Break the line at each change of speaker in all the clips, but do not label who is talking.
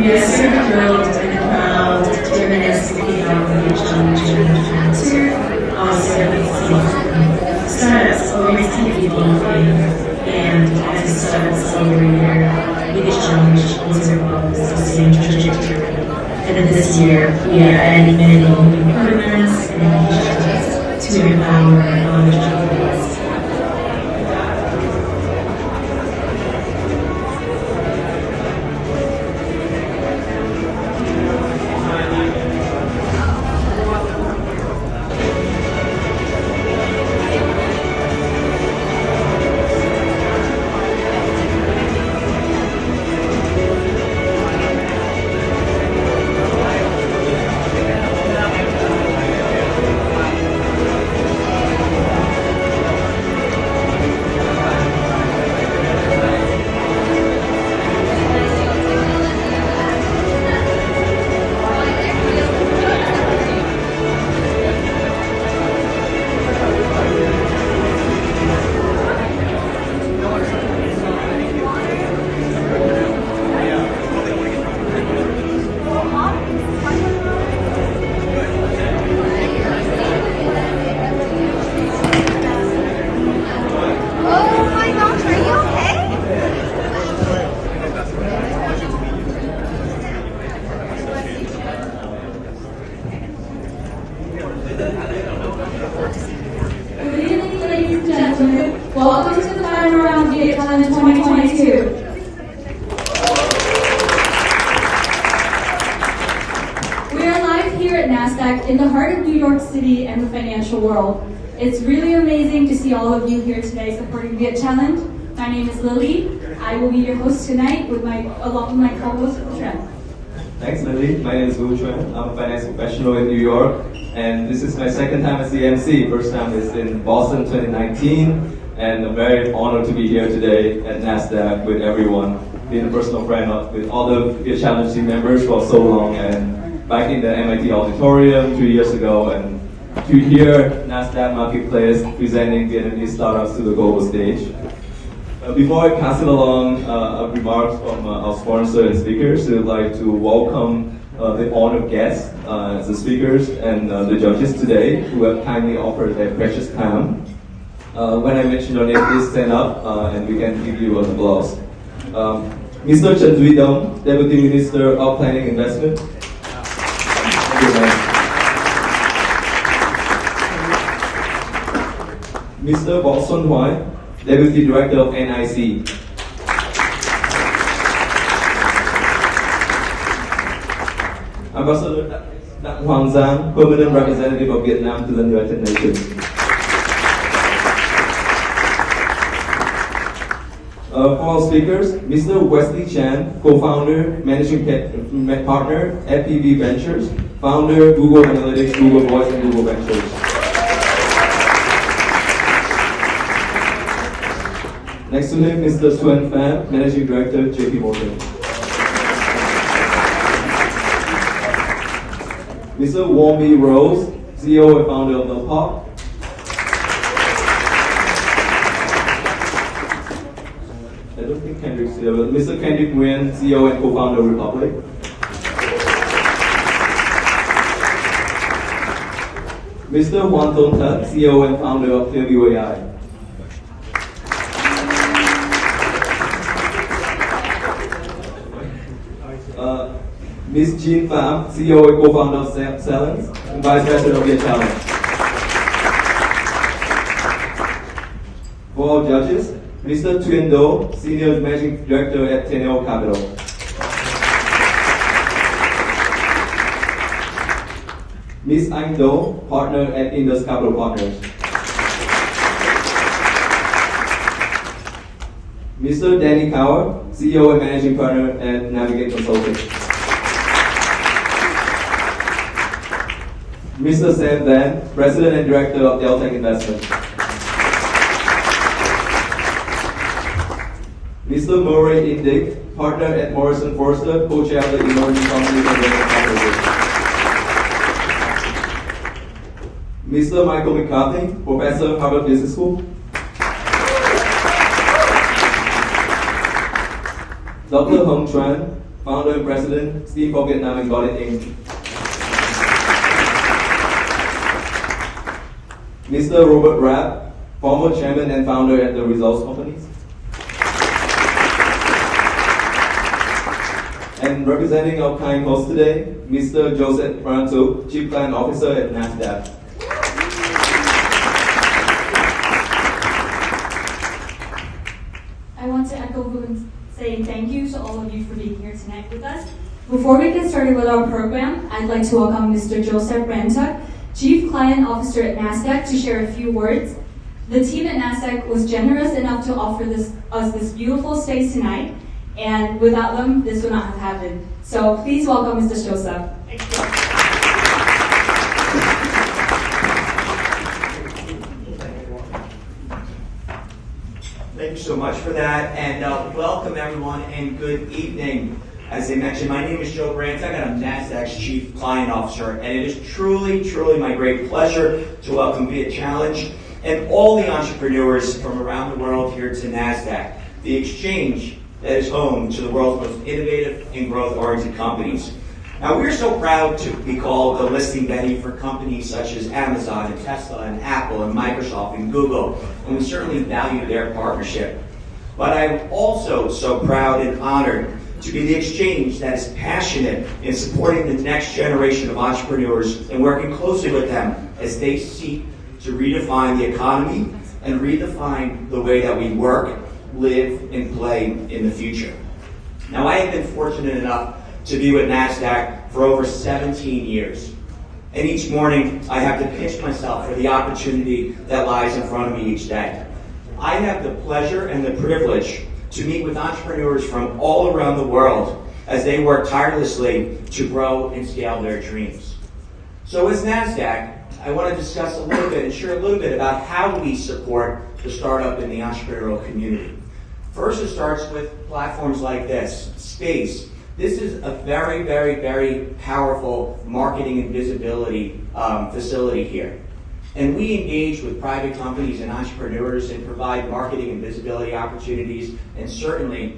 We are super thrilled and proud to witness the kickoff of VietChallenge 2022. Also, startups always keep people moving, and as a startup accelerator, VietChallenge also follows the same trajectory. And this year, we are adding many new programs and initiatives to empower knowledge entrepreneurs.
Welcome to the final round of VietChallenge 2022. We are live here at NASDAQ in the heart of New York City and the financial world. It's really amazing to see all of you here today supporting VietChallenge. My name is Lily. I will be your host tonight along with my co-host, Tran.
Thanks, Lily. My name is Wu Chuan. I'm a finance professional in New York, and this is my second time as the MC. First time is in Boston 2019, and I'm very honored to be here today at NASDAQ with everyone, being a personal friend with all the VietChallenge team members for so long, and back in the MIT auditorium 3 years ago, and to hear NASDAQ Marketplace presenting Vietnamese startups to the global stage. Before I pass it along, remarks from our sponsor and speakers, I'd like to welcome the honored guests, the speakers and the judges today who have kindly offered their precious time. When I mention your name, please stand up and we can give you an applause. Mr. Chen Duy Dong, Deputy Minister of Planning and Investment. Thank you, man. Mr. Võ Xuân Hoài, Deputy Director of NIC. Ambassador Đặng Hoàng Giang, Permanent Representative of Vietnam to the United Nations. For our speakers, Mr. Wesley Chan, Co-founder, Managing Partner at PV Ventures, Founder, Google Analytics, Google Voice, and Google Ventures. Next to him, Mr. Xuân Pham, Managing Director, JP Morgan. Mr. Wong B. Rose, CEO and founder of Melpop. I don't think Kendrick's here, but Mr. Kendrick Nguyen, CEO and co-founder of Republic. Mr. Hoan Ton Tat, CEO and founder of Clearview AI. Ms. Jean Pham, CEO and co-founder of Salons, and Vice President of VietChallenge. For our judges, Mr. Thuyen Do, Senior Managing Director at Teneo Capital. Ms. Anh Do, Partner at Indus Capital Partners. Mr. Danny Cower, CEO and Managing Partner at Navigate Consulting. Mr. Sam Van, President and Director of Deltec Investments. Mr. Murray Indig, Partner at Morrison Foerster, Co-Chair of the Emerging Companies and Venture Capital. Mr. Michael McCarthy, Professor, Harvard Business School. Dr. Hung Tran, founder and president, Steam for Vietnam and Got It Inc. Mr. Robert Rapp, former chairman and founder at the Results Companies. And representing our kind host today, Mr. Joseph Pranto, Chief Client Officer at NASDAQ.
I want to echo Vu's saying thank you to all of you for being here tonight with us. Before we get started with our program, I'd like to welcome Mr. Joseph Pranto, Chief Client Officer at NASDAQ, to share a few words. The team at NASDAQ was generous enough to offer us this beautiful space tonight, and without them, this would not have happened. So please welcome Mr. Joseph. Thank you.
Thank you so much for that, and welcome everyone, and good evening. As I mentioned, my name is Joe Branstad, and I'm NASDAQ's Chief Client Officer, and it is truly, truly my great pleasure to welcome VietChallenge and all the entrepreneurs from around the world here to NASDAQ, the exchange that is home to the world's most innovative and growth-oriented companies. Now, we're so proud to be called the listing venue for companies such as Amazon and Tesla and Apple and Microsoft and Google, and we certainly value their partnership. But I'm also so proud and honored to be the exchange that is passionate in supporting the next generation of entrepreneurs and working closely with them as they seek to redefine the economy and redefine the way that we work, live, and play in the future. Now, I have been fortunate enough to be with NASDAQ for over 17 years. And each morning, I have to pinch myself for the opportunity that lies in front of me each day. I have the pleasure and the privilege to meet with entrepreneurs from all around the world as they work tirelessly to grow and scale their dreams. So as NASDAQ, I want to discuss a little bit and share a little bit about how we support the startup and the entrepreneurial community. First, it starts with platforms like this, Space. This is a very, very, very powerful marketing and visibility facility here. And we engage with private companies and entrepreneurs and provide marketing and visibility opportunities, and certainly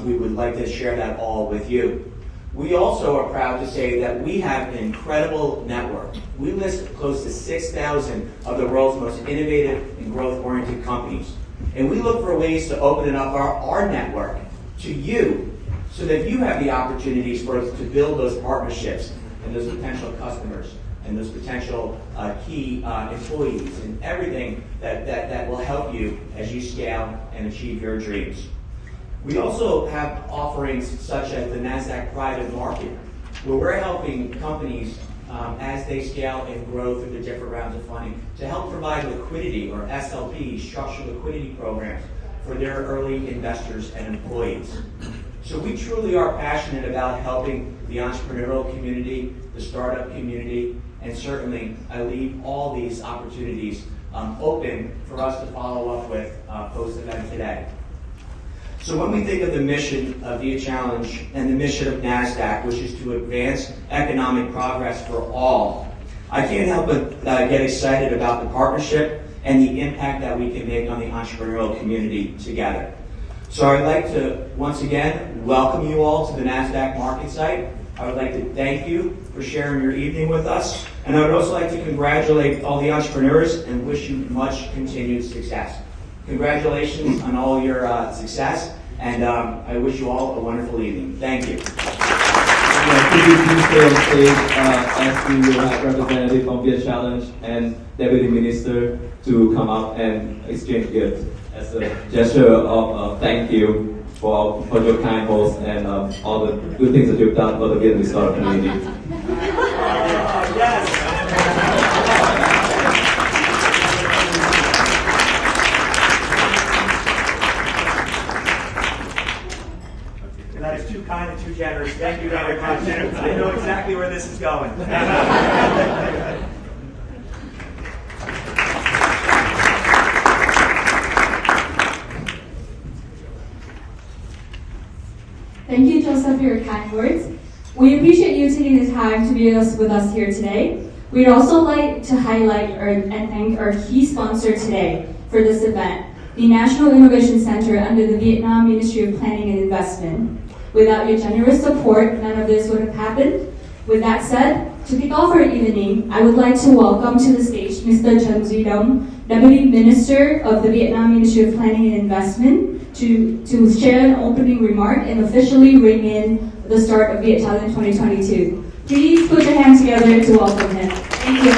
we would like to share that all with you. We also are proud to say that we have an incredible network. We list close to 6,000 of the world's most innovative and growth-oriented companies. And we look for ways to open up our network to you so that you have the opportunities for us to build those partnerships and those potential customers and those potential key employees and everything that will help you as you scale and achieve your dreams. We also have offerings such as the NASDAQ Private Market, where we're helping companies as they scale and grow through the different rounds of funding to help provide liquidity, or SLP, structured liquidity programs, for their early investors and employees. So we truly are passionate about helping the entrepreneurial community, the startup community, and certainly I leave all these opportunities open for us to follow up with post-event today. So when we think of the mission of VietChallenge and the mission of NASDAQ, which is to advance economic progress for all, I can't help but get excited about the partnership and the impact that we can make on the entrepreneurial community together. So I'd like to, once again, welcome you all to the NASDAQ market site. I would like to thank you for sharing your evening with us. And I would also like to congratulate all the entrepreneurs and wish you much continued success. Congratulations on all your success, and I wish you all a wonderful evening. Thank you.
Could you please stay on stage as we will have representative from VietChallenge and Deputy Minister to come up and exchange gifts as a gesture of thank you for your kind host and all the good things that you've done for the Vietnamese startup community.
Yes. That is too kind and too generous. Thank you very much. I know exactly where this is going.
Thank you, Joseph, for your kind words. We appreciate you taking the time to be with us here today. We'd also like to highlight and thank our key sponsor today for this event, the National Innovation Center under the Vietnam Ministry of Planning and Investment. Without your generous support, none of this would have happened. With that said, to kick off our evening, I would like to welcome to the stage Mr. Chen Duy-Dong, Deputy Minister of the Vietnam Ministry of Planning and Investment, to share an opening remark and officially ring in the start of VietChallenge 2022. Please put your hands together to welcome him. Thank you.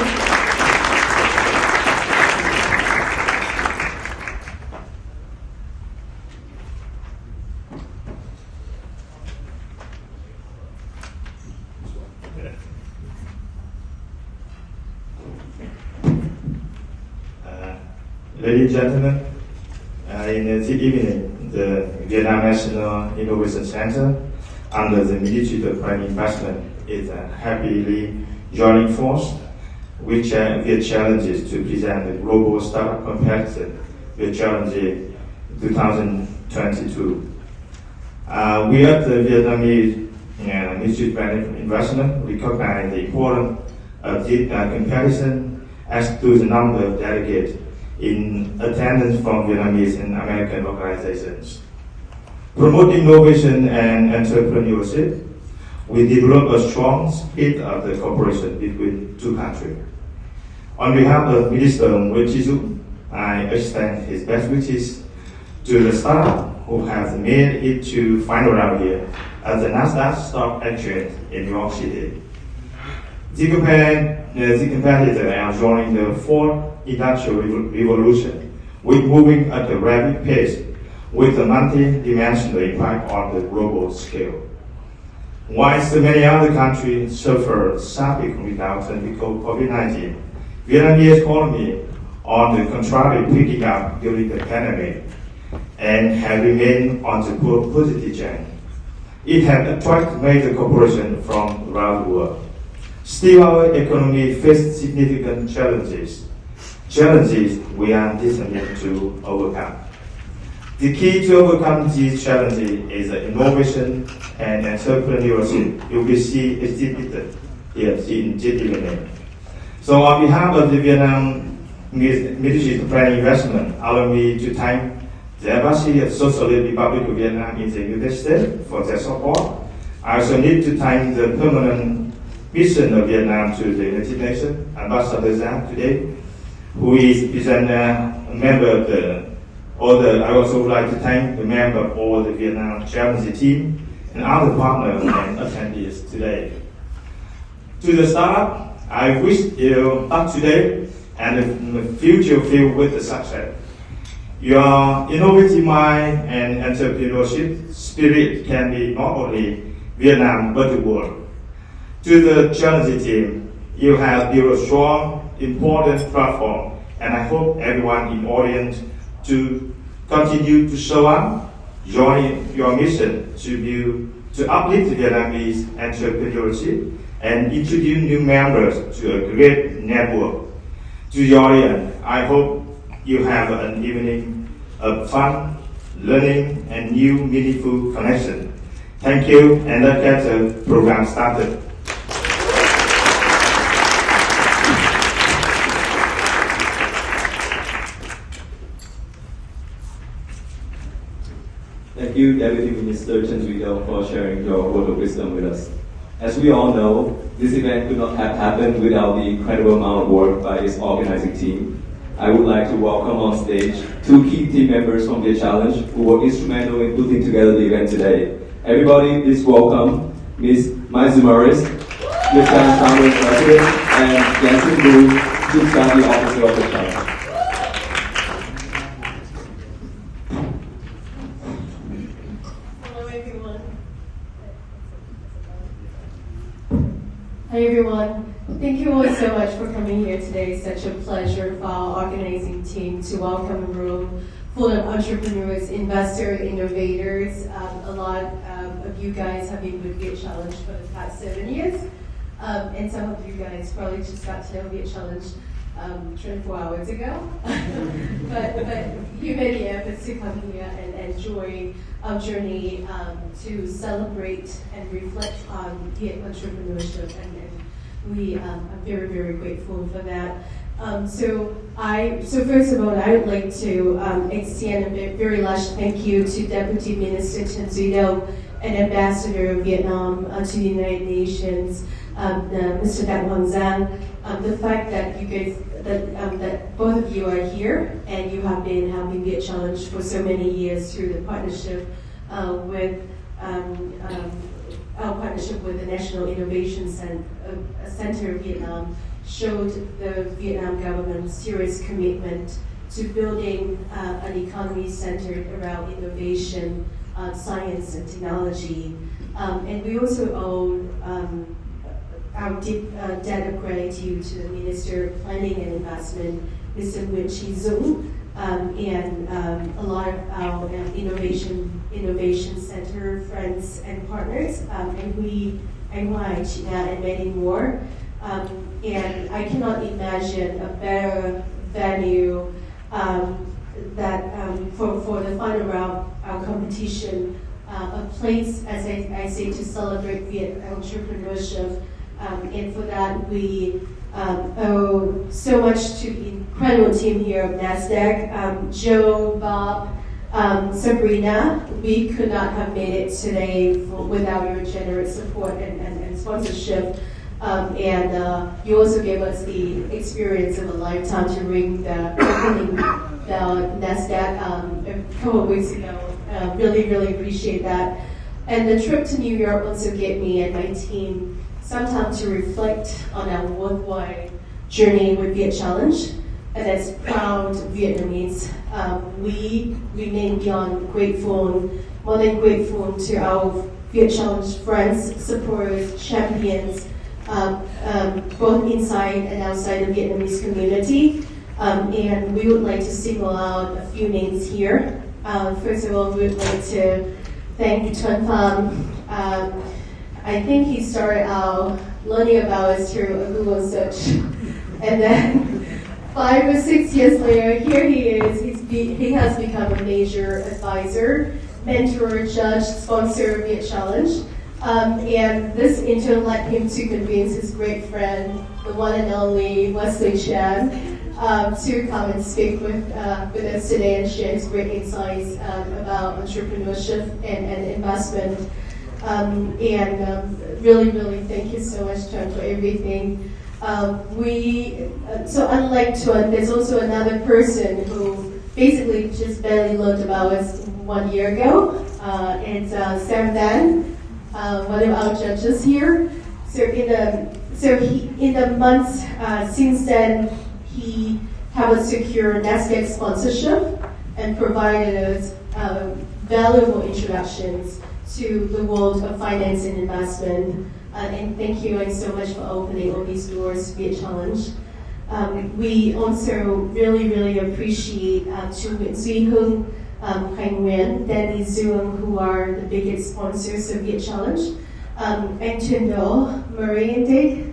Ladies and gentlemen, in this evening, the Vietnam National Innovation Center under the Ministry of Planning Investment is happily joining force with VietChallenge to present the global startup comparison VietChallenge 2022. We at the Vietnamese Ministry of Planning Investment recognize the importance of this comparison as to the number of delegates in attendance from Vietnamese and American organizations. Promoting innovation and entrepreneurship, we develop a strong spirit of the cooperation between two countries. On behalf of Minister Nguyen Chi Dũng, I extend his best wishes to the startups who have made it to final round here at the NASDAQ Stock Exchange in New York City. The competitors are joining the fourth industrial revolution, with moving at a rapid pace with a multi-dimensional impact on the global scale. Whilst many other countries suffer sharp economic downturn because of COVID-19, Vietnamese economy, on the contrary, picking up during the pandemic and have remained on the positive trend. It has attracted major cooperation from around the world. Still, our economy faces significant challenges we are determined to overcome. The key to overcome these challenges is innovation and entrepreneurship. You will see exhibited here in GTV. So on behalf of the Vietnam Ministry of Planning Investment, allow me to thank the Embassy of Socialist Republic of Vietnam in the United States for their support. I also need to thank the permanent mission of Vietnam to the United Nations, Ambassador Zhang today, who is a member of I also would like to thank the member of all the Vietnam Challenge team and other partners and attendees today. To the startup, I wish you luck today and the future filled with the success. Your innovative mind and entrepreneurship spirit can be not only Vietnam but the world. To the challenge team, you have built a strong, important platform, and I hope everyone in the audience to continue to show up, join your mission to uplift Vietnamese entrepreneurship and introduce new members to a great network. To the audience, I hope you have an evening of fun, learning, and new meaningful connection. Thank you, and let's get the program started.
Thank you, Deputy Minister Chen Duy-Dong, for sharing your word of wisdom with us. As we all know, this event could not have happened without the incredible amount of work by its organizing team. I would like to welcome on stage two key team members from VietChallenge who were instrumental in putting together the event today. Everybody, please welcome Ms. Mai Zumaris, VietChallenge founder and president, and Yansin Lu, Chief Strategy Officer of VietChallenge.
Hi everyone, thank you all so much for coming here today. It's such a pleasure for our organizing team to welcome a room full of entrepreneurs, investors, innovators. A lot of you guys have been with VietChallenge for the past 7 years. And some of you guys probably just got to know VietChallenge 24 hours ago. but you made the efforts to come here and join our journey to celebrate and reflect on Viet entrepreneurship, and we are very, very grateful for that. So first of all, I would like to extend a very large thank you to Deputy Minister Chen Duy-Dong and Ambassador of Vietnam to the United Nations, Mr. Dat Hoàng Giang. The fact that you guys, that both of you are here and you have been helping VietChallenge for so many years through the partnership with our partnership with the National Innovation Center of Vietnam showed the Vietnam government's serious commitment to building an economy centered around innovation, science and technology. And we also owe our deep debt of gratitude to the Minister of Planning and Investment, Mr. Nguyễn Chí Dũng, and a lot of our innovation center friends and partners, and we NYC and many more. And I cannot imagine a better venue that for the final round our competition, a place, as I say, to celebrate Viet entrepreneurship. And for that, we owe so much to the incredible team here of NASDAQ. Joe, Bob, Sabrina, we could not have made it today without your generous support and sponsorship. And you also gave us the experience of a lifetime to ring the opening bell at NASDAQ a couple of weeks ago. Really, really appreciate that. And the trip to New York also gave me and my team some time to reflect on our worldwide journey with VietChallenge. And as proud Vietnamese, we remain beyond grateful, more than grateful to our VietChallenge friends, supporters, champions, both inside and outside the Vietnamese community. And we would like to single out a few names here. First of all, we would like to thank Tuan Pham. I think he started out learning about us through a Google search. And then 5 or 6 years later, here he is. He has become a major advisor, mentor, judge, sponsor of VietChallenge. And this in turn led him to convince his great friend, the one and only Wesley Chan, to come and speak with us today and share his great insights about entrepreneurship and investment. Really, really thank you so much, Tuan, for everything. So unlike Tuan, there's also another person who basically just barely learned about us 1 year ago. It's Sam Dan, one of our judges here. So in the months since then, he has secured NASDAQ sponsorship and provided us valuable introductions to the world of finance and investment. And thank you so much for opening all these doors to VietChallenge. We also really, really appreciate Chu Nguyễn Duy Hưng, Hoành Nguyen, Danny Zuong, who are the biggest sponsors of VietChallenge, Anh Thuyền Đỗ, Marie and Dick,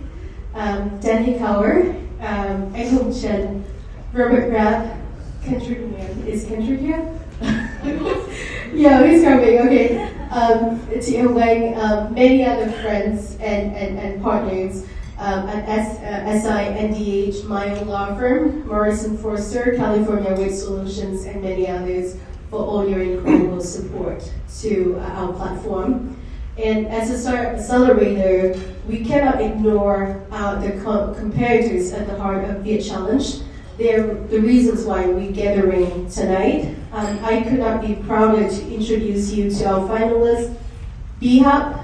Danny Kauer, Anh Hùng Trần, Robert Grab, Kendrick Nguyen. Is Kendrick here? Yeah, he's coming, okay. Tia Wang, many other friends and partners at SI, NDH, my own law firm, Morrison Foerster, California Weight Solutions, and many others for all your incredible support to our platform. And as a startup accelerator, we cannot ignore the competitors at the heart of VietChallenge. They're the reasons why we're gathering tonight. I could not be prouder to introduce you to our finalists, BHAP,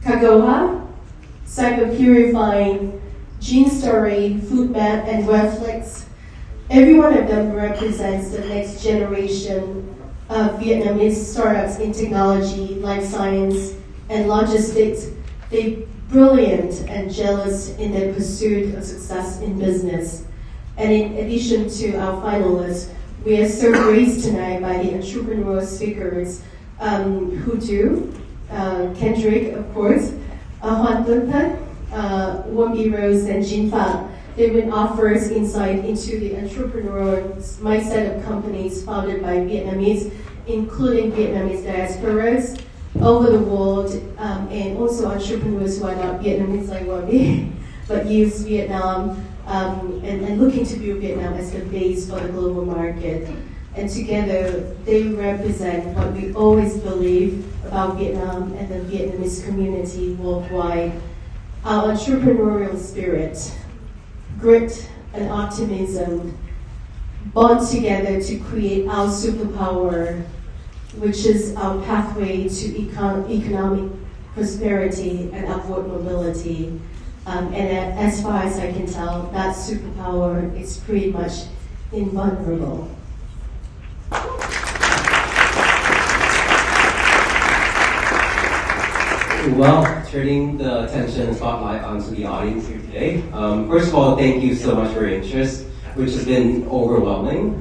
Kagoha, Cyber Purifying, Gene Story, Foodmap, and Webflex. Every one of them represents the next generation of Vietnamese startups in technology, life science, and logistics. They're brilliant and jealous in their pursuit of success in business. And in addition to our finalists, we are so graced tonight by the entrepreneurial speakers who do, Kendrick, of course, Hoan Tuân Thất, Wongi Rose, and Jin Pham. They will offer us insight into the entrepreneurial mindset of companies founded by Vietnamese, including Vietnamese diasporas over the world, and also entrepreneurs who are not Vietnamese like Wongi, but use Vietnam and looking to build Vietnam as the base for the global market. And together, they represent what we always believe about Vietnam and the Vietnamese community worldwide. Our entrepreneurial spirit, grit, and optimism bond together to create our superpower, which is our pathway to economic prosperity and upward mobility. And as far as I can tell, that superpower is pretty much invulnerable.
Well, turning the attention and spotlight onto the audience here today. First of all, thank you so much for your interest, which has been overwhelming.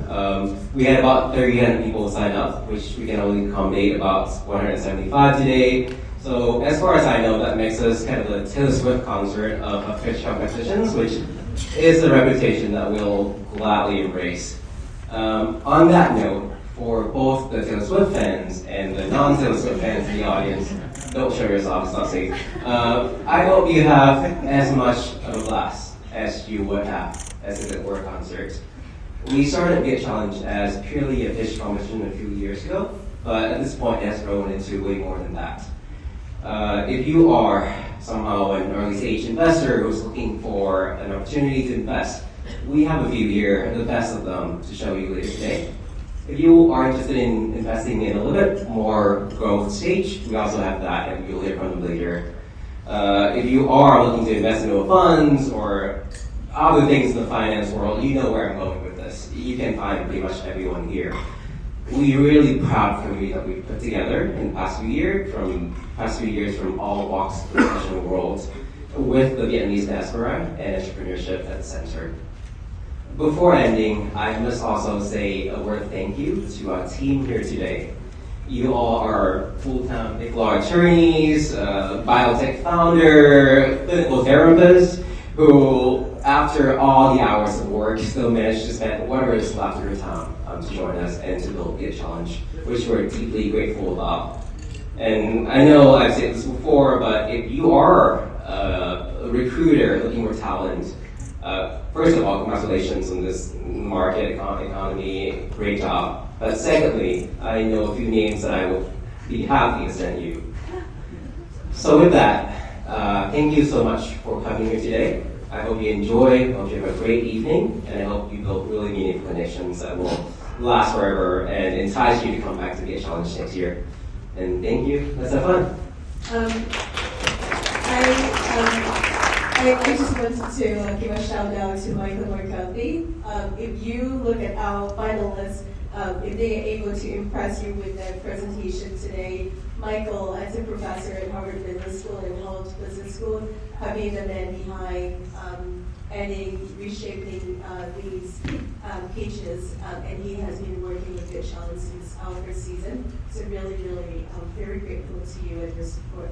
We had about 300 people sign up, which we can only accommodate about 175 today. So as far as I know, that makes us kind of the Taylor Swift concert of pitch competitions, which is a reputation that we'll gladly embrace. On that note, for both the Taylor Swift fans and the non-Taylor Swift fans in the audience, don't show yourself, it's not safe. I hope you have as much of a blast as you would have as if it were a concert. We started VietChallenge as purely a pitch competition a few years ago, but at this point it has grown into way more than that. If you are somehow an early stage investor who's looking for an opportunity to invest, we have a few here, the best of them, to show you later today. If you are interested in investing in a little bit more growth stage, we also have that, and you'll hear from them later. If you are looking to invest in funds or other things in the finance world, you know where I'm going with this. You can find pretty much everyone here. We're really proud community that we've put together in the past few years from all walks of the professional world, with the Vietnamese diaspora and entrepreneurship at the center. Before ending, I must also say a word of thank you to our team here today. You all are full-time big law attorneys, biotech founder, clinical therapists, who, after all the hours of work, still managed to spend whatever is left of your time to join us and to build VietChallenge, which we're deeply grateful about. And I know I've said this before, but if you are a recruiter looking for talent, first of all, congratulations on this market economy, great job. But secondly, I know a few names that I would be happy to send you. So with that, thank you so much for coming here today. I hope you enjoy, I hope you have a great evening, and I hope you build really meaningful connections that will last forever and entice you to come back to VietChallenge next year. And thank you, let's have fun.
I just wanted to give a shout out to Michael McCarthy. If you look at our finalists, if they are able to impress you with their presentation today, Michael, as a professor at Harvard Business School and Harvard Business School, have been the man behind adding, reshaping these pages, and he has been working with VietChallenge since our first season. So really, really, I'm very grateful to you and your support.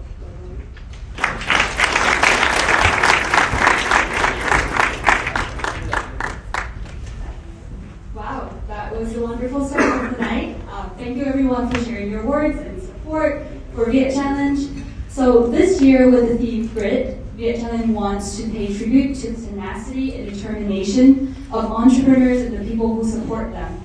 Wow, that was a wonderful start of the night. Thank you everyone for sharing your words and support for VietChallenge. So this year with the theme Grit, VietChallenge wants to pay tribute to the tenacity and determination of entrepreneurs and the people who support them.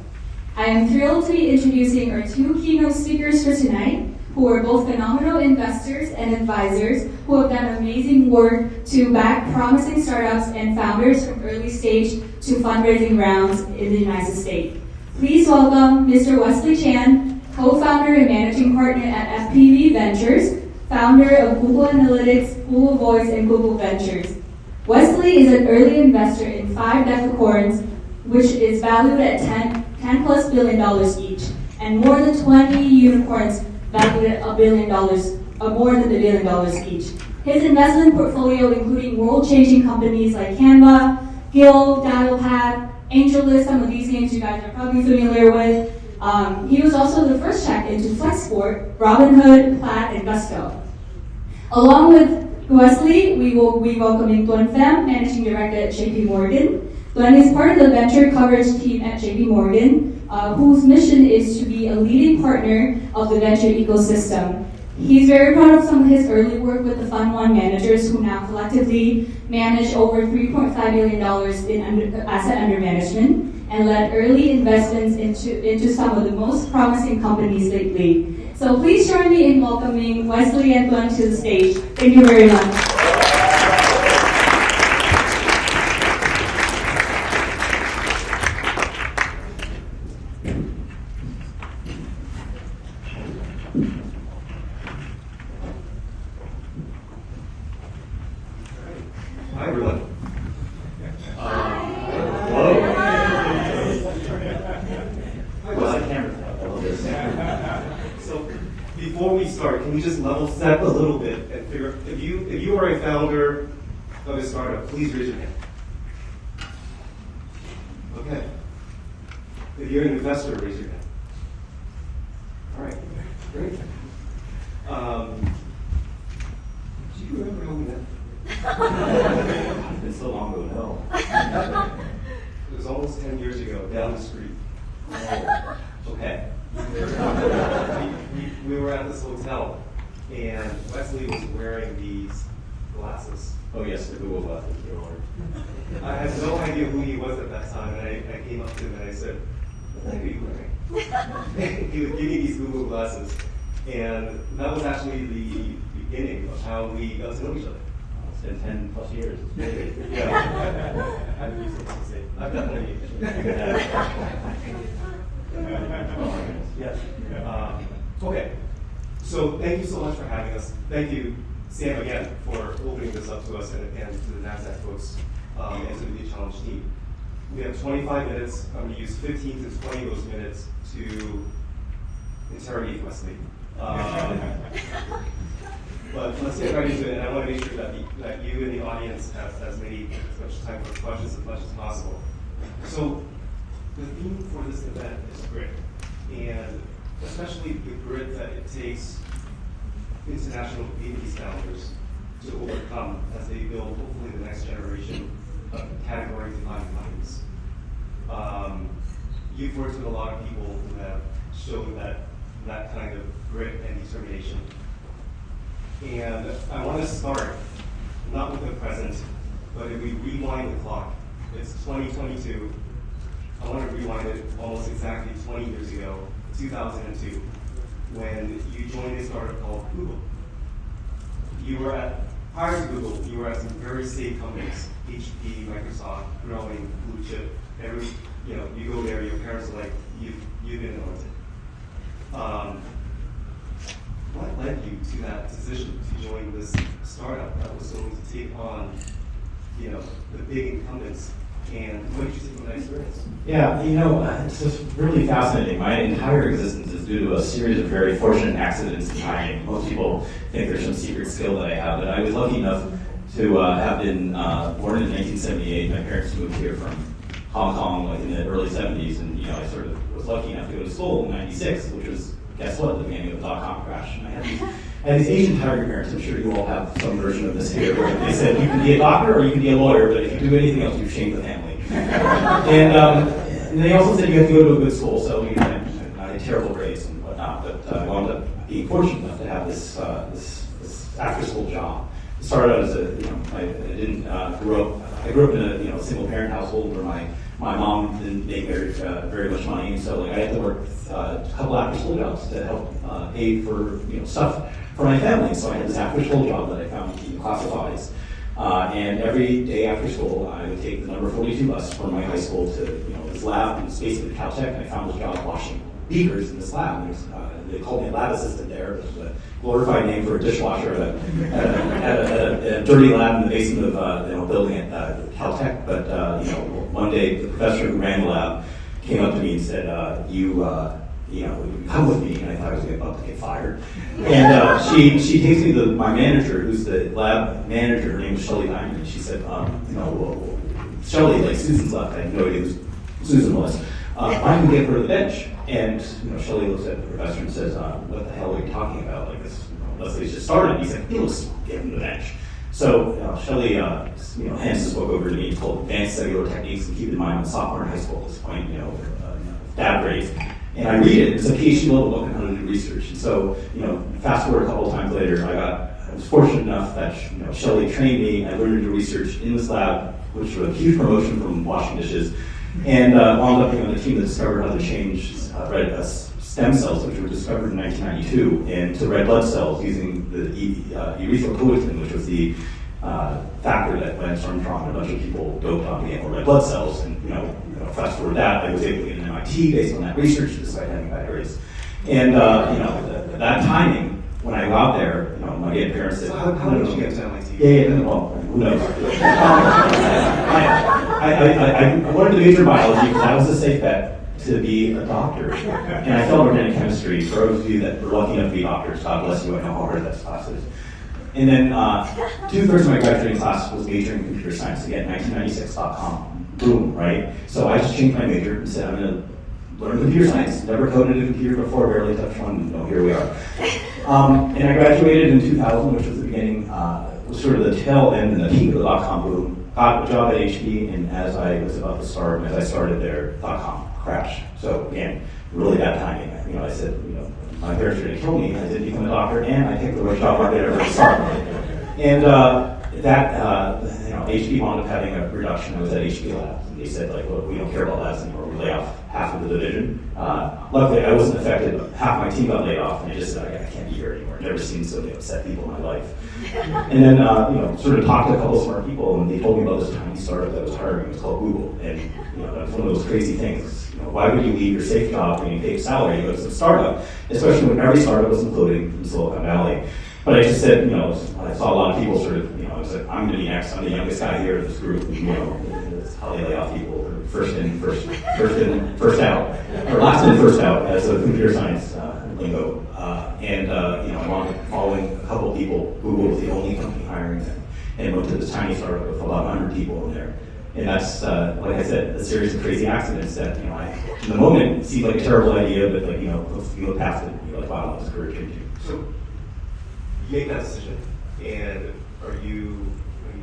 I am thrilled to be introducing our two keynote speakers for tonight, who are both phenomenal investors and advisors who have done amazing work to back promising startups and founders from early stage to fundraising rounds in the United States. Please welcome Mr. Wesley Chan, co-founder and managing partner at FPV Ventures, founder of Google Analytics, Google Voice, and Google Ventures. Wesley is an early investor in 5 decacorns, which is valued at $10 plus billion each, and more than 20 unicorns valued at $1 billion, more than $1 billion each. His investment portfolio, including world-changing companies like Canva, Gill, Dialpad, AngelList, some of these names you guys are probably familiar with. He was also the first check into Flexport, Robinhood, Plaid, and Gusto. Along with Wesley, we will be welcoming Tuan Pham, Managing Director at JP Morgan. Tuan is part of the venture coverage team at JP Morgan, whose mission is to be a leading partner of the venture ecosystem. He's very proud of some of his early work with the Fund 1 managers, who now collectively manage over $3.5 billion in asset under management. and led early investments into some of the most promising companies lately. So please join me in welcoming Wesley and Glenn to the stage. Thank you very much.
Hi, everyone. Hello. So, before we start, can we just level set a little bit and figure if you are a founder of a startup, please raise your hand. Okay. If you're an investor, raise your hand. All right. Great. Do you remember how we met? It's been so long ago, no. It was almost 10 years ago, down the street. Okay. We were at this hotel, and Wesley was wearing these glasses. Oh yes, the Google glasses. I had no idea who he was at that time, and I came up to him and I said, "What the heck are you wearing?" He was giving me these Google glasses, and that was actually the beginning of how we got to know each other. It's been 10 plus years. Yeah. I've got plenty. Yes. Okay. So thank you so much for having us. Thank you, Sam, again, for opening this up to us and to the NASDAQ folks and to the VietChallenge team. We have 25 minutes. I'm going to use 15 to 20 of those minutes to interrogate Wesley. But let's get right into it, and I want to make sure that you and the audience have as much time for questions as much as possible. So the theme for this event is grit, and especially the grit that it takes international Vietnamese founders to overcome as they build hopefully the next generation of category-defining companies. You've worked with a lot of people who have shown that kind of grit and determination. And I want to start not with the present, but if we rewind the clock, it's 2022. I want to rewind it almost exactly 20 years ago, 2002, when you joined a startup called Google. Prior to Google, you were at some very safe companies, HP, Microsoft, growing, blue chip. You go there, your parents are like, you've been anointed. What led you to that decision to join this startup that was going to take on, the big incumbents? And what did you think of that experience?
Yeah, it's just really fascinating. My entire existence is due to a series of very fortunate accidents and timing. Most people think there's some secret skill that I have, but I was lucky enough to have been born in 1978. My parents moved here from Hong Kong in the early 70s, and I sort of was lucky enough to go to school in 96, which was, guess what, the beginning of the dot-com crash. And I had these Asian tiger parents. I'm sure you all have some version of this here, where they said you can be a doctor or you can be a lawyer, but if you do anything else, you've shamed the family. And they also said you have to go to a good school, so I had terrible grades and whatnot, but I wound up being fortunate enough to have this after-school job. It started out as I grew up in a single-parent household where my mom didn't make very much money, so I had to work a couple after-school jobs to help pay for stuff for my family. So I had this after-school job that I found in classifieds, and every day after school I would take the number 42 bus from my high school to this lab in basically Caltech, and I found this job washing beakers in this lab. They called me a lab assistant there. It was a glorified name for a dishwasher at a dirty lab in the basement of a building at Caltech. But one day the professor who ran the lab came up to me and said, "You come with me." And I thought I was about to get fired. And she takes me to my manager, who's the lab manager. Her name was Shelley Diamond. And she said, "Shelley, like Susan's left." I had no idea who Susan was. I can get her to the bench. And Shelley looks at the professor and says, "What the hell are you talking about? Like this, Leslie's just started." He said, "Let's get him to the bench." So Shelley hands this book over to me. It's called Advanced Cellular Techniques, and keep in mind I'm a sophomore in high school at this point, dad grades. And I read it. It's a PhD level book on how to do research. And so, fast forward a couple of times later, I was fortunate enough that Shelley trained me. I learned to do research in this lab, which was a huge promotion from washing dishes And wound up being on the team that discovered how to change stem cells, which were discovered in 1992, into red blood cells using the erythropoietin, which was the factor that Lance Armstrong and a bunch of people doped on the red blood cells. And fast forward that, I was able to get an MIT based on that research, despite having bad grades. And that timing, when I got there, my parents said,
How did you get to MIT?
Yeah, well, who knows? I wanted to major in biology because that was a safe bet to be a doctor. And I felt organic chemistry. For those of you that were lucky enough to be doctors, God bless you, I know how hard that class is. And then 2/3 of my graduating class was majoring in computer science. Again, 1996.com. Boom, right? So I just changed my major and said, I'm going to learn computer science. Never coded a computer before, barely touched one. Here we are. And I graduated in 2000, which was the beginning, was sort of the tail end and the peak of the dot-com boom. Got a job at HP, and as I was about to start, and as I started there, dot-com crashed. So again, really bad timing. I said, my parents were going to kill me. I didn't become a doctor, and I picked the worst job market ever to start. And HP wound up having a reduction. I was at HP Labs, and they said, look, we don't care about labs anymore. We lay off half of the division. Luckily, I wasn't affected. Half my team got laid off, and I just said, I can't be here anymore. I've never seen so many upset people in my life. And then, sort of talked to a couple of smart people, and they told me about this tiny startup that was hiring. It was called Google, and that was one of those crazy things. Why would you leave your safe job and you paid salary to go to some startup, especially when every startup was including in Silicon Valley? But I just said, I saw a lot of people sort of, I was like, I'm going to be next. I'm the youngest guy here in this group. That's how they lay off people. First in, first out, or last in, first out, as a computer science lingo. I wound up following a couple of people. Google was the only company hiring them, and went to this tiny startup with about 100 people in there. And that's, like I said, a series of crazy accidents that, in the moment, it seemed like a terrible idea, but if you look past it, you're like, wow, that was courage changing.
So you make that decision, and are you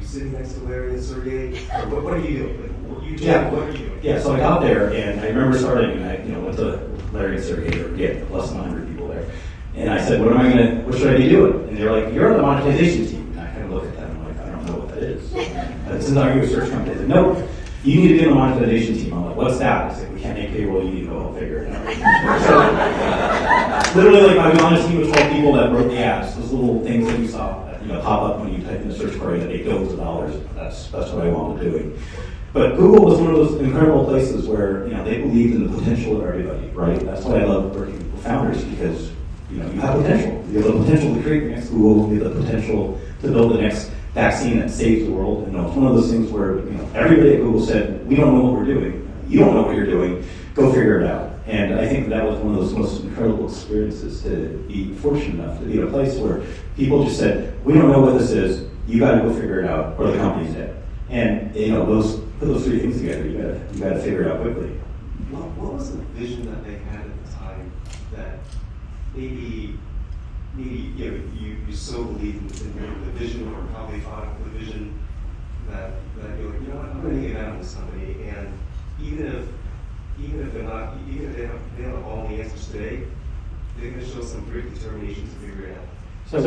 sitting next to Larry and Sergey? Or what are you doing? What are you doing?
Yeah, so I got there, and I remember starting, and I went to Larry and Sergey, less than 100 people there. And I said, what should I be doing? And they're like, you're on the monetization team. And I kind of look at them, and I'm like, I don't know what that is. This is our research company. They said, no, you need to be on the monetization team. I'm like, what's that? I said, we can't make payroll, you need to go help figure it out. So, literally, I was on a team with 12 people that wrote the ads, those little things that you saw that pop up when you type in the search query that make billions of dollars. That's what I wound up doing. But Google was one of those incredible places where they believed in the potential of everybody, right? That's why I love working with founders, because you have potential. You have the potential to create the next Google. You have the potential to build the next vaccine that saves the world. It's one of those things where everybody at Google said, we don't know what we're doing. You don't know what you're doing. Go figure it out. And I think that was one of those most incredible experiences, to be fortunate enough to be at a place where people just said, we don't know what this is. You got to go figure it out, or the company's dead. And put those three things together. You got to figure it out quickly.
What was the vision that they had at the time that maybe you so believed in the vision, or how they thought of the vision, that you're like, I'm going to get out of this company, and even if they don't have all the answers today, they're going to show some great determination to figure it out.
So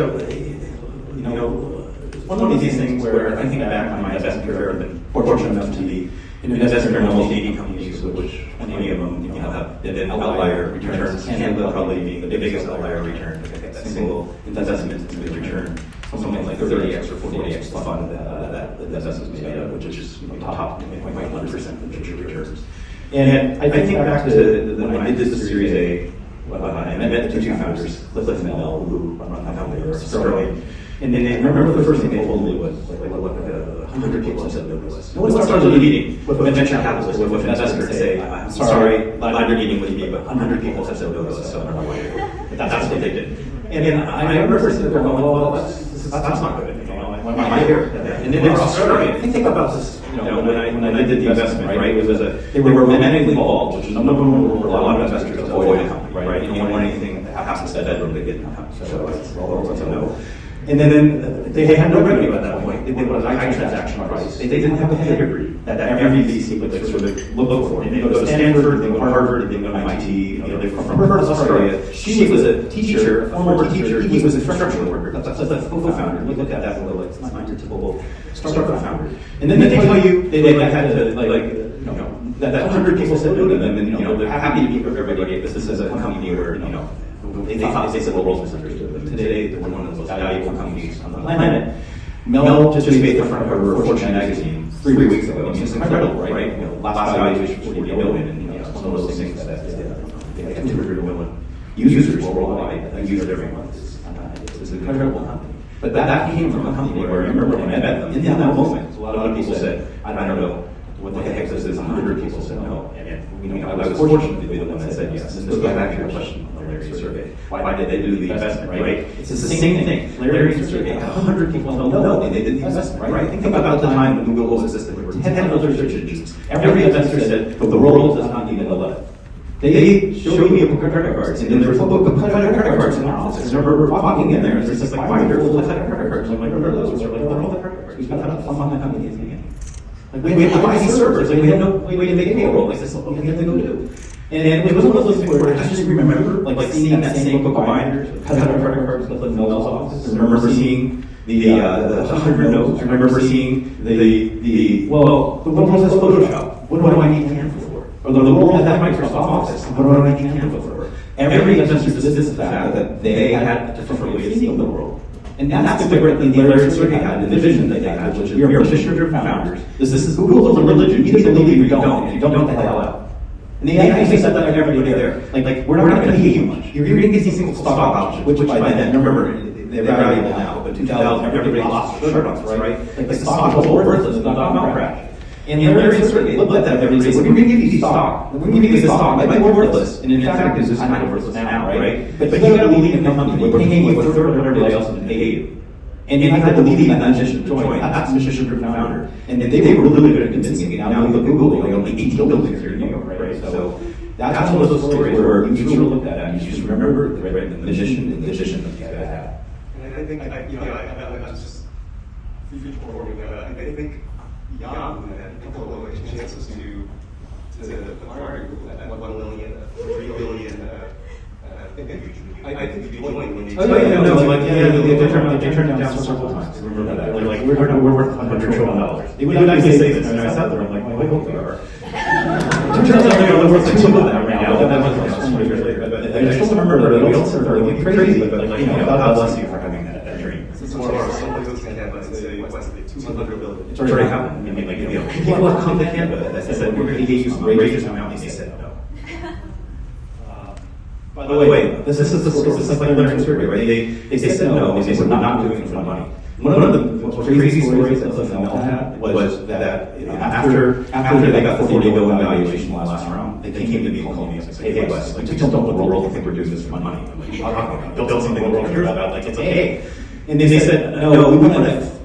one of these things where I think back on my investment career, I've been fortunate enough to be an investor in almost 80 companies, which many of them have been outlier returns. Canada probably being the biggest outlier return. That single investment has returned something like 30x or 40x the fund that the investment is made of, which is top 0.1% of future returns. And I think back to when I did this Series A, I met the two founders, Cliff and Mel, who run my company, or started. And then I remember the first thing they told me was, 100 people said no to us. No one started a meeting with a venture capitalist, with an investor, to say, I'm sorry, glad you're meeting with me, but 100 people have said no to us, so I don't know why you're here. That's what they did. And then I remember sitting there going, well, that's not good. Why am I here? And then they were all struggling. Think about this. When I did the investment, right? It was they were romantically involved, which is number one rule for a lot of investors to avoid a company, right? You don't want anything that happens to that bedroom to get in the company. So that's all there was to know. And then they had no revenue at that point. They wanted a high transaction price. They didn't have a pedigree that every VC would sort of look for. They go to Stanford, they go to Harvard, they go to MIT. They're from Perth, Australia. She was a teacher, a former teacher. He was a construction worker. That's a co-founder. You look at that and go, it's not your typical startup founder. And then they tell you they had to that 100 people said no to them, and they're happy to meet with everybody. This is a company where they thought they said the world misunderstood them. Today, they're one of the most valuable companies on the planet. Mel just made the front cover of Fortune magazine 3 weeks ago. It's incredible, right? Last valuation was $40 billion, and it's one of those things that they have 200 million users worldwide that use it every month. It's an incredible company. But that came from a company where I remember when I met them, in that moment, a lot of people said, I don't know what the heck this is, 100 people said no. And I was fortunate to be the one that said yes. And this goes back to your question on Larry's survey. Why did they do the investment, right? It's the same thing. Larry's survey, 100 people told no, they did the investment, right? Think about the time when Google was existed. There were 10 other search engines. Every investor said, but the world does not need an 11. They showed me a book of credit cards, and there was a book of credit cards in our office. I remember walking in there, and there's just like binder full of credit cards. I'm like, what are those? They're like, what are all the credit cards? We've got to fund the company again. Like, we had to buy these servers, like, we had no way to make payroll. Like, this is what we had to go do. And it was one of those things where I just remember, like seeing that same book of binders, credit cards that in Mel's office. I remember seeing the 100 notes. I remember seeing the world has Photoshop. What do I need Canva for? Or the world has Microsoft Office. What do I need Canva for? Every investor dismissed the fact that they had a different way of seeing the world. And that's the great thing Larry Sergey had, the vision that they had, which is we are mission-driven founders. This is Google's a religion. You either believe or you don't. If you don't, get the hell out. And they actually said that to everybody there. Like we're not going to pay you much. You're going to get these single stock options, which by then, remember, they're valuable now. But 2000, everybody lost their shirts, right? Like the stock was worthless in the dot-com crash. And Larry Sergey looked at that and said, we're going to give you stock. We're going to give you this stock. It might be worthless. And in fact, it's kind of worthless now, right? But you got to believe in the company. We're paying you a third of what everybody else is pay you. And you had to believe in that mission to join. That's the mission-driven founder. And they were really good at convincing me. Now look at Google, they own 80 buildings here in New York, right? So that's one of those stories where you sort of look at it and you just remember the mission and the vision that these guys had.
And I think, I'm just I think Yahoo had a couple of chances to acquire Google at 1 million, 3 billion. I think you joined when they.
Oh yeah, no, like they turned down several times. Remember that? They're like, we're worth $100 trillion. They would actually say this, and I sat there, I'm like, I hope we are. It turns out they're worth like $2 billion right now. That was like 20 years later. But I still remember the results are like crazy. But like, God bless you for having that dream.
Since tomorrow, somebody goes to Canva and say, what's the 200 billion?
It's already happened. I mean, like, people have come to Canva that said, we're going to give you some raises amount, and they said no. By the way, this is like Larry Sergey, right? They said no, they said we're not doing it for money. One of the most crazy stories that Mel had was that after they got the $40 billion valuation last round, they came to me and called me and said, hey Wes, like, just don't tell the world think we're doing this for money. I'm like, what are you talking about? Build something the world cares about, like, it's okay. And they said, no, we want to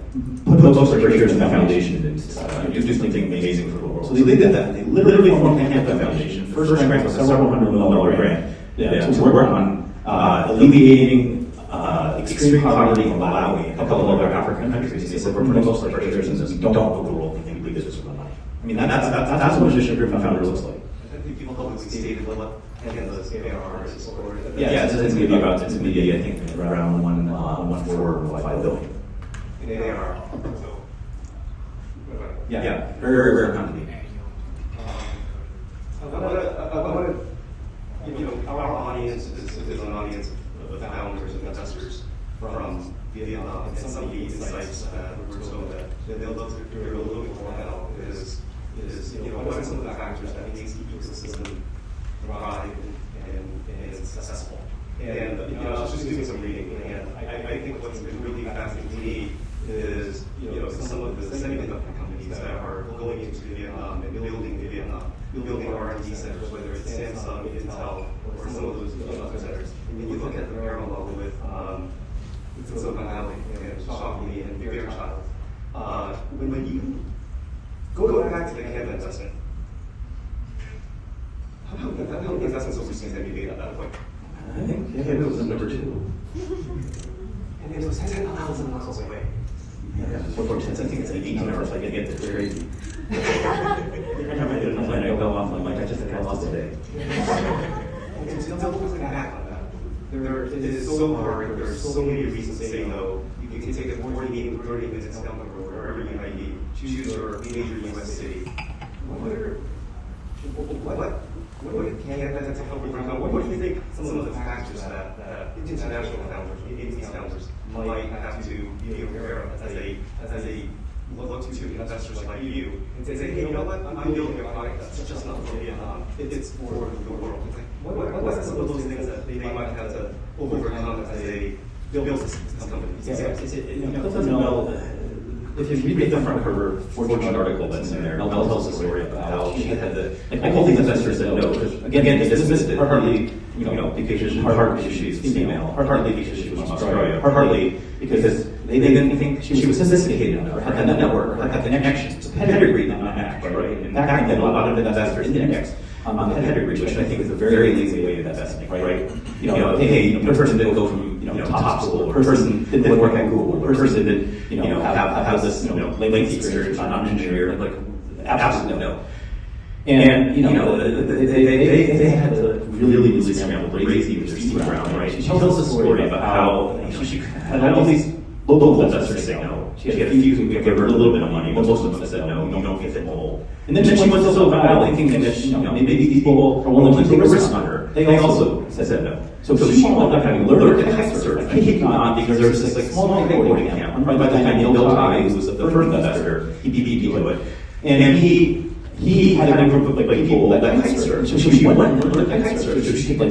put most of our shares in the foundation and do something amazing for the world. So they did that. They literally formed the Canva Foundation. First grant was a several $100 million grant. To work on alleviating extreme poverty in Malawi, a couple of other African countries. They said we're putting most of our shares in this. We don't know the world. We think we do this for money. I mean, that's what a mission-driven founder looks like.
I think people publicly stated what Canva's ARR is supported.
Yeah, it's going to be about, I think, around 1.4 or 5 billion.
In ARR.
Yeah, very rare company.
Our audience is an audience of founders and investors from Vietnam, and some of the insights that we're told that they'll look to hear a little bit more about is what are some of the factors that makes the ecosystem thrive and successful. And I was just doing some reading, and I think what's been really fascinating to me is some of the semiconductor companies that are going into Vietnam and building Vietnam, building R&D centers, whether it's Samsung, Intel, or some of those other centers. And when you look at the parallel with Silicon Valley and Shopee and VietChallenge, when you go back to the Canva investment, how many investments overseas have you made at that point?
I think Canva was number 2.
And it was 10,000 miles away.
Yeah, I think it's like 18 hours. I get this crazy. Every time I get on a plane, I go off. I'm like, I just think I lost a day.
Don't look back on that. It is so hard. There are so many reasons to say no. You can take a 40 minute, 30 minutes down the road, wherever you might be. Choose your major U.S. city. What are What do you think some of the factors that international founders, Vietnamese founders, might have to be aware of as they look to investors like you and say, hey, you know what, I'm building a product that's just not for Vietnam, it's for the world. It's like, what are some of those things that they might have to overcome as they build this company?
If you read the front cover Fortune article that's in there, Mel tells the story about how she had all these investors said no. Again, they dismissed it, partly, because she's female, partly because she was from Australia, partly because they didn't think she was sophisticated enough, or had the network, or had the connections. The pedigree did not match, right? And back then, a lot of investors index on the pedigree, which I think is a very lazy way of investing, right? Hey, the person didn't go from top school, or person didn't work at Google, or person didn't have this lengthy experience on an engineer, like absolutely no. And they had to really scramble crazy with their seed round, right? She tells a story about how she had all these local investors say no. She had a few who gave her a little bit of money, but most of them said no, you don't get the whole. And then she went to Silicon Valley thinking that maybe these people are willing to take a risk on her. They also said no. So she wound up having learned to kite surf. I kid you not, because there was this small kiteboarding camp run by the guy Neil Ty, who was the first investor. He beat me to it. And he had a group of people that kite surf. So she went and learned to kite surf. So she could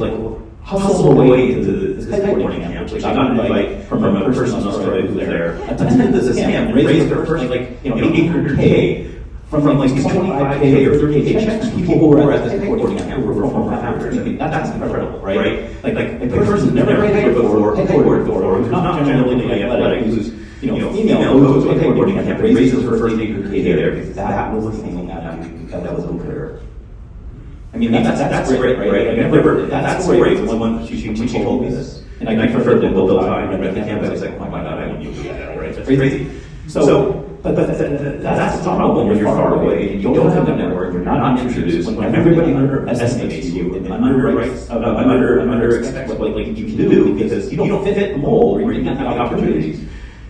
hustle her way into this kiteboarding camp, which I got an invite from a person in Australia who was there. Attended this camp, raised her first $800K from 25K or 30K checks from people who were at this kiteboarding camp who were from Africa. I mean, that's incredible, right? Like a person who's never kiteboarded before, who's not generally athletic, who's female, who goes to a kiteboarding camp, raises her first $800K there because that was the thing that was over there. I mean, that's great, right? I remember that story was when she told me this. And I confirmed it both times. I read the campus, I was like, oh my God, I want you to do that, right? That's crazy. But that's the problem when you're far away, and you don't have a network, you're not introduced, when everybody underestimates you and under expects what you can do because you don't fit the mold or you don't have the opportunities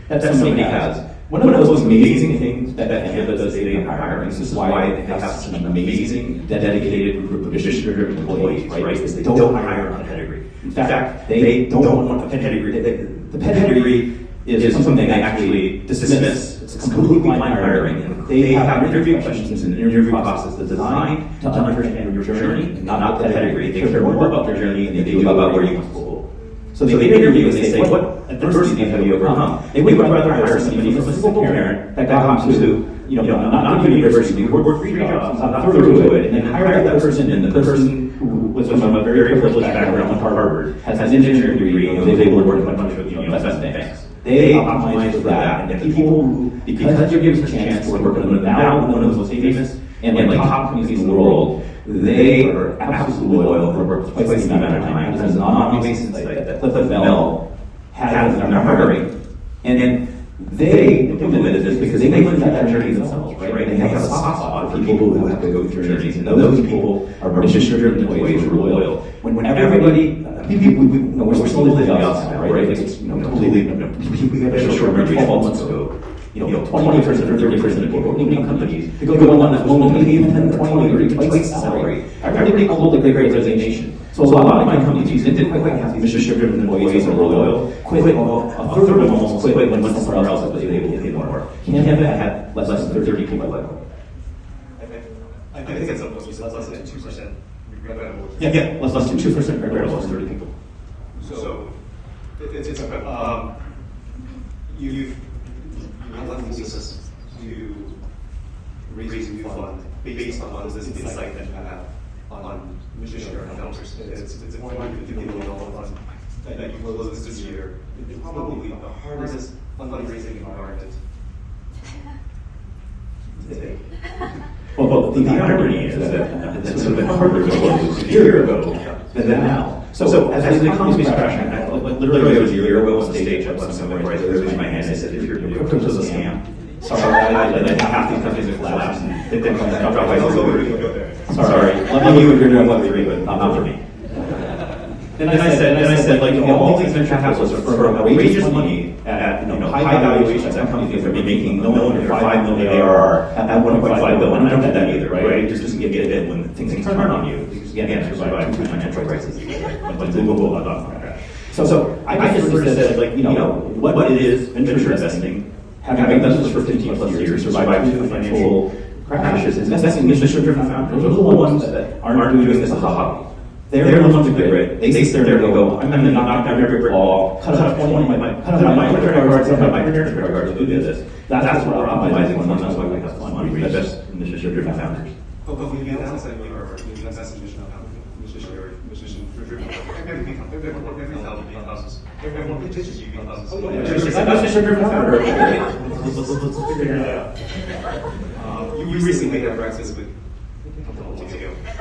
that somebody has. One of those amazing things that Canada does in hiring, this is why they have such an amazing, dedicated group of mission-driven employees, right? Because they don't hire on pedigree. In fact, they don't want the pedigree. The pedigree is something they actually dismiss. It's completely blind hiring. And they have interview questions and interview process that's designed to understand your journey, not the pedigree. They care more about your journey than they do about where you want to go. So they interview and they say, what adversities have you overcome? They would rather hire somebody from a single parent that got into, not a university, who worked 3 jobs, got through it, and then hire that person, and the person who was from a very privileged background at Harvard, has an engineering degree, and was able to work in a bunch of investment banks. They optimize for that, and the people who, because you're given a chance to work with now one of the most famous and top companies in the world, they are absolutely loyal for work twice the amount of time. There's an on-basis insight that Cliff Bell has in their hiring. And they implemented this because they went through that journey themselves, right? They have a soft spot for people who have to go through journeys. And those people are mission-driven employees who are loyal. When everybody, we're still living the outside, right? It's completely, we have a short memory 12 months ago. 20% or 30% of people in companies to go on that moment, maybe even 10, 20, or even twice salary. Everybody called it the Great Resignation. So a lot of my companies didn't quite have these mission-driven employees who were loyal. Quit, a third of them almost quit when somewhere else was able to pay more. Canada had less than 30 people like that.
I think it's less than 2%.
Yeah, less than 2% compared to less than 30 people.
So it's you've left thesis to raise a new fund based on this insight that you have on mission-driven founders. It's a $450 million fund that you closed this year. It's probably the hardest fundraising environment today.
Well, the irony is that this would have been harder to close a year ago than now. So as the economy was crashing, literally it was a year ago on stage, I was somewhere where I raised my hand and I said, if your crypto is a scam, sorry, half these companies have collapsed and they didn't drop prices. Sorry, love you and you're doing what we but not for me. Then I said, like, all these venture capitalists are throwing outrageous money at high valuations at companies that are making $1 million or $5 million ARR at $1.5 billion. I don't do that either, right? It just get it when things turn on you. Because again, it survived two financial crises when Google got off my crash. So I just sort of said, like, what is venture investing? Having done this for 15 plus years, survived two financial crashes, is investing in mission-driven founders. Those are the ones that aren't doing this as a hobby. They're the ones who get it. They sit there and go, I'm going to knock down every brick wall, cut out 20 of my credit cards, cut out my parents' credit cards to do this. That's what we're optimizing for. That's why we have fun. We reach the best mission-driven founders.
Everyone pitches you because
I'm a mission-driven founder.
You recently had breakfast with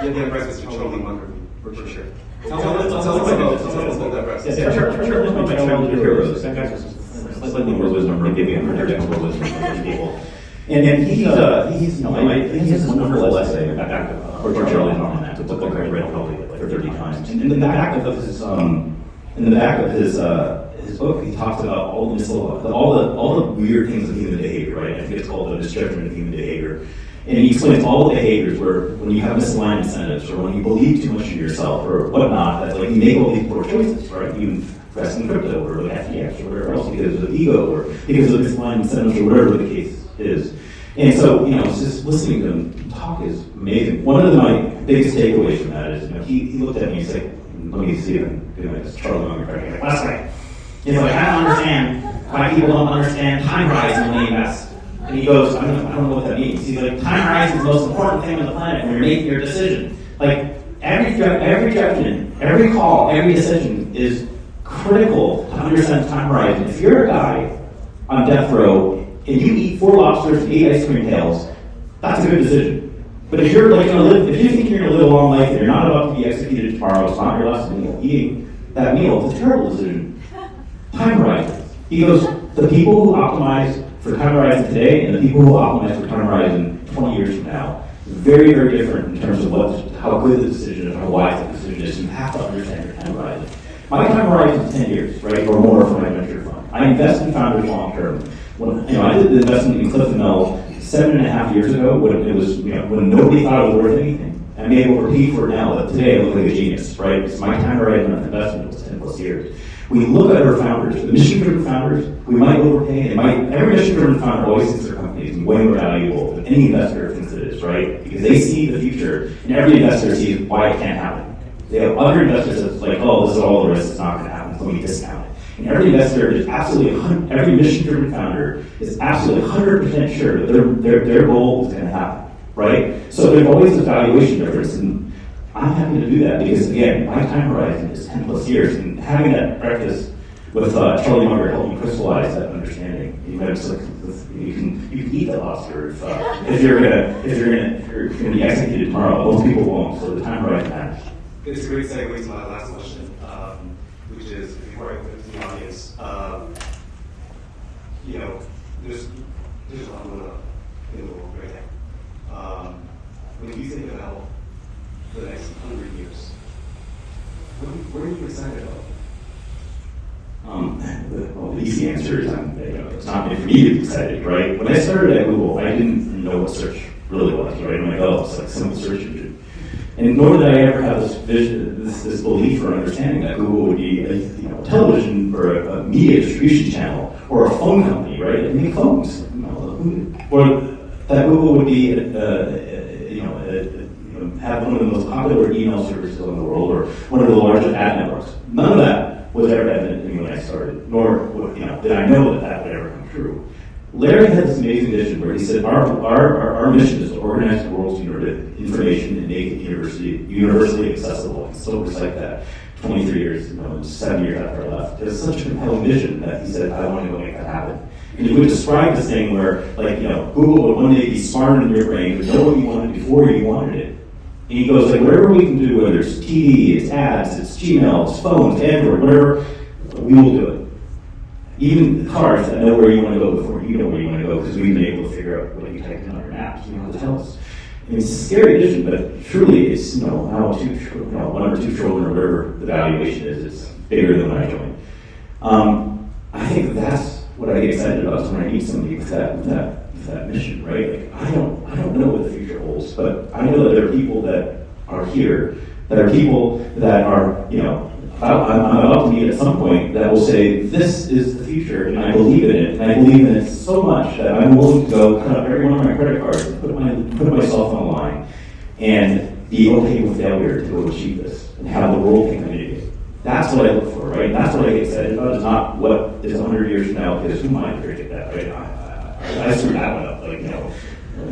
you had breakfast with Charlie Munger, for sure. Tell us about that breakfast.
Yeah, sure. One of my childhood heroes. That guy's slightly more wisdom, or maybe 100 times more wisdom than people. And he has this wonderful essay back or Charlie's on that. It's a book I read probably like 30 times. And in the back of his book, he talks about all the weird things of human behavior, right? I think it's called the misjudgment of human behavior. And he explains all the behaviors where when you have misaligned incentives or when you believe too much in yourself or whatnot, that's like you make all these poor choices, right? You invest in crypto or FTX or whatever else because of ego or because of misaligned incentives or whatever the case is. And so, it's just listening to him talk is amazing. One of my biggest takeaways from that is, he looked at me and he's like, let me see if I can do like this Charlie Munger cracking. Like, last night. He's like, I don't understand why people don't understand time horizon when they invest. And he goes, I don't know what that means. He's like, time horizon is the most important thing on the planet when you're making your decision. Like, every judgment, every call, every decision is critical to understand time horizon. If you're a guy on death row and you eat 4 lobsters and 8 ice cream tails, that's a good decision. But if you're like if you think you're gonna live a long life and you're not about to be executed tomorrow, it's not your last meal, eating that meal, it's a terrible decision. Time horizon. He goes, the people who optimize for time horizon today and the people who optimize for time horizon 20 years from now, very, very different in terms of how good the decision is, how wise the decision is. You have to understand your time horizon. My time horizon is 10 years, right, or more for my venture fund. I invest in founders long term. I did the investment in Cliff and Mel 7.5 years ago when it was, when nobody thought it was worth anything. I'm able to repeat for it now, but today I look like a genius, right? It's my time horizon of investment was 10 plus years. We look at our founders, the mission-driven founders, we might overpay. Every mission-driven founder always thinks their company is way more valuable than any investor thinks it is, right? Because they see the future, and every investor sees why it can't happen. They have other investors that's like, oh, this is all the risk, it's not going to happen, so let me discount it. And every investor is every mission-driven founder is absolutely 100% sure that their goal is going to happen, right? So there's always a valuation difference, and I'm happy to do that because, again, my time horizon is 10 plus years, and having that breakfast with Charlie Munger helped me crystallize that understanding. You can eat the lobster if you're gonna be executed tomorrow. Most people won't, so the time horizon matters.
It's a great segue to my last question, which is before I put it to the audience. There's a lot going on in the world right now. When you think about the next 100 years, what are you excited about?
Well, the easy answer is it's not meant for me to be excited, right? When I started at Google, I didn't know what search really was, right? I'm like, oh, it's like a simple search engine. And nor did I ever have this vision, this belief or understanding that Google would be a television or a media distribution channel or a phone company, right? It made phones, or that Google would be have one of the most popular email services in the world or one of the largest ad networks. None of that was ever evident to me when I started, nor did I know that would ever come true. Larry had this amazing vision where he said, our mission is to organize the world's information and make it universally accessible. And so recite that 23 years, 7 years after I left. It was such a compelling vision that he said, I want to go make that happen. And he would describe this thing where, Google would one day be smarter than your brain, would know what you wanted before you wanted it. And he goes, whatever we can do, whether it's TV, it's ads, it's Gmail, it's phones, Android, whatever, we will do it. Even cars that know where you want to go before you know where you want to go, because we've been able to figure out what you type in on your maps, to tell us. I mean, it's a scary vision, but truly it's, now 1 or 2 trillion or whatever the valuation is. It's bigger than when I joined. I think that's what I get excited about is when I meet somebody with that mission, right? Like, I don't know what the future holds, but I know that there are people that are here, that are people that are, I'm about to meet at some point that will say, this is the future, and I believe in it, and I believe in it so much that I'm willing to go cut up every one of my credit cards and put myself on the line and be okay with failure to go achieve this and have the world think I'm an idiot. That's what I look for, right? That's what I get excited about. It's not what is 100 years from now, because who might predict that, right? I screwed that one up,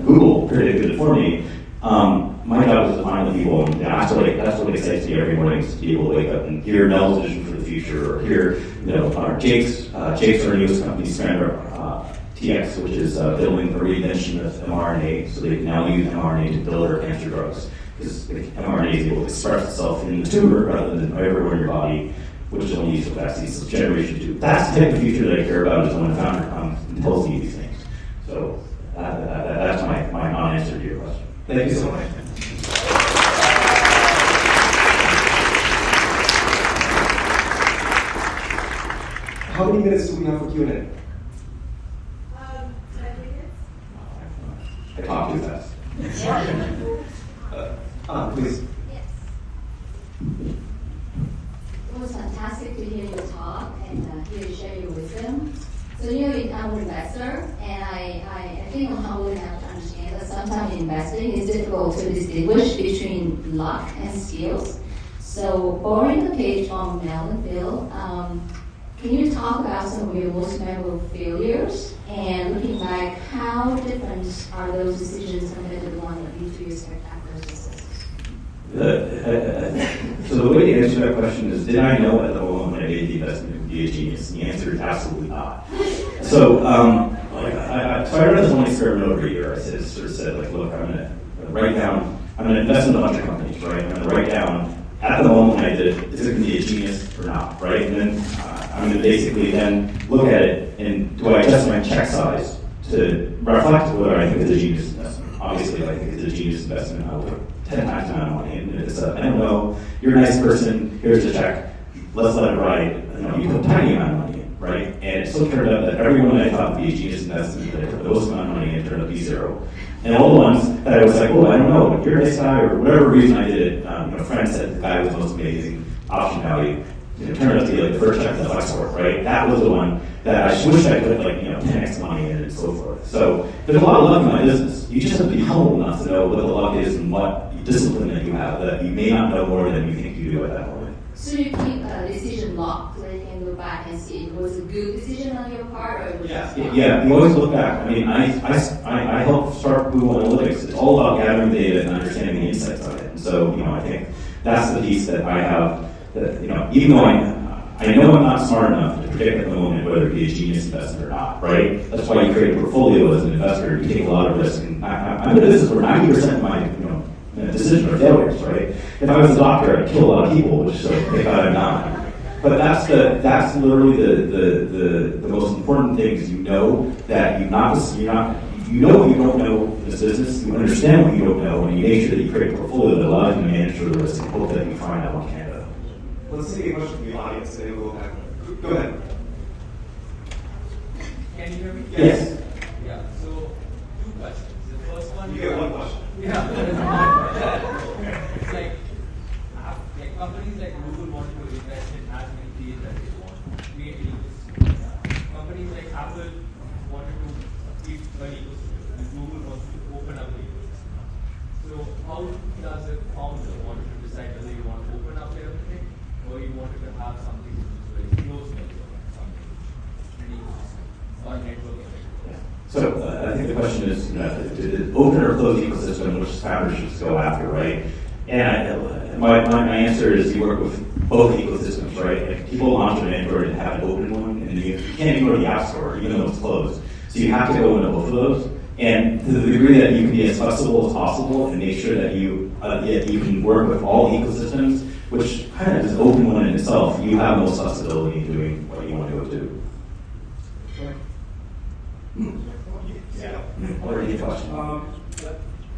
Google predicted it for me. My job is to find the people, and that's what excites me every morning, is to be able to wake up and hear Mel's vision for the future, or hear, Jake's our newest company, Strander TX, which is building the reinvention of mRNA, so they can now use mRNA to deliver cancer drugs. Because mRNA is able to express itself in the tumor rather than everywhere in your body, which is only used for vaccines. So generation 2. That's the type of future that I care about, is when a founder comes and tells me these things. So that's my non-answer to your question. Thank you so much.
How many minutes do we have for Q&A?
10 minutes.
I talk too fast.
Please.
Yes. It was fantastic to hear your talk and hear you share your wisdom. So I'm an investor, and I think how we have to understand that sometimes in investing it's difficult to distinguish between luck and skills. So borrowing the page from Mel and Phil, can you talk about some of your most memorable failures, and looking back, how different are those decisions compared to the one that lead to your spectacular successes?
So the way to answer that question is, did I know at the moment when I made the investment it would be a genius? And the answer is absolutely not. So I read this one experiment over a year. I said, look, I'm going to invest in a bunch of companies, right? I'm going to write down, at the moment when I did it, is it going to be a genius or not, right? And then I'm going to basically then look at it, and do I adjust my check size to reflect whether I think it's a genius investment? Obviously, if I think it's a genius investment, I'll put 10 times the amount of money. And if it's I don't know, you're a nice person, here's the check, let's let it ride. You put a tiny amount of money in, right? And it still turned out that everyone I thought would be a genius investment, that I put the most amount of money in, turned out to be zero. And all the ones that I was like, oh, I don't know, you're a nice guy, or whatever reason I did it, a friend said the guy was the most amazing option value. It turned out to be the first check in the Flexport, right? That was the one that I wish I put 10x money in and so forth. So there's a lot of luck in my business. You just have to be humble enough to know what the luck is and what discipline that you have that you may not know more than you think you do at that moment.
So you keep a decision locked so you can look back and see if it was a good decision on your part or it was just not?
Yeah, you always look back. I mean, I helped start Google Analytics. It's all about gathering data and understanding the insights of it. And so, I think that's the piece that I have. That, even though I know I'm not smart enough to predict at the moment whether it be a genius investment or not, right? That's why you create a portfolio as an investor. You take a lot of risk. And I'm in a business where 90% of my decisions are failures, right? If I was a doctor, I'd kill a lot of people, which thank God I'm not. But that's literally the most important thing is that you know what you don't know in this business, you understand what you don't know, and you make sure that you create a portfolio that allows you to manage the risk and hope that you find out one candidate.
Let's take a question from the audience and then we'll go back. Go ahead.
Can you hear me?
Yes.
Yeah, so 2 questions. The first one...
You get 1 question.
Yeah. It's like companies like Google want to invest in as many fields as they want. Create ecosystems. Companies like Apple wanted to keep an ecosystem, and Google wants to open up the ecosystem. So how does a founder want to decide whether you want to open up everything or you wanted to have something which is very close network, something an ecosystem or network effect?
So I think the question is, open or closed ecosystem, which founders should go after, right? And my answer is you work with both ecosystems, right? Like people launch an Android and have an open one, and you can't even go to the App Store, even though it's closed. So you have to go into both of those. And to the degree that you can be as flexible as possible and make sure that you can work with all ecosystems, which kind of is open one in itself, you have most flexibility in doing what you want to go do.
Yeah.
What are your questions?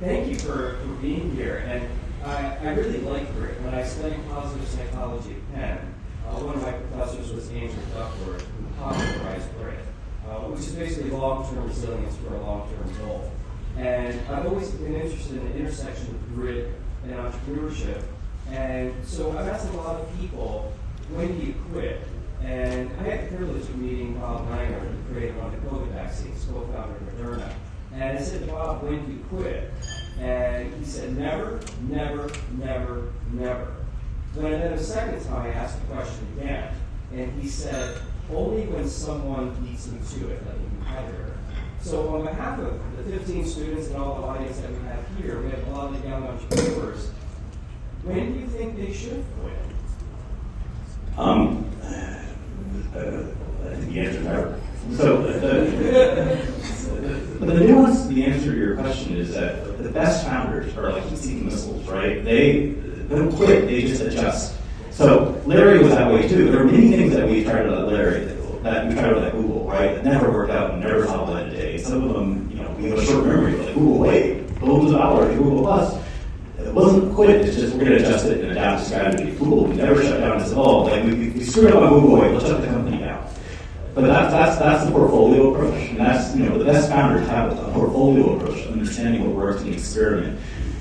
thank you for being here. And I really like grit. When I studied positive psychology at Penn, one of my professors was Andrew Duckworth, who popularized grit, which is basically long-term resilience for a long-term goal. And I've always been interested in the intersection of grit and entrepreneurship. And so I've asked a lot of people, when do you quit? And I had the privilege of meeting Bob Langer, who created one of the COVID vaccines, co-founder of Moderna. And I said to Bob, when do you quit? And he said, never, never, never, never. But then a second time I asked the question again, and he said, only when someone beats me to it, like a competitor. So on behalf of the 15 students and all the audience that we have here, we have a lot of young entrepreneurs. When do you think they should quit?
I think the answer is never. So, but the nuance, the answer to your question is that the best founders are like heat-seeking missiles, right? They don't quit, they just adjust. So Larry was that way too. There were many things that we tried at Larry, that we tried at Google, right? That never worked out and never saw the light of day. Some of them, we have a short memory, like Google, wait, billions of dollars, Google Plus. It wasn't quit, it's just we're going to adjust it and adapt the strategy. Google, we never shut down and said, oh, like we screwed up on Google, wait, let's shut the company down. But that's the portfolio approach. And that's, the best founders have a portfolio approach, understanding what works and experiment.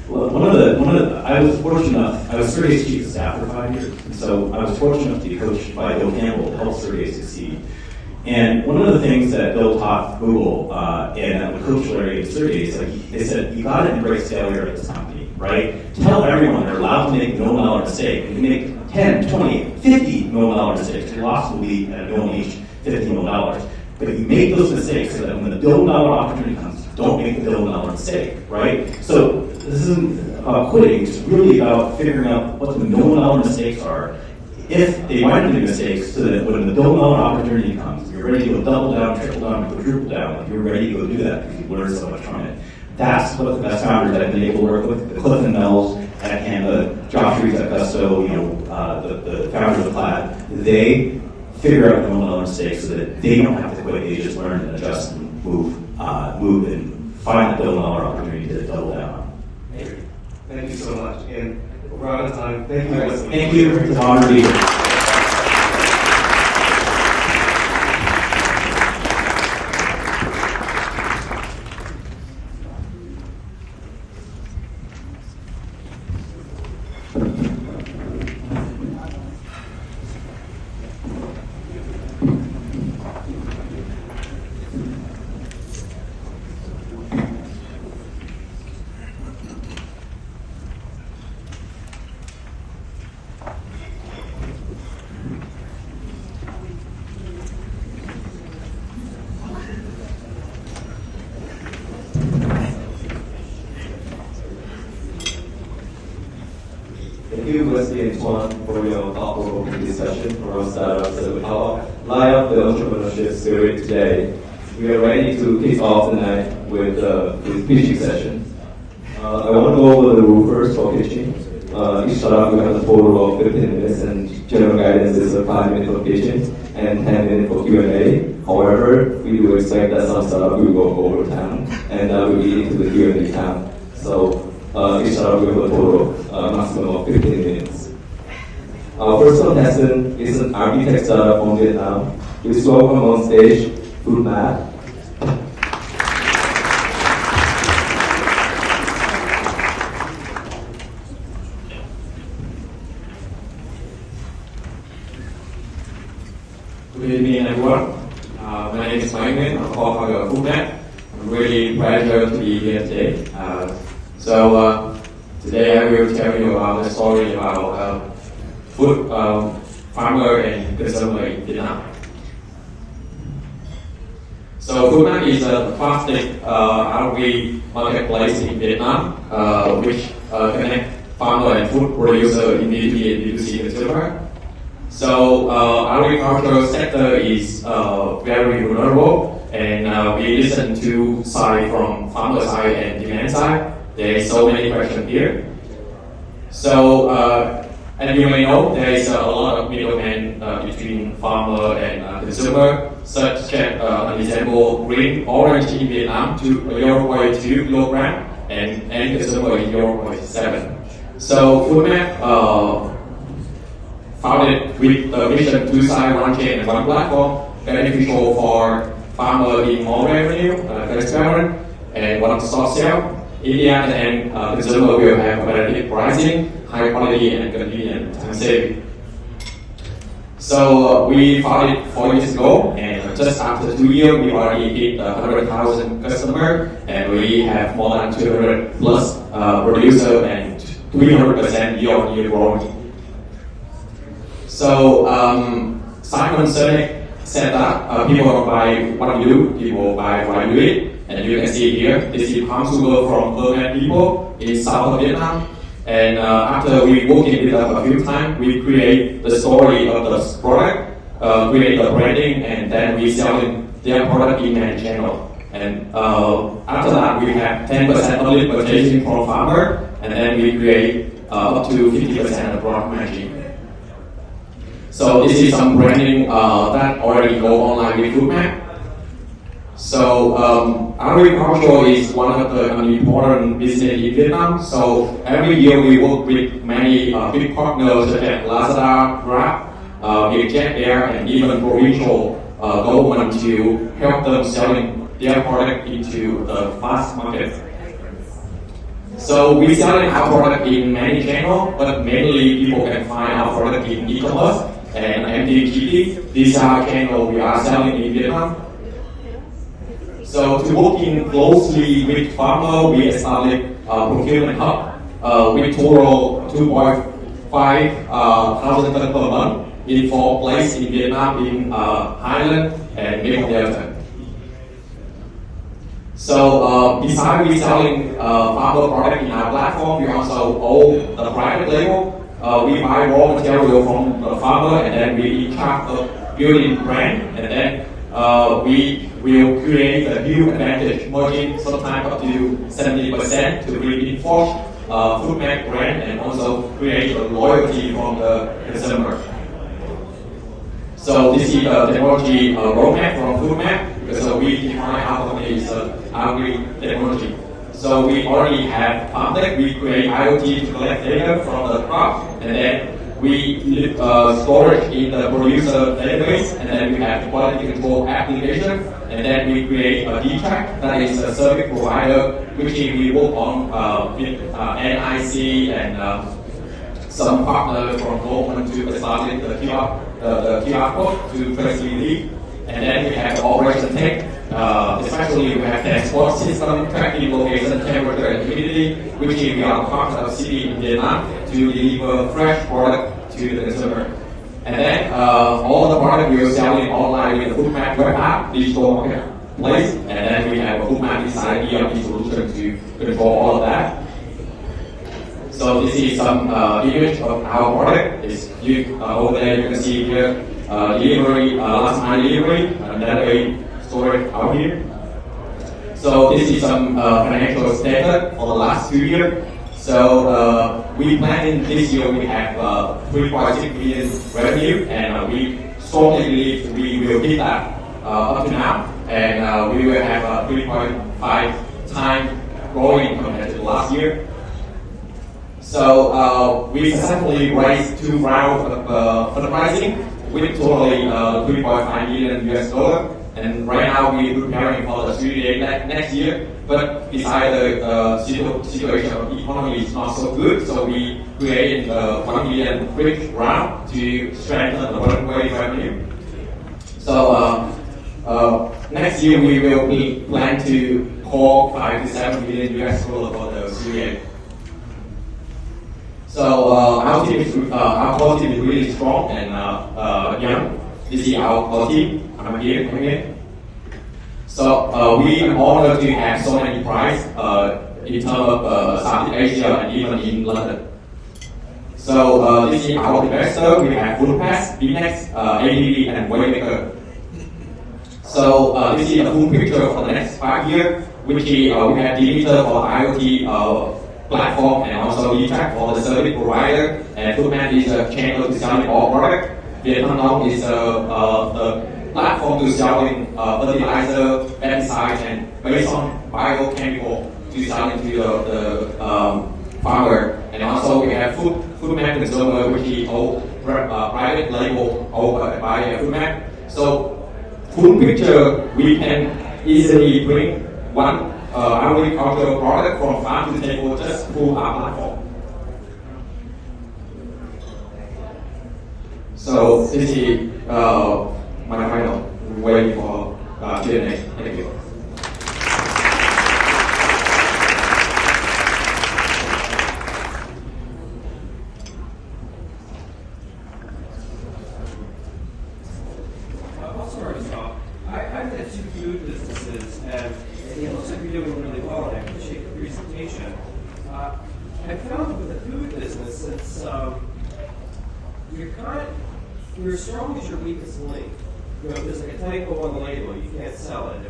Well, I was fortunate enough, I was Sergey's chief of staff for 5 years. And so I was fortunate enough to be coached by Bill Campbell to help Sergey succeed. And one of the things that Bill taught Google and that would coach Larry and Sergey is they said, you got to embrace failure at this company, right? Tell everyone they're allowed to make $1 million mistake. And you make 10, 20, $50 million mistakes, your loss will be at a million each, $50 million. But you make those mistakes so that when the $1 billion opportunity comes, don't make the $1 billion mistake, right? So this isn't about quitting, it's really about figuring out what the $1 million mistakes are. If they want to do mistakes, so that when the $1 billion opportunity comes, you're ready to go double down, triple down, quadruple down. You're ready to go do that because you've learned so much from it. That's what the best founders that I've been able to work with, the Clifton Mells at Canva, Josh Reeves at Gusto, the founders of Plaid, they figure out $1 million mistakes so that they don't have to quit. They just learn and adjust and move and find the $1 billion opportunity to double down on.
Thank you so much. And we're out of time. Thank you.
Thank you. It's an honor to be here.
Thank you, Wesley and Tuan, for your thought-provoking discussion around startups that will help light up the entrepreneurship spirit today. We are ready to kick off the night with pitching session. I want to go over the rule first for pitching. Each startup will have a total of 15 minutes, and general guidance is 5 minutes for pitching and 10 minutes for Q&A. However, we do expect that some startup will go over time, and that will be into the Q&A time. So each startup will have a total maximum of 15 minutes. Our first contestant is an architect startup from Vietnam. Please welcome on stage Foodmap.
Good evening, everyone. My name is Mike. I'm co-founder of Foodmap. I'm really pleasure to be here today. Today I will tell you about the story about food farmer and consumer in Vietnam. So Foodmap is a plastic RV marketplace in Vietnam, which connect farmer and food producer in B2B and B2C consumer. So agricultural sector is very vulnerable, and we listen to side from farmer side and demand side. There is so many questions here. So, and you may know there is a lot of middlemen between farmer and consumer, such as an example green orange in Vietnam to 0.2 kilogram and end consumer in 0.7. So Foodmap founded with the vision two side, one chain and one platform, beneficial for farmer in more revenue, transparent, and one stop sale. In the end, consumer will have competitive pricing, high quality, and convenient time saving. So we founded 4 years ago, and just after 2 years, we already hit 100,000 customers, and we have more than 200 plus producers and 300% year-on-year growth. So Simon Sinek said that people don't buy what you do, people buy what you eat. And you can see here, this is palm sugar from Burman people in south of Vietnam. And after we working with them a few times, we create the story of the product, create the branding, and then we selling their product in many channel. And after that, we have 10% public purchasing from farmer, and then we create up to 50% of product margin. So this is some branding that already go online with Foodmap. So agriculture is one of the important business in Vietnam. So every year we work with many big partners such as Lazada, Grab, VietChallenge, and even provincial government to help them selling their product into the fast market. So we selling our product in many channels, but mainly people can find our product in e-commerce and MTGT. These are channels we are selling in Vietnam. So to working closely with farmer, we established a procurement hub with total 2.5 thousand tons per month in 4 places in Vietnam, in Highland and Mekong Delta. So besides we selling farmer product in our platform, we also own the private label. We buy raw material from the farmer, and then we in charge of building brand, and then we will create a huge advantage margin, sometimes up to 70% to reinforce Foodmap brand and also create a loyalty from the consumer. So this is the technology roadmap from Foodmap, because we define our company is agri-technology. So we already have FarmTech, we create IoT to collect data from the crop, and then we store it in the producer database, and then we have the quality control application, and then we create a DTrack, that is a service provider, which we work on with NIC and some partners from government to establish the QR code to trace relief. And then we have the operation tech, especially we have the export system, tracking location, temperature, and humidity, which we are part of city in Vietnam to deliver fresh product to the consumer. And then all the product we are selling online with the Foodmap web app, digital marketplace, and then we have a Foodmap design ERP solution to control all of that. So this is some image of our product. It's over there you can see here delivery, last mile delivery, and then we store it out here. So this is some financial status for the last 2 years. So we plan this year we have 3.6 million revenue, and we strongly believe we will hit that up to now, and we will have 3.5 times growing compared to last year. So we successfully raised 2 rounds of fundraising with totally $3.5 million US. And right now we're preparing for the Series A next year. But besides the situation of the economy is not so good, so we created a $1 million bridge round to strengthen the runway revenue. So next year we will plan to call 5 to 7 million US for the Series A. So our core team is really strong and young. This is our core team. I'm here, come here. So we are honored to have so many prizes in terms of Southeast Asia and even in London. So this is our investor. We have Foodpass, Bnext, ADB, and Waymaker. So this is a full picture for the next 5 years, which we have deleted for IoT platform and also VietChallenge for the service provider, and Foodmap is a channel to selling all product. VietChallenge is the platform to selling fertilizer, pesticides, and based on biochemical to sell it to the farmer. And also we have Foodmap consumer, which is all private label owned by Foodmap. So full picture, we can easily bring one agricultural product from farm to table just through our platform. So this is my final way for Q&A. Thank you.
I'll start us off. I've had 2 food businesses, and it looks like you're doing really well, and I appreciate the presentation. I found with the food business, it's you're as strong as your weakest link. You know, if there's like a typo on the label, you can't sell it.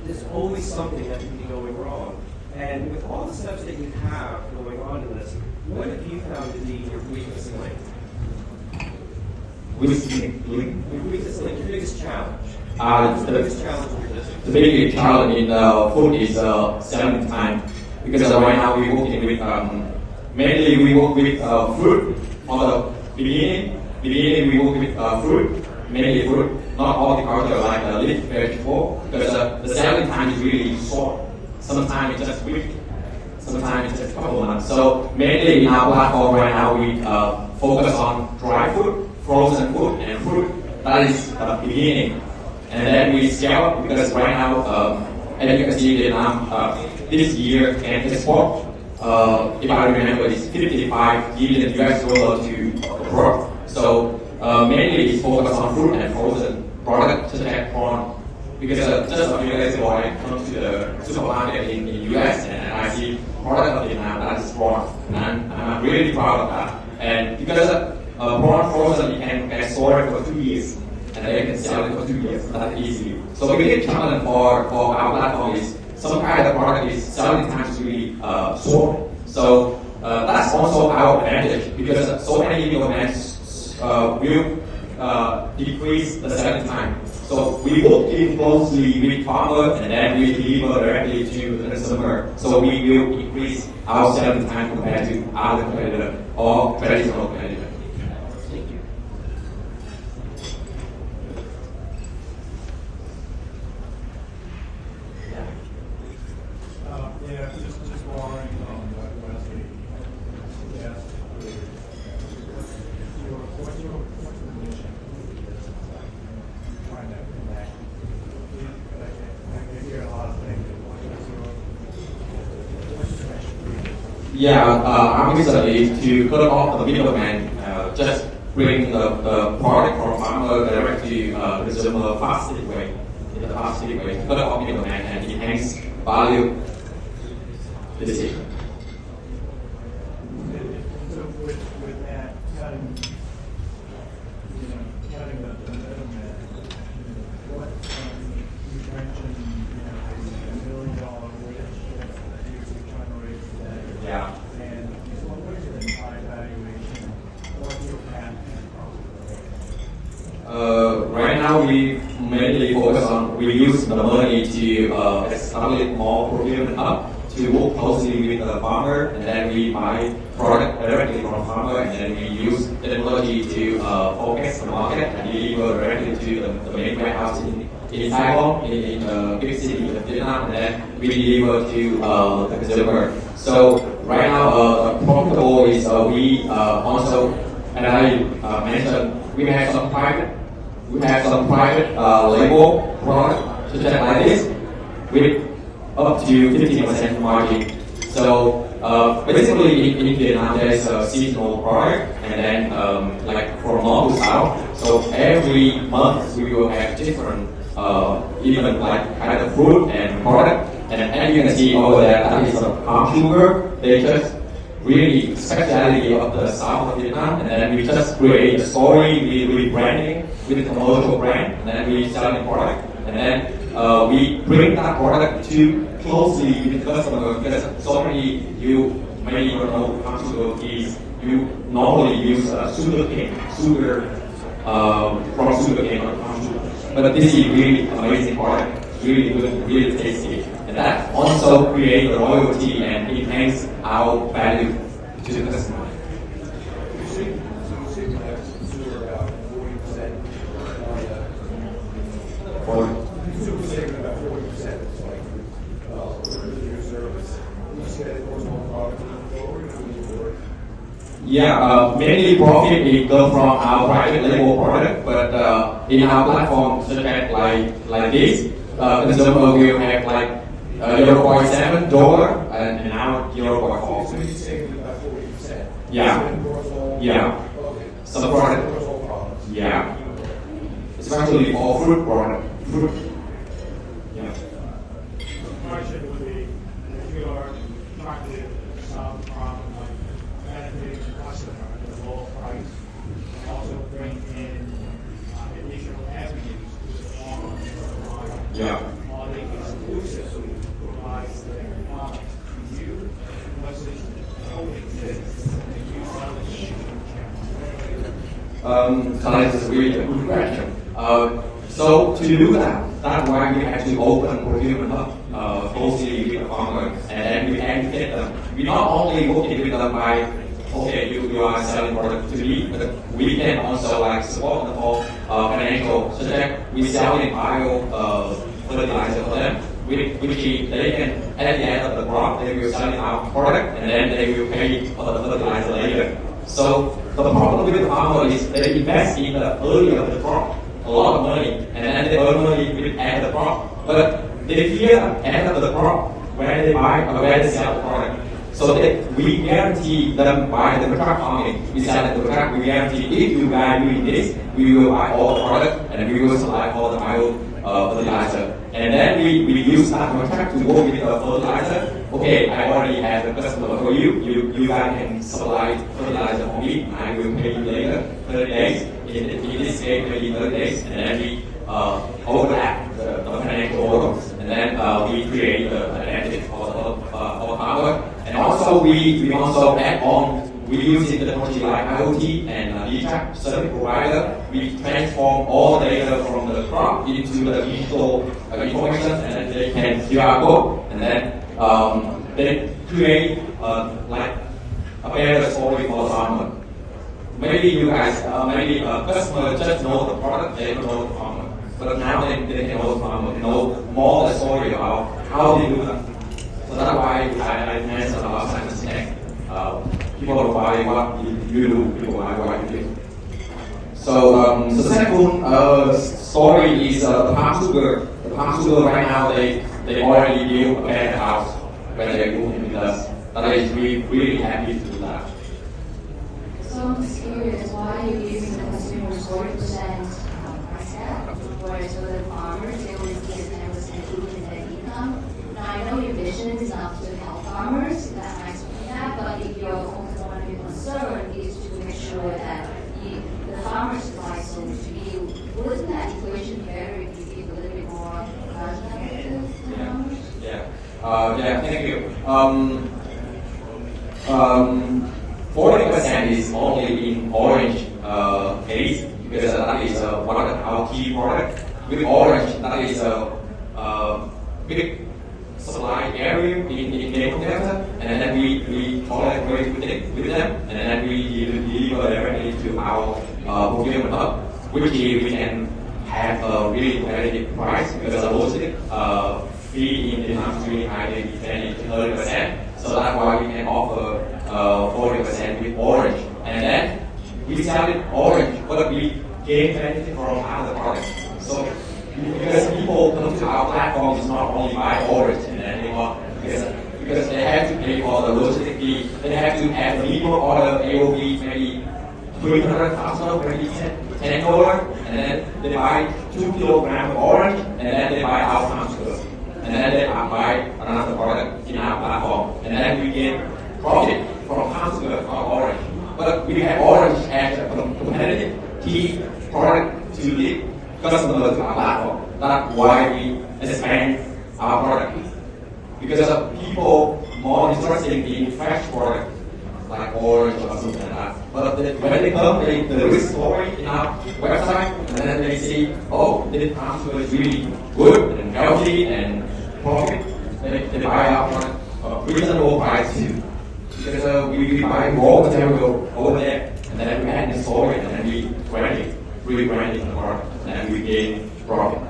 There's always something that can be going wrong. And with all the steps that you have going on in this, what have you found to be your weakest link?
Weakest link?
Your weakest link, your biggest challenge.
The
biggest challenge in your business.
The biggest challenge in food is selling time, because right now we working with mainly we work with fruit on the beginning. We work with fruit, mainly fruit, not horticulture like leaf vegetable, because the selling time is really short. Sometimes it's just a week, sometimes it's just a couple of months. So mainly in our platform right now we focus on dry food, frozen food, and fruit. That is the beginning. And then we scale up, because right now, as you can see, Vietnam this year can export, if I remember, it's $55 billion to abroad. So mainly it's focused on fruit and frozen products such as corn. Because just a few days ago, I come to the supermarket in the US and I see product of Vietnam that is corn, and I'm really proud of that. And because corn frozen, you can store it for 2 years. And they can sell it for 2 years, that easy. So the big challenge for our platform is some kind of product is selling time is really short. So that's also our advantage, because so many middlemen will decrease the selling time. So we work in closely with farmers, and then we deliver directly to the consumer. So we will increase our selling time compared to other competitors or traditional competitors.
Yeah, just borrowing on what Wesley asked earlier. What's your mission? Trying to connect. I hear a lot of things. What's your mission?
Yeah, our mission is to cut off the middleman, just bring the product from farmer direct to consumer fastest way, in the fastest way, cut off middleman and enhance value. This is.
So with that, cutting the middleman, what you mentioned, $1 million wish that you're trying to raise today.
Yeah.
And so what is your implied valuation? What's your path to
Right now we mainly focus on we use the money to establish more procurement hub, to work closely with the farmer, and then we buy product directly from farmer, and then we use technology to focus the market and deliver directly to the main warehouse in Saigon, in the big city of Vietnam, and then we deliver to the consumer. So right now the profitable is we also, and I mentioned, we have some private label product such as like this with up to 15% margin. So basically in Vietnam there is a seasonal product, and then like from north to south. So every month we will have different even like kind of fruit and product. And as you can see over there, that is a palm sugar. They just really specialty of the south of Vietnam, and then we just create a story with branding, with a commercial brand, and then we sell the product, and then we bring that product to closely with the customer, because so many you maybe don't know palm sugar is you normally use sugar from sugar cane or palm sugar, but this is really amazing product, really good, really tasty, and that also also create the loyalty and enhance our value to the customer. Yeah, mainly profit it comes from our private label product, but in our platform, such as like this, consumer will have like $0.7 and now 0.4.
So you're saving about 40%.
Yeah, yeah. Some product, yeah. Especially for fruit product. Fruit. Yeah.
Question would be, if you are trying to solve the problem like benefiting the customer at a lower price, also bring in additional avenues to the farmer.
Yeah.
Are they exclusive to provide their products to you? What's this only exists and you sell it to
That's a really good question. So to do that, that's why we have to open procurement hub closely with the farmer, and then we educate them. We not only working with them by, okay, you are selling product to me, but we can also like support them for financial, such as we selling bio fertilizer for them, which they can, at the end of the crop, they will sell our product, and then they will pay for the fertilizer later. So the problem with the farmer is they invest in the early of the crop a lot of money, and then they earn money with end of the crop. But they fear end of the crop when they buy or when they sell the product. So we guarantee them by the contract farming. We sell the contract. We guarantee if you guys doing this, we will buy all the product and we will supply all the bio fertilizer. And then we use that contract to work with the fertilizer. Okay, I already have the customer for you. You guys can supply fertilizer for me. I will pay you later, 30 days. In this case, maybe 30 days. And then we overlap the financial models. And then we create the advantage for the farmer. And also we also add on. We use the technology like IoT and VietChallenge service provider. We transform all the data from the crop into the digital information, and then they can QR code, and then they create like a better story for the farmer. Maybe you guys, maybe a customer just know the product, they don't know the farmer. But now they can know the farmer, they know more the story about how they do that. So that's why I mentioned about science next. People buy what you do, people buy what you do. So the second story is the palm sugar. The palm sugar right now they already build a better house when they do it with us. That is really happy to do that.
So I'm just curious, why are you giving the consumers 40% price tag, whereas for the farmers they always get 10% even their income? Now I know your vision is not to help farmers, that might explain that, but if your concern is to make sure that the farmers buy so to you, wouldn't that equation better if you give a little bit more margin to the farmers?
Yeah, thank you. 40% is only in orange case because that is one of our key products. With orange, that is a big supply area in Delta, and then we collaborate with them, and then we deliver directly to our procurement hub, which we can have a really competitive price because the logistic fee in the is really high, maybe 20 to 30%. So that's why we can offer 40% with orange, and then we sell it orange, but we gain benefit from other products. So because people come to our platform is not only buy orange and then they want because they have to pay for the logistic fee, they have to have a minimum order AOV maybe 300,000, maybe $10, and then they buy 2 kilograms of orange, and then they buy our palm sugar, and then they buy another product in our platform, and then we get profit from palm sugar from orange. But we have orange as a competitive key product to the customer to our platform. That's why we expand our product. Because of people more interested in fresh product, like orange or something like that. But when they come, they read story in our website, and then they see, oh, this palm sugar is really good and healthy and profit. They they buy our reasonable price too. Because we buy raw material over there, and then we add in storage, and then we rebrand it, or then we gain profit.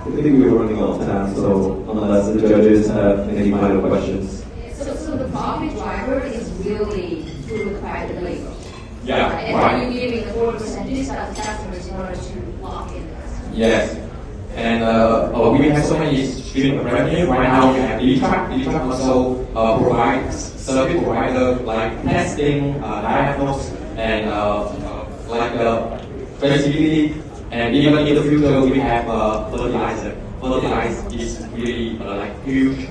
I think we're running out of time, so unless the judges have any final questions.
So the profit driver is really through the private label.
Yeah,
right.
right.
And you're giving a 4% discount to customers in order to lock in the customer.
Yes. And we have so many streams of revenue. Right now we have VietChallenge. VietChallenge also provides service provider like testing, diagnosis, and traceability. And even in the future we have fertilizer. Fertilizer is really huge,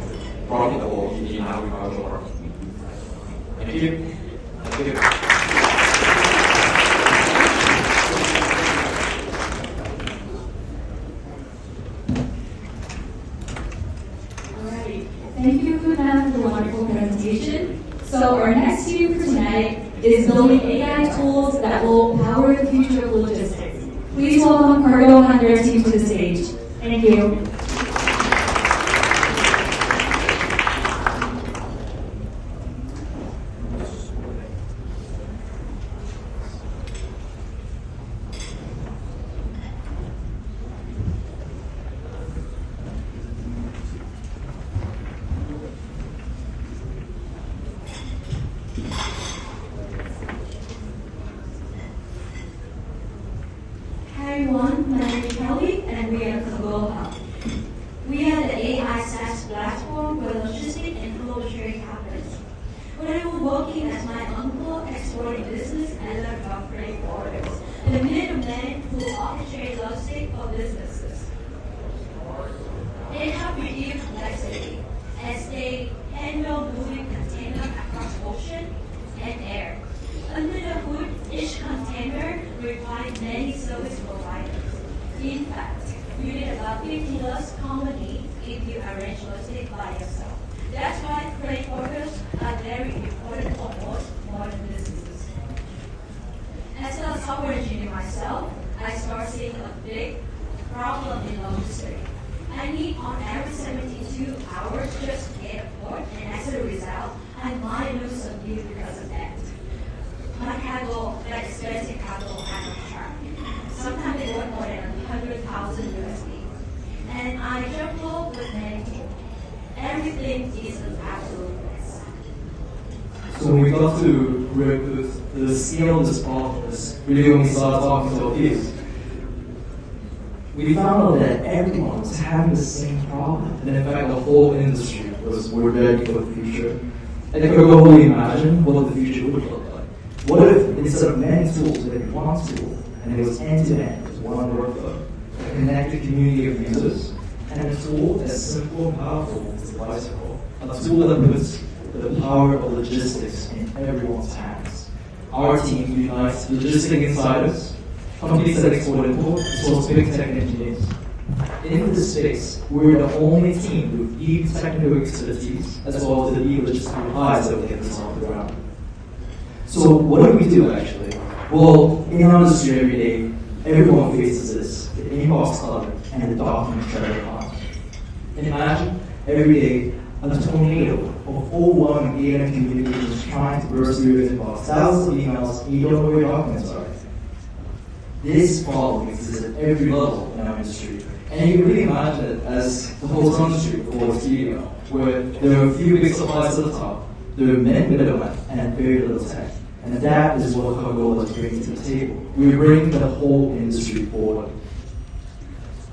profitable in agriculture. Thank you. Thank you.
Thank you, Foodmap, for the wonderful presentation. So our next speaker for tonight is building AI tools that will power the future of logistics. Please welcome Cargo and their team to the stage. Thank you.
Hi everyone, my name is Kelly and we are Cargo Hub. We are the AI SaaS platform where logistics and global sharing happens. When I was working as my uncle exploring business, I learned about freight forwarders, the middlemen who orchestrate logistics for businesses. They help reduce complexity as they handle moving containers across ocean and air. Under the hood, each container requires many service providers. In fact, you need about 50 less companies if you arrange logistics by yourself. That's why freight forwarders are very important for most modern businesses. As a software engineer myself, I started seeing a big problem in logistics. I need on average 72 hours just to get a port, and as a result, I might lose some deal because of that. My cargo, that expensive cargo, out of track. Sometimes they worth more than 100,000 USD. And I juggle with many people. Everything is an absolute mess.
So we got to work with the scale of this problem is really when we started talking to our peers. We found out that everyone was having the same problem, and in fact the whole industry was ready for the future. And if we could only imagine what the future would look like. What if instead of many tools, we had one tool, and it was end-to-end, one workflow, a connected community of users, and a tool that's simple and powerful as a bicycle, a tool that puts the power of logistics in everyone's hands. Our team unites logistic insiders, companies that export import, as well as big tech engineers. In this space, we're the only team with deep technical expertise, as well as the deep logistical eyes that we get this off the ground. So what do we do actually? Well, in our industry every day, everyone faces this, the inbox clutter and the document treasure hunt. Imagine every day a tornado of overwhelming data and communications trying to burst through your inbox, thousands of emails, and you don't know where your documents are. This problem exists at every level in our industry. And you can really imagine it as the whole industry before it's email, where there are a few big suppliers at the top, there are many middlemen, and very little tech. And that is what Cargo is bringing to the table. We bring the whole industry forward.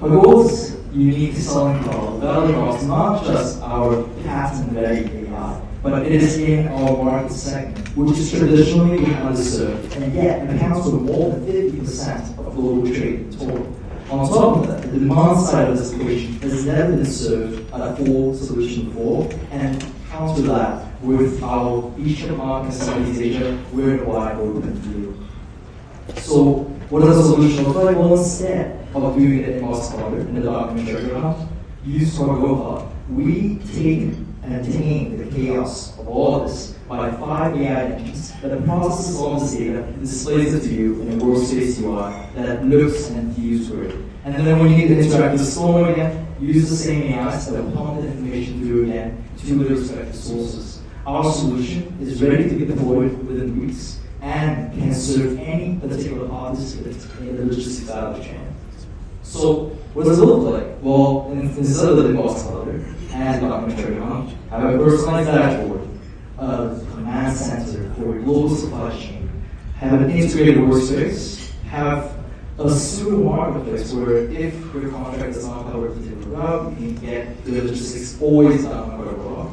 Cargo's unique selling problem value across not just our patent-ready AI, but it is in our market segment, which is traditionally underserved, and yet accounts for more than 50% of global trade in total. On top of that, the demand side of this equation has never been served at a full solution before, and counter that with our Eastern market in Southeast Asia, we're in a wide open field. So, what does the solution look like? Well, instead of doing it in inbox clutter in the document treasure hunt, use Cargo Hub. We take and tame the chaos of all this by 5 AI engines that processes all this data and displays it to you in a workspace UI that looks and feels great. And then when you need to interact with the store again, use the same AIs that will pump the information through again to the respective sources. Our solution is ready to be deployed within weeks and can serve any particular participant in the logistics value chain. So, what does it look like? Well, instead of the box color and documentary on, have a personalized dashboard, a command center for a global supply chain, have an integrated workspace, have a pseudo marketplace where if your contract does not cover a particular route, you can get the logistics always done on Webflex.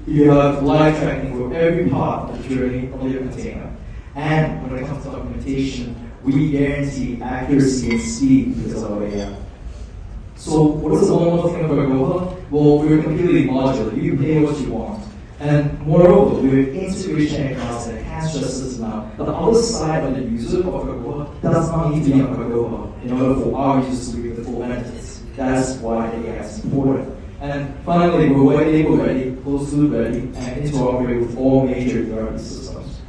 You have live tracking for every part of the journey of your container. And when it comes to documentation, we guarantee accuracy and speed because of our AI. So what is the one more thing about Webflex? Well, we're completely modular. You pay what you want. And moreover, we're integration agnostic, enhanced justice now. But the other side of the user of Webflex does not need to be on Webflex in order for our users to reap the full benefits. That's why the AI is important. And finally, we're white label ready, closed loop ready, and interoperate with all major ERP systems.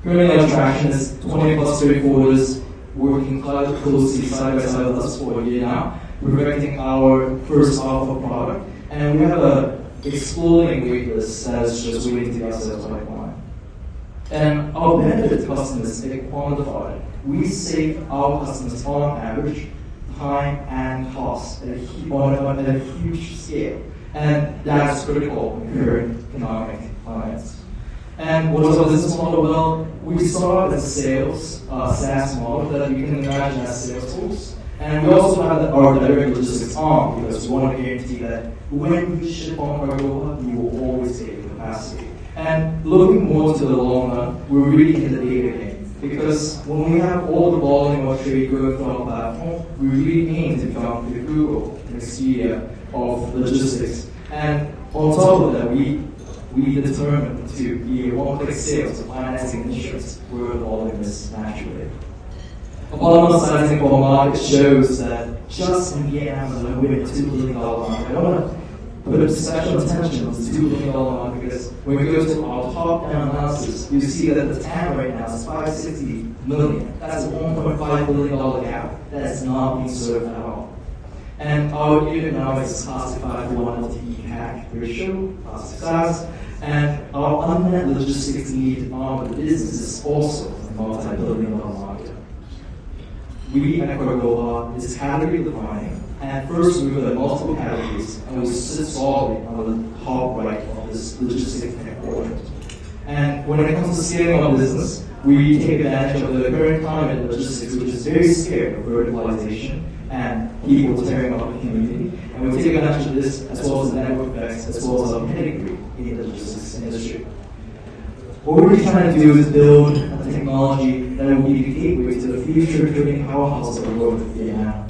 Currently, our traction is 20 plus freight forwarders working closely side by side with us for a year now, perfecting our first alpha product, and we have a exploding wait list that is just waiting to be our sales pipeline. And our benefit to customers is quantified. We save our customers on average time and cost at a huge scale, and that's critical in current economic climates. And what is our business model? Well, we start as a sales SaaS model that you can imagine as Salesforce, and we also have our direct logistics arm because we want to guarantee that when you ship on cargo, you will always take the capacity. And looking more to the long run, we're really in the data game. Because when we have all the volume of trade going through our platform, we really aim to become the Google and Expedia of logistics. And on top of that, we determine to be a one-click sales of financing and insurance where the volume is naturally. A bottom-up sizing for our market shows that just in Vietnam alone, we're a $2 billion market. I want to put special attention on the $2 billion market because when we go to our top-down analysis, you see that the TAM right now is $560 million. That's a $1.5 billion gap that's not being served at all. And our unit economics is classified for 1 LTV/CAC ratio, success, and our unmet logistics need arm of the business is also a multi-billion-dollar market. We at Cargoha is category defining, and first we look at multiple categories, and we sit solidly on the top right of this logistics quadrant. And when it comes to scaling our business, we take advantage of the current climate in logistics, which is very scared of verticalization and people tearing up the community. And we take advantage of this as well as the network effects, as well as our pedigree in the logistics industry. What we're trying to do is build a technology that will be the gateway to the future trading powerhouse of the world of Vietnam.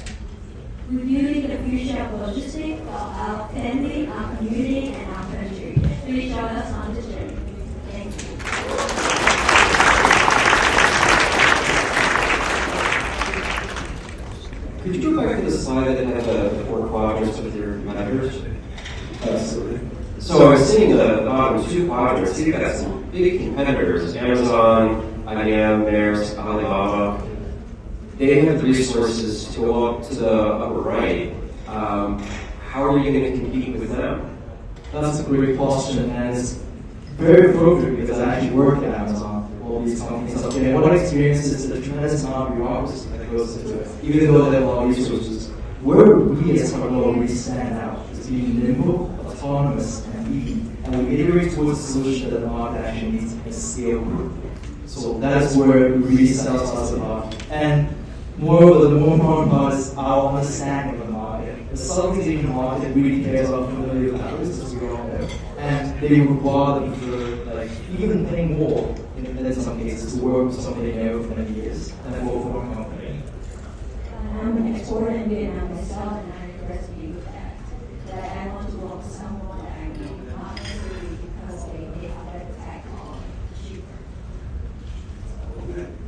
We're building the future of logistics for our family, our community, and our country. Please join us on this journey. Thank you.
Could you go back to the slide that had the 4 quadrants with your measures?
Absolutely.
So I was seeing the bottom 2 quadrants. You've got some big competitors: Amazon, IBM, Maersk, Alibaba. They have the resources to go up to the upper right. How are you going to compete with them?
That's a great question, and it's very appropriate because I actually work at Amazon, all these companies up there. And what I experience is the tremendous amount of bureaucracy that goes into it, even though they have a lot of resources. Where we as Cargo really stand out is being nimble, autonomous, and lean, and we iterate towards a solution that the market actually needs and scale with. So that is where we really set ourselves apart. And moreover, the more important part is our understanding of the market. The Southeast Asian market really cares about familiar values, as we all know, and they require them for even paying more in some cases to work with somebody they know for many years and work for a company.
I'm an exporter in Vietnam myself, and I impressed me with that I want to work with someone that I know, not necessarily because they have better tech or cheaper.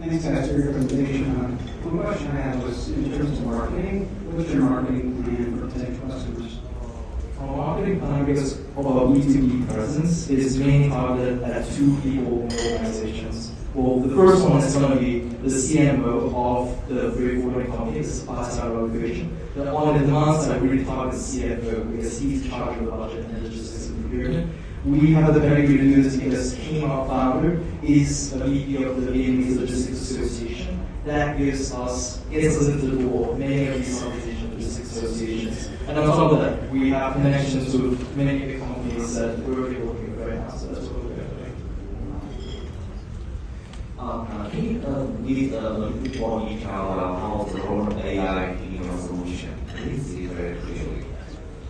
Thanks, guys, for your presentation. One question I had was in terms of marketing. What's your marketing plan for potential customers?
Our marketing plan, because of our B2B presence, is mainly targeted at 2 people in organizations. Well, the first one is going to be the CMO of the freight forwarding company, the supply side evaluation. The on-demand side, we really target the CFO because he's in charge of the budget and logistics and procurement. We have the pedigree to do this because King, our founder, is a VP of the Vietnamese Logistics Association. That gets us into the door of many of these Southeast Asian logistics associations. And on top of that, we have connections with many of the companies that we're already working with right now. So that's what we're doing.
Can you give a little bit more detail about how the role of AI in your solution? Please see very clearly.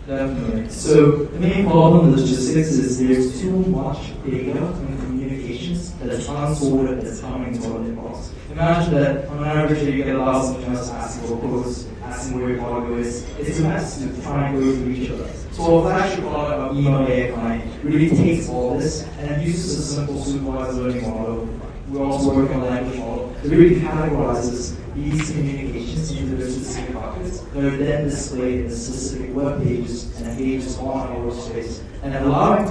Definitely. So the main problem with logistics is there's too much data and communications that is unsorted that's coming to our inbox. Imagine that on average you get 1,000 emails asking for quotes, asking where your cargo is. It's a mess to try and go through each other. So our flagship product, our email AI client, really takes all this and uses a simple supervised learning model. We're also working on a language model that really categorizes these communications into their specific buckets that are then displayed in specific web pages and pages on our workspace. And allowing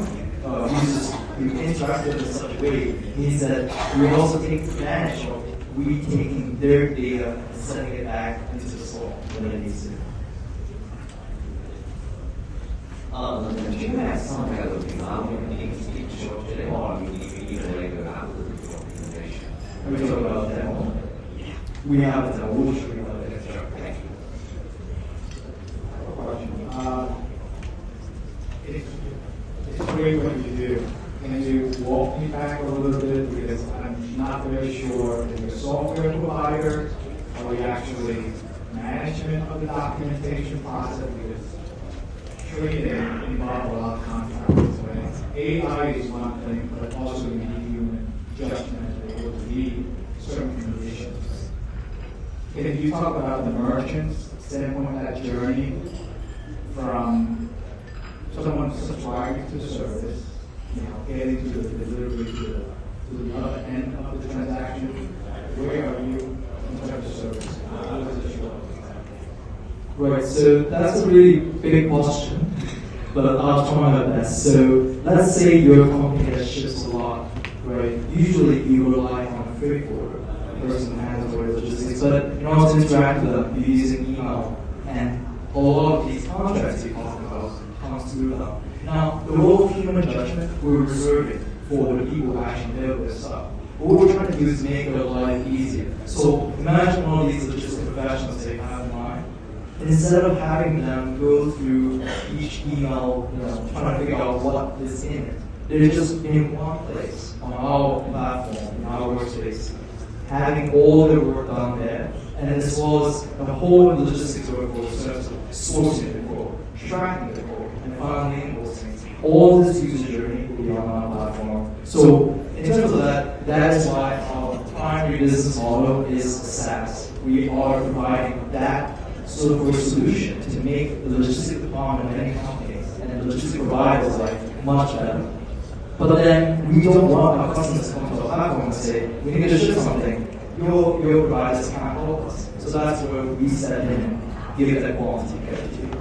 users to interact with it in such a way means that we also take advantage of taking their data and sending it back into the store when it needs to.
Do you have some kind of example to show today, or you need to later after the presentation?
Are we talking about that one? We have a demo. We'll show you how it is.
It's great what you do. Can you walk me back a little bit, because I'm not very sure if you're a software provider or you actually management of the documentation process, because trading involves a lot of contractors, right? AI is one thing, but also you need human judgment to be able to read certain conditions. Can you talk about the merchant's standpoint of that journey from someone subscribing to the service, getting to the delivery to the other end of the transaction? Where are you in terms of service? How does it show up?
Right, so that's a really big question, but I'll try my best. So let's say you're a company that ships a lot, right? Usually you rely on a freight forwarder, a person who handles all the logistics, but in order to interact with them, you're using email, and a lot of these contracts you're talking about comes through them. Now, the role of human judgment we're reserving for the people who actually know this stuff. What we're trying to do is make their life easier. So imagine all these logistics professionals that you have in mind. Instead of having them go through each email, trying to figure out what is in it, they're just in one place on our platform, in our workspace, having all their work done there, and as well as the whole logistics workflow in terms of sourcing the quote, tracking the quote, and finally invoicing. All this user journey will be on our platform. So in terms of that, that is why our primary business model is SaaS. We are providing that sort of a solution to make the logistics department of any company and the logistics providers life much better. But then we don't want our customers to come to our platform and say, we need to ship something, your providers can't help us. So that's where we step in and give that quality care to you.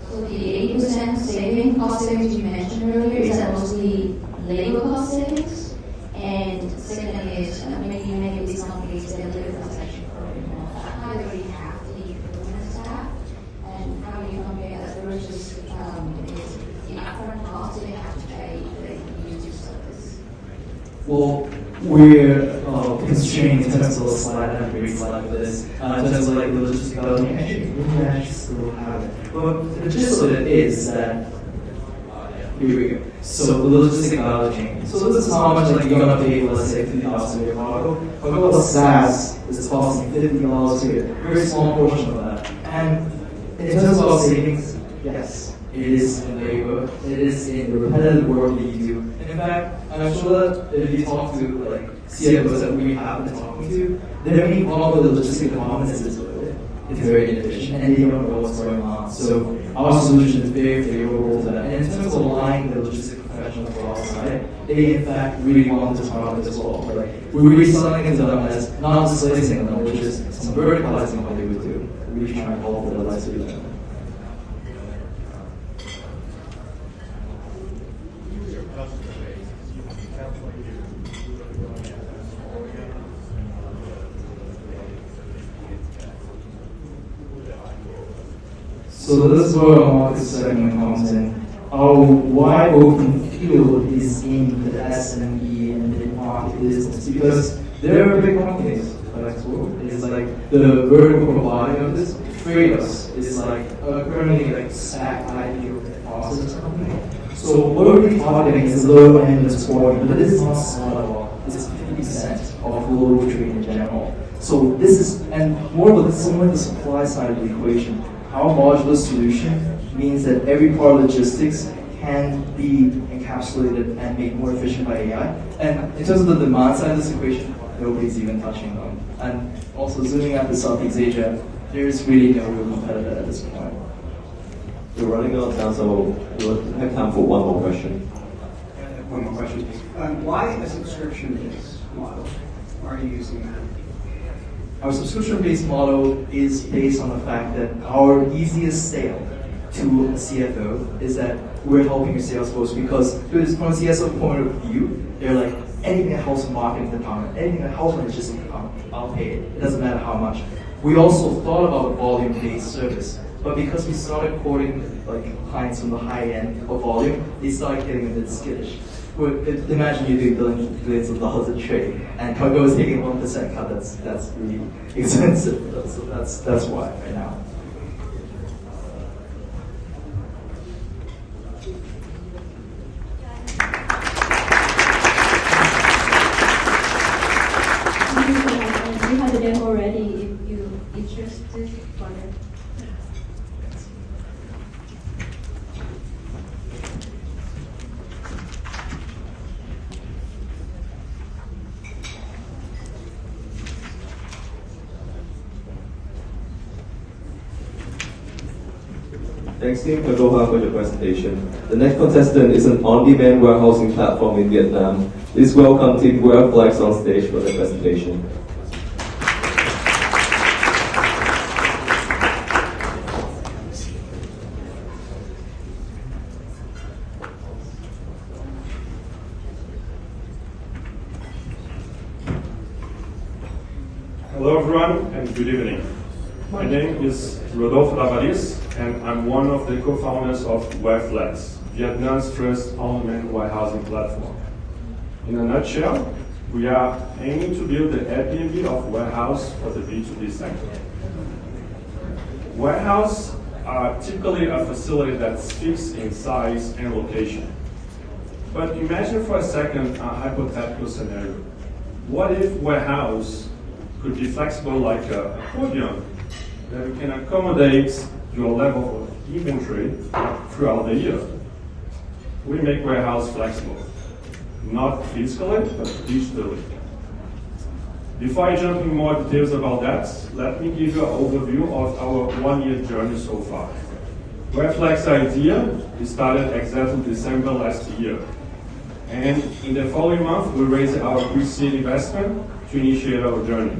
So the 8% saving, cost savings you mentioned earlier, is that mostly labor cost savings? And secondly is, many of these companies, they deliver transaction for either you have the fulfillment staff, and how do you compare that versus the upfront cost they have to pay if they use your service?
Well, we're constrained in terms of the slide, I have a great slide for this, in terms of like the logistics development, actually, we actually still have it. But the gist of it is that, here we go. So the logistics technology. So this is how much like you're gonna pay, let's say $50 for your cargo. But what SaaS is costing $50 here. Very small portion of that. And in terms of our savings, yes, it is in labor, it is in the repetitive work that you do. And in fact, I'm sure that if you talk to like CFOs that we have been talking to, their main problem with the logistics department is it's very inefficient and they don't know what's going on. So our solution is very favorable to that. And in terms of aligning the logistics professionals for our side, they in fact really want this product as well. Like we're really selling it to them as not displacing them, which is some verticalizing what they would do. We're really trying to help with the life solution. So this is where our market segment comes in. Our wide open field is in the SME and the market business because they're big companies. It's like the vertical provider of this. Traders is like currently like SAC IPO process company. So what we're targeting is low end and sport, but this is not small at all. It's 50% of global trade in general. So this is, and moreover, this is only the supply side of the equation. Our modular solution means that every part of logistics can be encapsulated and made more efficient by AI. And in terms of the demand side of this equation, nobody's even touching them. And also zooming out to Southeast Asia, there's really no real competitor at this point.
We're running out of time, so we'll have time for one more question.
One more question. Why a subscription-based model? Why are you using that?
Our subscription-based model is based on the fact that our easiest sale to a CFO is that we're helping your sales force because from a CSO point of view, they're like, anything that helps marketing department, anything that helps logistics department, I'll pay it. It doesn't matter how much. We also thought about volume-based service, but because we started quoting like clients from the high end of volume, they started getting a bit skittish. Imagine you're doing billions of dollars a trade, and cargo is taking 1% cut. That's really expensive. So that's why right now.
We have the demo ready if you're interested.
Thanks team Aloha for your presentation. The next contestant is an on-demand warehousing platform in Vietnam. Please welcome team Webflex on stage for the presentation.
Hello everyone and good evening. My name is Rodolphe Lavalis and I'm one of the co-founders of Webflex, Vietnam's first on-demand warehousing platform. In a nutshell, we are aiming to build the Airbnb of warehouse for the B2B sector. Warehouses are typically a facility that's fixed in size and location. But imagine for a second a hypothetical scenario. What if warehouse could be flexible like a podium that we can accommodate your level of inventory throughout the year? We make warehouse flexible, not physically, but digitally. Before I jump in more details about that, let me give you an overview of our one-year journey so far. Webflex idea started exactly December last year. And in the following month, we raised our pre-seed investment to initiate our journey.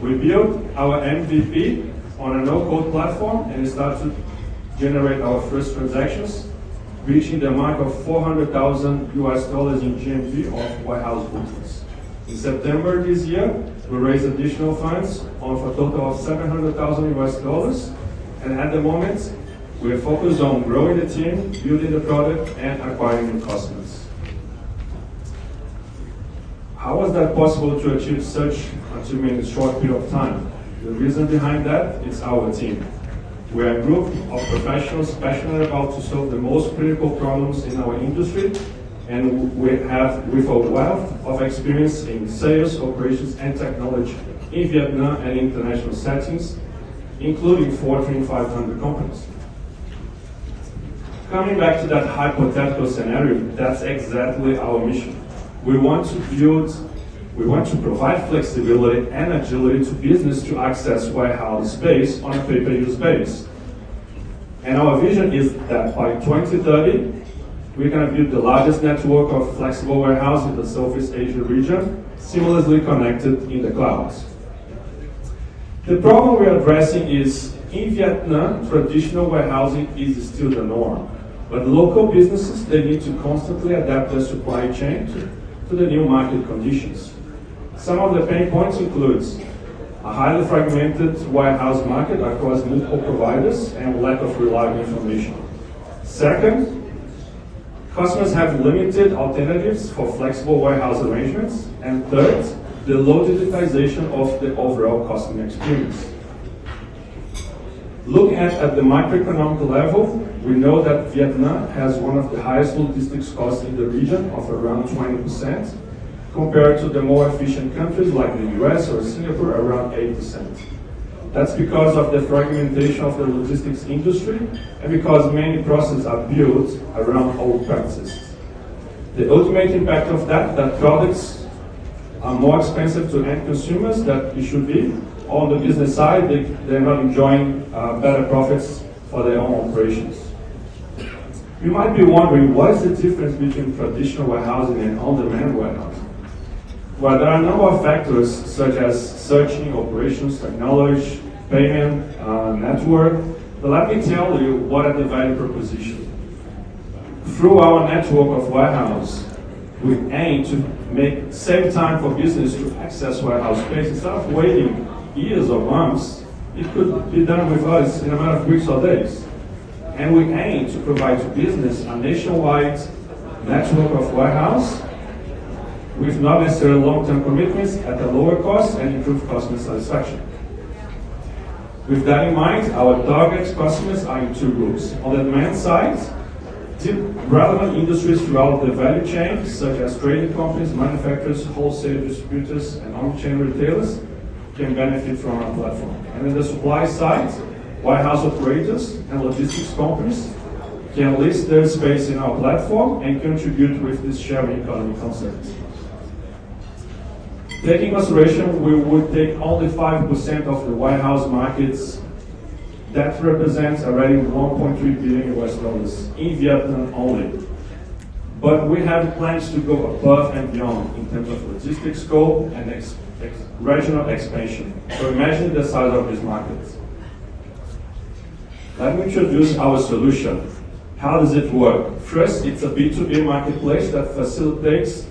We built our MVP on a no-code platform and started to generate our first transactions, reaching the mark of $400,000 in GMV of warehouse bookings. In September this year, we raised additional funds for a total of $700,000, and at the moment, we are focused on growing the team, building the product, and acquiring new customers. How was that possible to achieve such achievement in a short period of time? The reason behind that is our team. We are a group of professionals passionate about to solve the most critical problems in our industry, and we have with a wealth of experience in sales, operations, and technology in Vietnam and international settings, including Fortune 500 companies. Coming back to that hypothetical scenario, that's exactly our mission. We want to provide flexibility and agility to business to access warehouse space on a pay-per-use basis. And our vision is that by 2030, we're going to build the largest network of flexible warehouses in the Southeast Asia region, seamlessly connected in the clouds. The problem we're addressing is, in Vietnam, traditional warehousing is still the norm. But local businesses, they need to constantly adapt their supply chain to the new market conditions. Some of the pain points include a highly fragmented warehouse market across multiple providers and lack of reliable information. Second, customers have limited alternatives for flexible warehouse arrangements. And third, the low digitization of the overall customer experience. Looking at the macroeconomic level, we know that Vietnam has one of the highest logistics costs in the region of around 20%, compared to the more efficient countries like the US or Singapore, around 8%. That's because of the fragmentation of the logistics industry and because many processes are built around old practices. The ultimate impact of that products are more expensive to end consumers than it should be. On the business side, they're not enjoying better profits for their own operations. You might be wondering, what is the difference between traditional warehousing and on-demand warehousing? Well, there are a number of factors such as searching, operations, technology, payment, network, but let me tell you what are the value proposition. Through our network of warehouse, we aim to save time for business to access warehouse space. Instead of waiting years or months, it could be done with us in a matter of weeks or days. And we aim to provide to business a nationwide network of warehouse with not necessarily long-term commitments at a lower cost and improved customer satisfaction. With that in mind, our target customers are in two groups. On the demand side, relevant industries throughout the value chain, such as trading companies, manufacturers, wholesale distributors, and omnichannel retailers, can benefit from our platform. And on the supply side, warehouse operators and logistics companies can list their space in our platform and contribute with this sharing economy concept. Taking consideration, we would take only 5% of the warehouse markets. That represents already 1.3 billion US dollars in Vietnam only. But we have plans to go above and beyond in terms of logistics scope and regional expansion. So imagine the size of this market. Let me introduce our solution. How does it work? First, it's a B2B marketplace that facilitates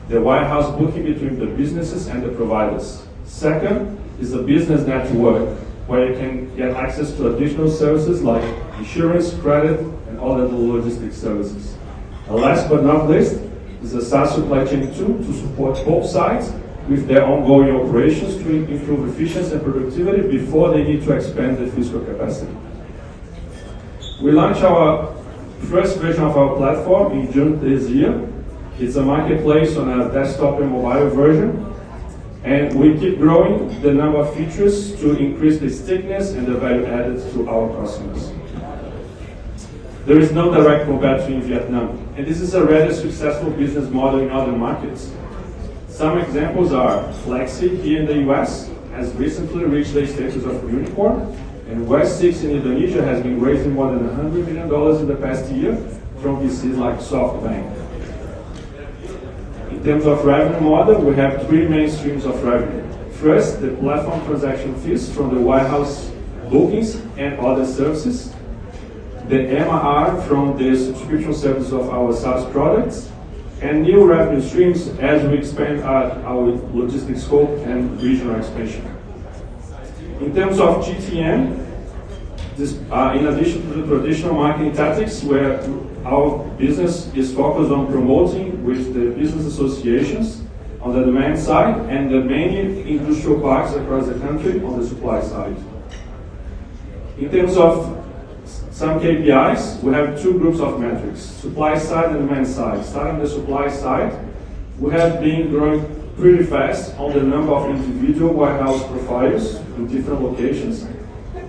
the warehouse booking between the businesses and the providers. Second is a business network where you can get access to additional services like insurance, credit, and other logistics services. And last but not least is a SaaS supply chain tool to support both sides with their ongoing operations to improve efficiency and productivity before they need to expand their physical capacity. We launched our first version of our platform in June this year. It's a marketplace on a desktop and mobile version. And we keep growing the number of features to increase the stickiness and the value added to our customers. There is no direct competitor in Vietnam, and this is a rather successful business model in other markets. Some examples are Flexi here in the US has recently reached the status of unicorn, and West6 in Indonesia has been raising more than $100 million in the past year from VCs like SoftBank. In terms of revenue model, we have three main streams of revenue. First, the platform transaction fees from the warehouse bookings and other services. The MRR from the subscription service of our SaaS products. And new revenue streams as we expand our logistics scope and regional expansion. In terms of GTM, in addition to the traditional marketing tactics where our business is focused on promoting with the business associations on the demand side and the many industrial parks across the country on the supply side. In terms of some KPIs, we have two groups of metrics, supply side and demand side. Starting on the supply side, we have been growing pretty fast on the number of individual warehouse profiles in different locations.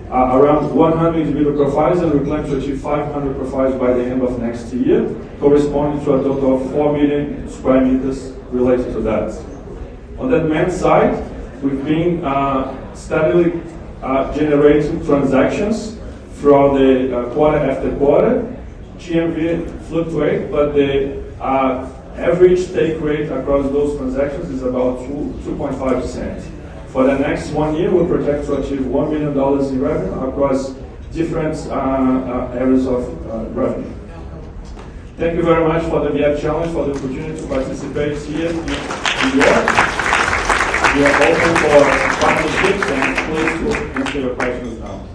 Around 100 individual profiles, and we plan to achieve 500 profiles by the end of next year, corresponding to a total of 4 million square meters related to that. On the demand side, we've been steadily generating transactions throughout the quarter after quarter. GMV fluctuates, but the average take rate across those transactions is about 2.5%. For the next 1 year, we project to achieve $1 million in revenue across different areas of revenue. Thank you very much for the VietChallenge, for the opportunity to participate here in New York. we are open for partnerships, and please do answer your questions now.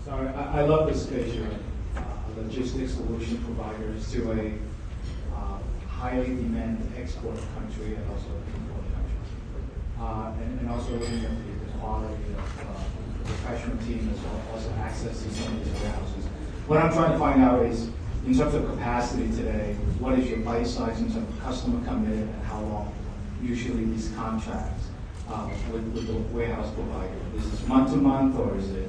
So I love this vision, logistics solution providers to a highly demanded export country and also import country. And also looking at the quality of professional team as well, also access to some of these warehouses. What I'm trying to find out is, in terms of capacity today, what is your bite size in terms of customer commit and how long usually these contracts with the warehouse provider? Is this month to month or is it,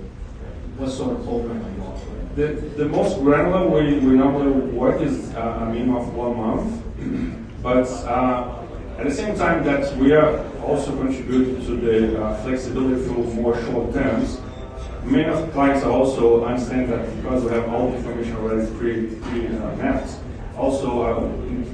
what sort of program are you offering?
The most granular we normally work is a minimum of 1 month, but at the same time that we are also contributing to the flexibility through more short terms. Many of the clients also understand that because we have all the information already pre-mapped, also are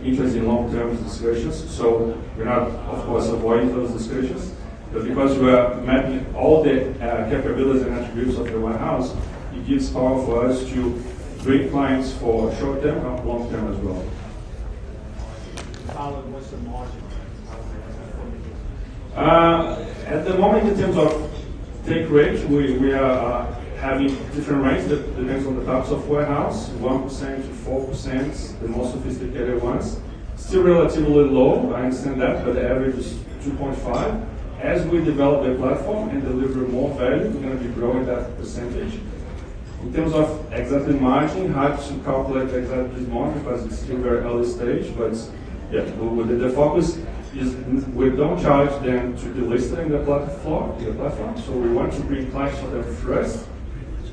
interested in long-term discussions. So we're not, of course, avoiding those discussions, but because we are mapping all the capabilities and attributes of the warehouse, it gives power for us to bring clients for short-term and long-term as well.
What's the margin?
At the moment, in terms of take rate, we are having different rates that depends on the types of warehouse, 1% to 4%, the most sophisticated ones. Still relatively low, I understand that, but the average is 2.5. As we develop the platform and deliver more value, we're going to be growing that percentage. In terms of exactly margin, hard to calculate exactly this margin because it's still very early stage, but yeah, the focus is we don't charge them to be listed in the platform, so we want to bring clients to them first,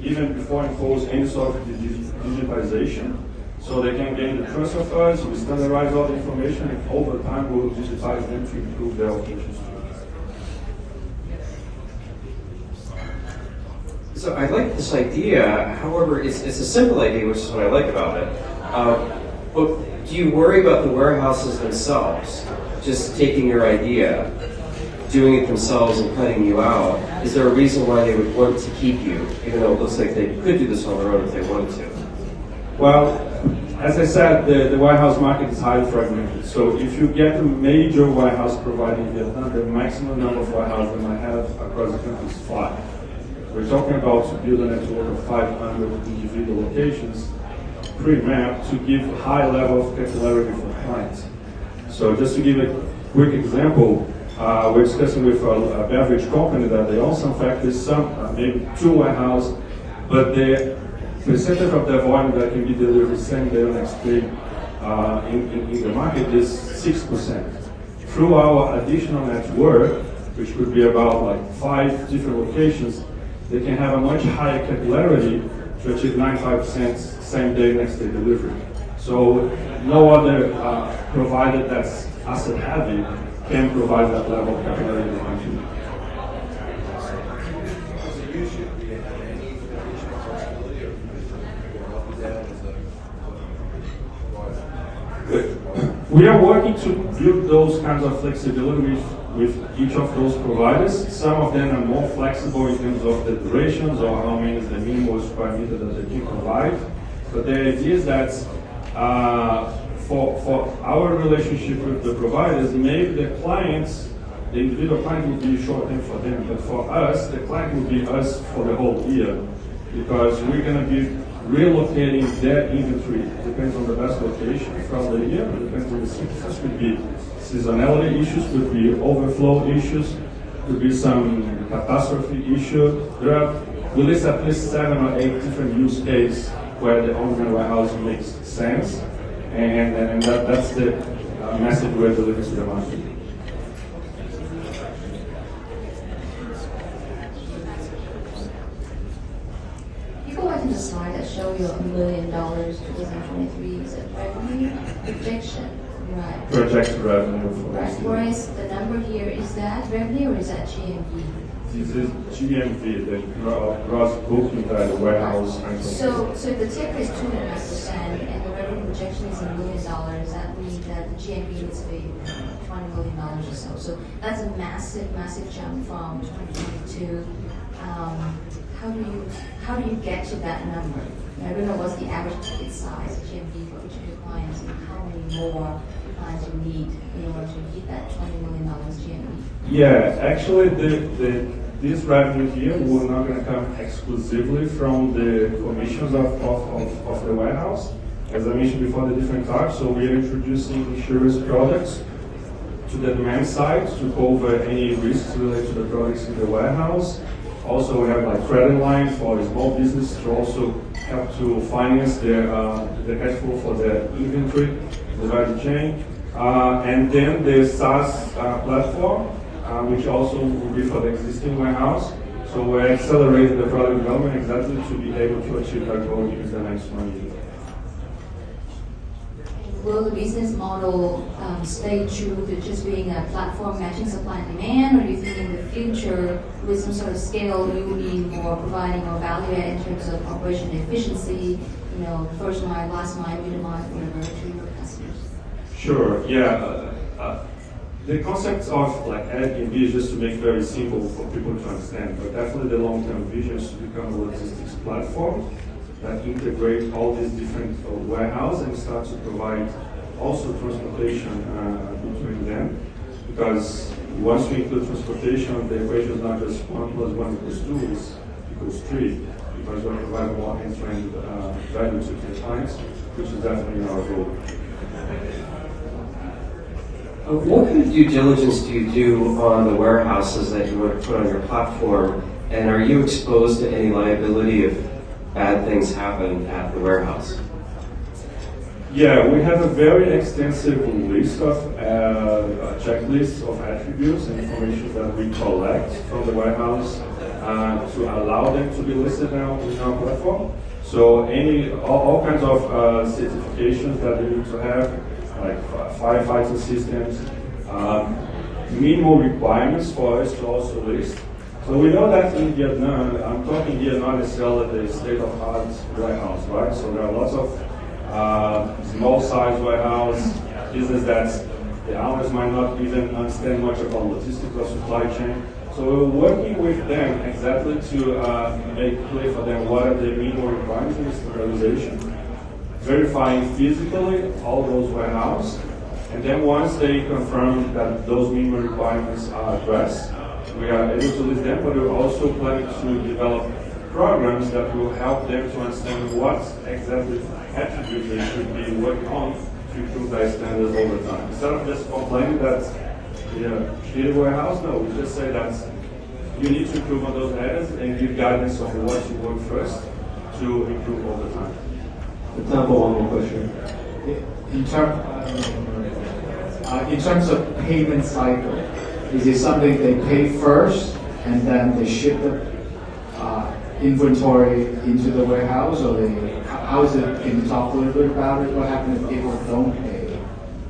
even before impose any sort of digitization, so they can gain the trust of us, we standardize all the information, and over time we'll digitize them to improve their operations.
So I like this idea, however, it's a simple idea, which is what I like about it. But do you worry about the warehouses themselves, just taking your idea, doing it themselves and cutting you out? Is there a reason why they would want to keep you, even though it looks like they could do this on their own if they wanted to?
Well, as I said, the warehouse market is highly fragmented. So if you get a major warehouse provider in Vietnam, the maximum number of warehouses they might have across the country is 5. We're talking about to build a network of 500 individual locations, pre-mapped to give high level of capillarity for clients. So just to give a quick example, we're discussing with a beverage company that they own some factories, maybe 2 warehouses, but the percentage of their volume that can be delivered same day or next day in the market is 6%. Through our additional network, which could be about like 5 different locations, they can have a much higher capillarity to achieve 95% same day, next day delivery. So no other provider that's asset heavy can provide that level of capillarity in the country. We are working to build those kinds of flexibility with each of those providers. Some of them are more flexible in terms of the durations or how many is the minimum square meter that they can provide. But the idea is that for our relationship with the providers, maybe the clients, the individual client will be short term for them, but for us, the client will be us for the whole year, because we're going to be relocating their inventory. It depends on the best location throughout the year. It depends on the seasons. Could be seasonality issues, could be overflow issues, could be some catastrophe issue. We list at least 7 or 8 different use cases where the on-demand warehouse makes sense, and that's the message we're delivering to the market.
You go back to the slide that show you $1 million 2023 is a revenue projection, right?
Projected revenue for
Right.
next year.
Whereas the number here, is that revenue or is that GMV?
This is GMV, the gross booking that the warehouse brings.
So if the take rate is 2.5% and the revenue projection is $1 million, that means that the GMV needs to be $20 million or so. So that's a massive jump from 2022. How do you get to that number? I don't know what's the average ticket size, GMV, for each of your clients, and how many more clients you need in order to hit that $20 million GMV?
Yeah, actually, this revenue here will not going to come exclusively from the commissions of the warehouse. As I mentioned before, the different types. So we are introducing insurance products to the demand side to cover any risks related to the products in the warehouse. Also, we have like credit line for small business to also help to finance the cash flow for the inventory, the value chain. And then the SaaS platform, which also will be for the existing warehouse. So we're accelerating the product development exactly to be able to achieve that goal in the next 1 year.
Will the business model stay true to just being a platform matching supply and demand, or do you think in the future, with some sort of scale, you will be more providing more value add in terms of operational efficiency, first mile, last mile, middle mile, whatever, to your customers?
Sure, yeah. The concept of like Airbnb is just to make very simple for people to understand, but definitely the long-term vision is to become a logistics platform that integrate all these different warehouses and start to provide also transportation between them. Because once we include transportation, the equation is not just 1 + 1 = 2, it's equals 3. Because we're providing more end-to-end value to the clients, which is definitely our goal.
What kind of due diligence do you do on the warehouses that you want to put on your platform? And are you exposed to any liability if bad things happen at the warehouse?
Yeah, we have a very extensive list of checklists of attributes and information that we collect from the warehouse to allow them to be listed now in our platform. So all kinds of certifications that they need to have, like firefighting systems, minimal requirements for us to also list. So we know that in Vietnam, I'm talking here not necessarily the state-of-the-art warehouse, right? So there are lots of small-size warehouse, business that the owners might not even understand much about logistics or supply chain. So we're working with them exactly to make clear for them what are the minimum requirements in standardization, verifying physically all those warehouses, and then once they confirm that those minimum requirements are addressed, we are able to list them, but we're also planning to develop programs that will help them to understand what exactly attributes they should be working on to improve their standards over time. Instead of just complaining that shitty warehouse, no, we just say that you need to improve on those areas and give guidance on what you work first to improve over time.
Time for one more question.
In terms of payment cycle, is it something they pay first and then they ship the inventory into the warehouse, or how is it? Can you talk a little bit about it? What happens if people don't pay?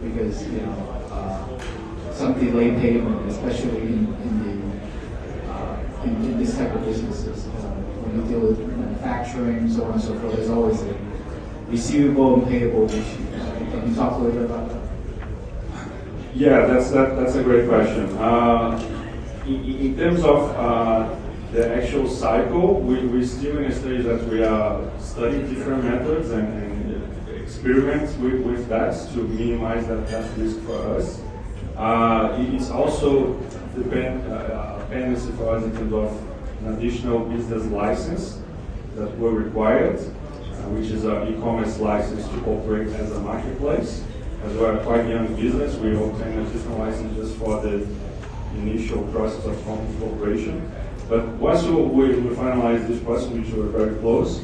Because some delayed payment, especially in this type of businesses, when you deal with manufacturing, so on and so forth, there's always a receivable and payable issue. Can you talk a little bit about that?
Yeah, that's a great question. In terms of the actual cycle, we're still in a stage that we are studying different methods and experiment with that to minimize that risk for us. It's also dependency for us in terms of an additional business license that we're required, which is an e-commerce license to operate as a marketplace. As we're a quite young business, we obtain a different license just for the initial process of company cooperation. But once we finalize this process, which we're very close,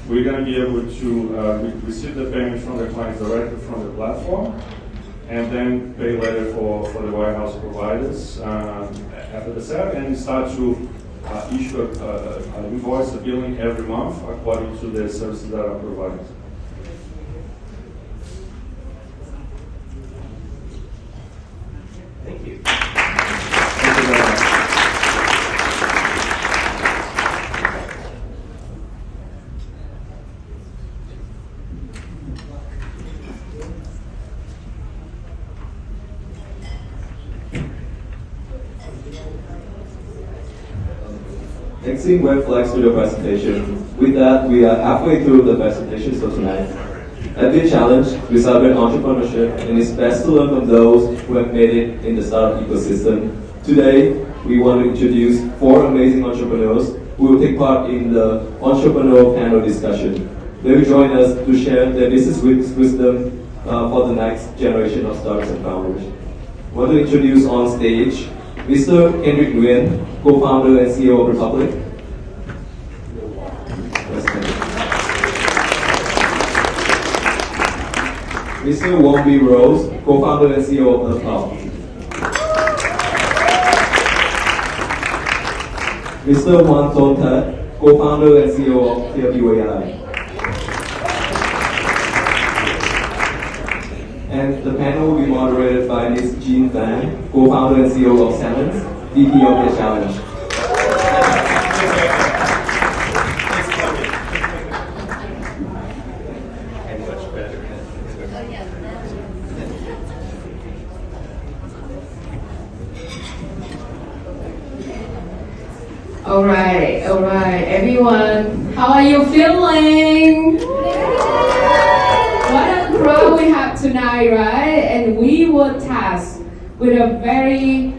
we're going to be able to receive the payment from the clients directly from the platform, and then pay later for the warehouse providers after the sale, and start to issue an invoice, a billing every month according to the services that are provided.
Thank you.
Thank you very much.
Next seeing Webflex with your presentation. With that, we are halfway through the presentation for tonight. At VietChallenge, we celebrate entrepreneurship, and it's best to learn from those who have made it in the startup ecosystem. Today, we want to introduce 4 amazing entrepreneurs who will take part in the entrepreneurial panel discussion. They will join us to share their business wisdom for the next generation of startups and founders. I want to introduce on stage Mr. Kendrick Nguyen, co-founder and CEO of Republic. Mr. Wong B. Rose, co-founder and CEO of Earthcloud. Mr. Wan Ton Tat, co-founder and CEO of TLPYI. And the panel will be moderated by Ms. Jean Van, co-founder and CEO of Salons, VP of VietChallenge.
All right, everyone. How are you feeling? What a crowd we have tonight, right? And we were tasked with a very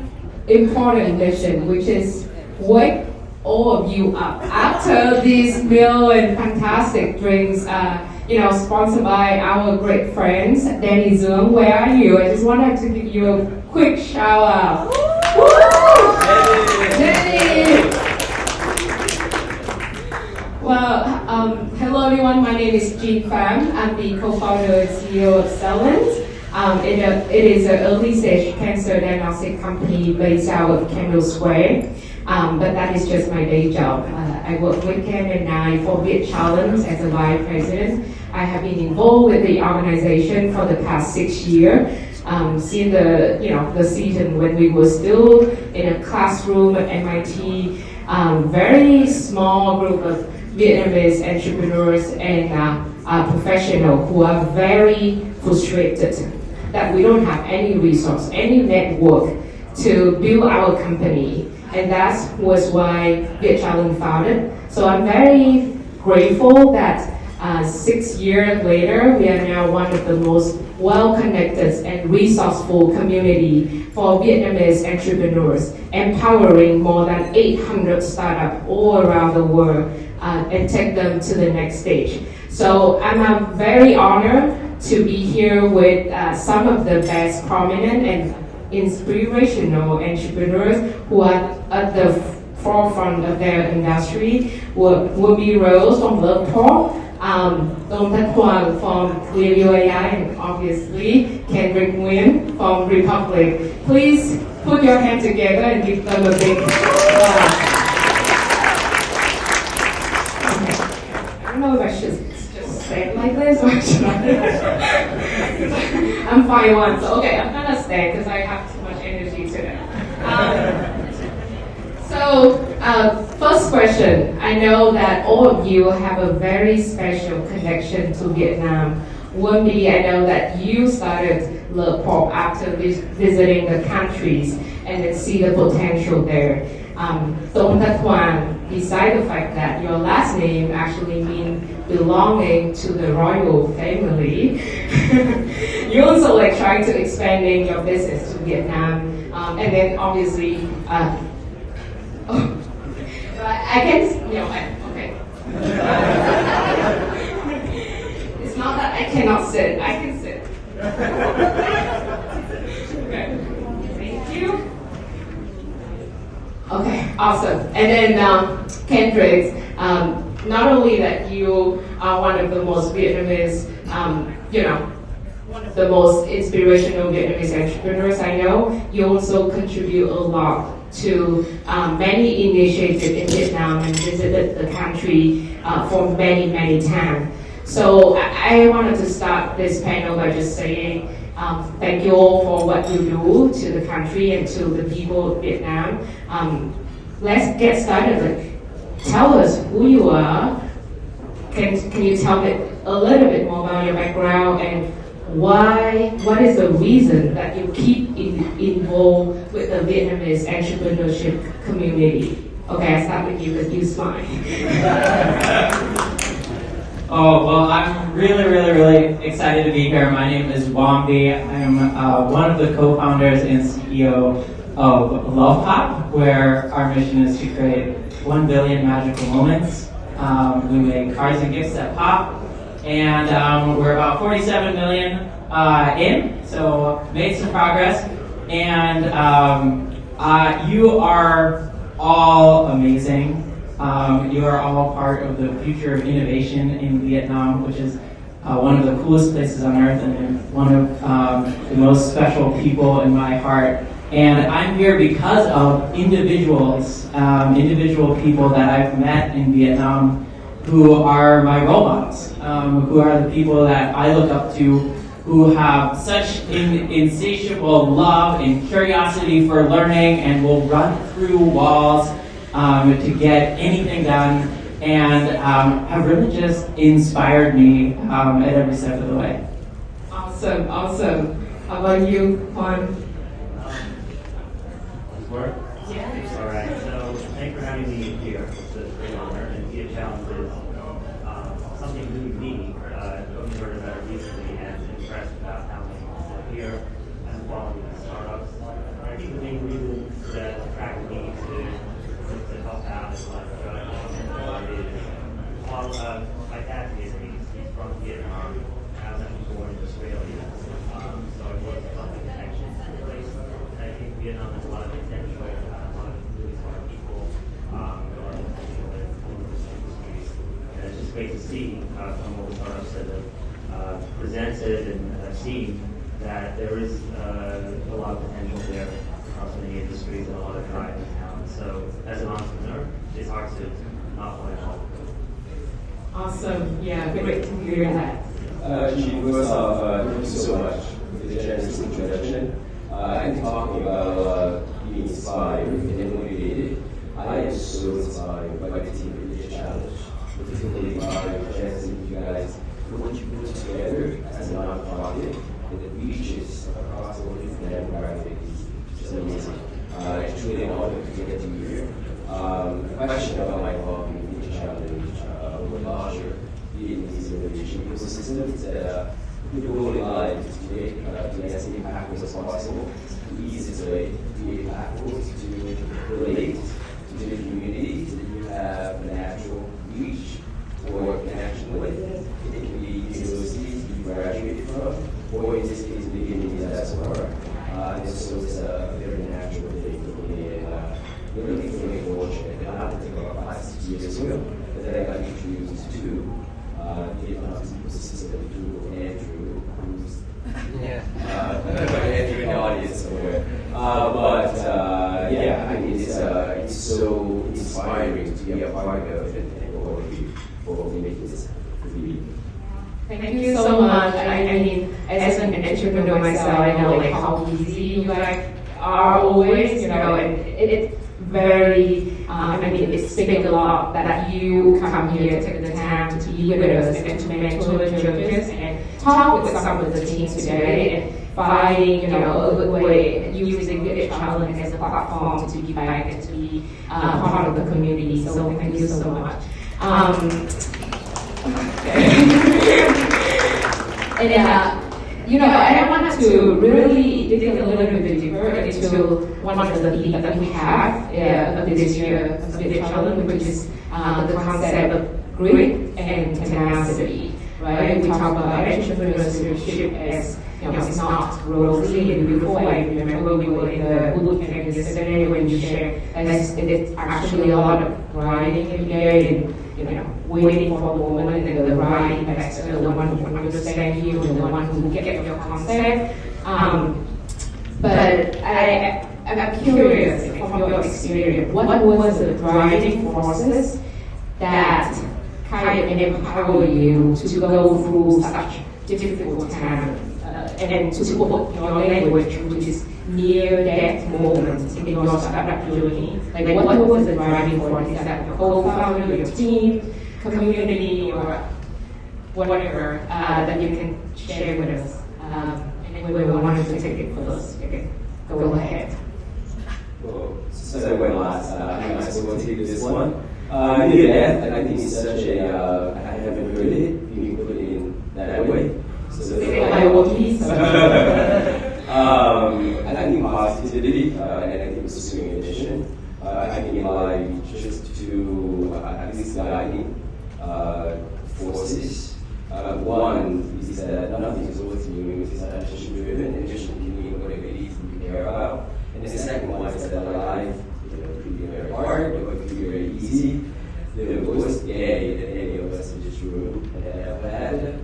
important mission, which is wake all of you up. After this meal and fantastic drinks, sponsored by our great friends, Danny Zung, where are you? I just wanted to give you a quick shout out. Woo! Danny! Well, hello everyone, my name is Jean Pham. I'm the co-founder and CEO of Salons. It is an early stage cancer diagnostic company based out of Kendall Square, but that is just my day job. I work with Ken and I for VietChallenge as a vice president. I have been involved with the organization for the past 6 years. Since the season when we were still in a classroom at MIT, very small group of Vietnamese entrepreneurs and professionals who are very frustrated that we don't have any resource, any network to build our company. And that was why VietChallenge founded. So I'm very grateful that 6 years later, we are now one of the most well-connected and resourceful community for Vietnamese entrepreneurs, empowering more than 800 startups all around the world and take them to the next stage. So I'm very honored to be here with some of the best prominent and inspirational entrepreneurs who are at the forefront of their industry. Will be Rose from Webflex, Dong Tat Huang from TLPYI, and obviously Kendrick Nguyen from Republic. Please put your hands together and give them a big applause. I don't know if I should just stand like this or should I? I'm fine once. Okay, I'm gonna stand because I have too much energy today. First question. I know that all of you have a very special connection to Vietnam. Wendy, I know that you started Le Pop after visiting the countries and then see the potential there. Dong Tat Huang, beside the fact that your last name actually means belonging to the royal family, you also trying to expanding your business to Vietnam, and then obviously, I can, okay. It's not that I cannot sit, I can sit. Okay, thank you. Okay, awesome. And then Kendrick, not only that you are one of the most Vietnamese, one of the most inspirational Vietnamese entrepreneurs I know, you also contribute a lot to many initiatives in Vietnam and visited the country for many, many times. So I wanted to start this panel by just saying thank you all for what you do to the country and to the people of Vietnam. Let's get started. Tell us who you are. Can you tell me a little bit more about your background and what is the reason that you keep involved with the Vietnamese entrepreneurship community? Okay, I start with you because you smile.
Oh, well, I'm really excited to be here. My name is Wambi. I'm one of the co-founders and CEO of Love Pop, where our mission is to create 1 billion magical moments. We make cards and gifts that pop, and we're about 47 million in, so made some progress. And you are all amazing. You are all part of the future of innovation in Vietnam, which is one of the coolest places on earth and one of the most special people in my heart. And I'm here because of individuals, individual people that I've met in Vietnam who are my role models, who are the people that I look up to, who have such insatiable love and curiosity for learning and will run through walls to get anything done, and have really just inspired me at every step of the way.
Awesome. How about you, Juan?
Work?
Yeah.
All right, so thanks for having me here. It's a great honor, and VietChallenge is something new to me. I've heard about it recently and impressed about how many people are here and the quality of the startups. I think the main reason that attracted me to help out is like my dad's Vietnamese. He's from Vietnam. I was actually born in Australia, so I was some connections to the place. And I think Vietnam has a lot of potential, a lot of really smart people, a lot of potential in those industries. And it's just great to see from all the startups that have presented and seen that there is a lot of potential there across many industries and a lot of drive and talent. So as an entrepreneur, it's hard to not want to help.
Awesome. Yeah, great to hear that.
First off, thank you so much for the generous introduction. And talking about being inspired and motivated, I am so inspired by the team at VietChallenge, particularly by the chance that you guys put together as a nonprofit that reaches across all different demographics. It's amazing. It's truly an honor to get to be here. A question about my involvement in VietChallenge over larger Vietnamese innovation ecosystem is that the goal in life is to make as impactful as possible. The easiest way to be impactful is to relate to the communities that you have a natural reach or connection with. It can be universities you graduated from, or in this case, the Vietnamese diaspora. And so it's a very natural thing for me. And really feeling fortunate. And I think about 5-6 years ago that I got introduced to Vietnam's ecosystem through Andrew, who's Andrew in the audience somewhere. Yeah, I mean, it's so inspiring to be a part of it, and all of you for making this really.
Thank you so much. I mean, as an entrepreneur myself, I know like how easy you guys are always, and it's very, it speaks a lot that you come here, take the time to be with us and to mentor the judges and talk with some of the teams today and finding, a good way, using VietChallenge as a platform to give back and to be part of the community. So thank you so much. I want to really dig a little bit deeper into one of the themes that we have of this year of VietChallenge, which is the concept of grit and tenacity. Right? We talk about entrepreneurship as it's not rosy. And before, I remember we were in the boot camp yesterday when you shared that it's actually a lot of grinding every day and waiting for the moment and the right investor, the one who understands you, the one who gets your concept. But I'm curious from your experience, what was the driving forces that kind of empower you to go through such difficult time and to put your language, which is near-death moments in your startup journey? Like, what was the driving force? Is that your co-founder, your team, community, or whatever that you can share with us? And we wanted to take it first. Okay, go ahead.
Well, So when last, I might as well take this one. Yeah, and I think it's such a, I haven't heard it being put in that way. So I think positivity, and I think pursuing a mission. I think like just to at least guiding forces. One is that nothing is worth doing if it's not mission driven and just doing whatever it is you care about. And the second one is that life, could be very hard or it could be very easy. The worst day that any of us in this room have ever had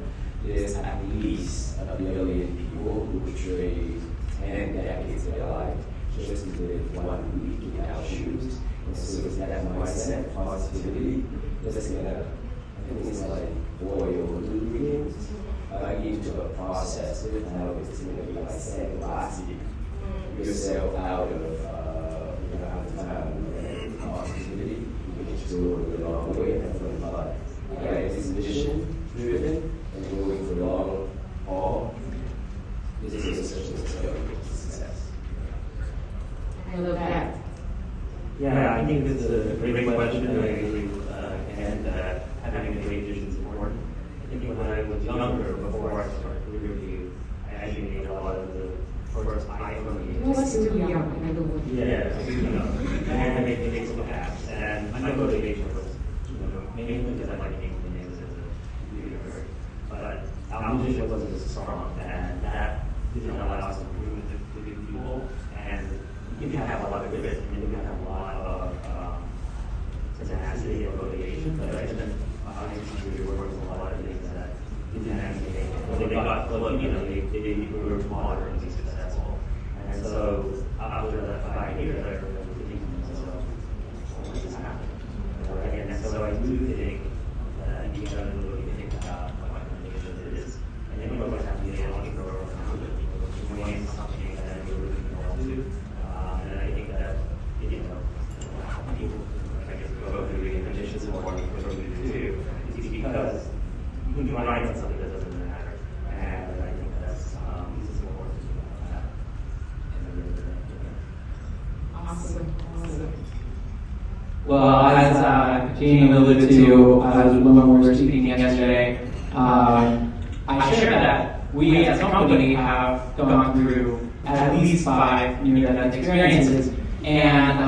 is at least 1 billion people who portray 10 decades of their life just to live 1 week in our shoes. And so it's that mindset, positivity, that's gonna, I think it's like oil lubricants into a process of how it's gonna be like sandblasting yourself out of time and positivity. You can just go a long way and have fun. But it's mission driven and going for long haul. This is such a success.
I love that.
Yeah, I think this is a great question. I agree with Ken that having a great vision is important. I think when I was younger, before I started career review, I actually made a lot of the first iPhone games. Yeah, and I made Facebook apps. And my motivation was, mainly because I like making things as a computer. But our vision wasn't as strong, and that didn't allow us to improve the good people. And you can have a lot of grit, and you can have a lot of tenacity or motivation, but I spent obviously working with a lot of things that didn't actually make it. When they got flipped, they were moderate and successful. And so after that 5 years, I remember thinking to myself, what just happened? Right? And so I do think that you gotta really think about what my mission is. And then you always have to be an entrepreneur or doing something that you really want to. And I think that, people, I guess, go through the conditions of what you do too, is because you can grind on something that doesn't matter. And I think that's important.
Awesome.
Well, as Jeannie alluded to, when we were speaking yesterday, I shared that we as a company have gone through at least 5 near-death experiences, and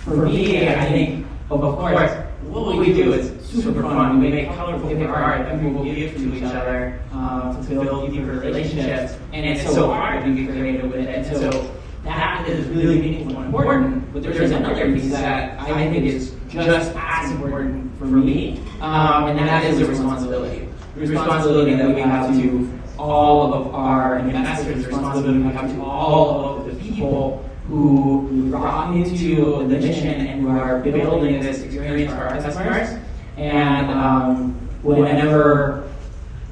for me, I think, of course, what we do is super fun. We make colorful art that we will give to each other to build deeper relationships, and it's so hard to be creative with it. And so that is really meaningful and important. But there's another piece that I think is just as important for me, and that is the responsibility. The responsibility that we have to all of our investors, the responsibility we have to all of the people who brought into the mission and who are building this experience for our customers. And whenever,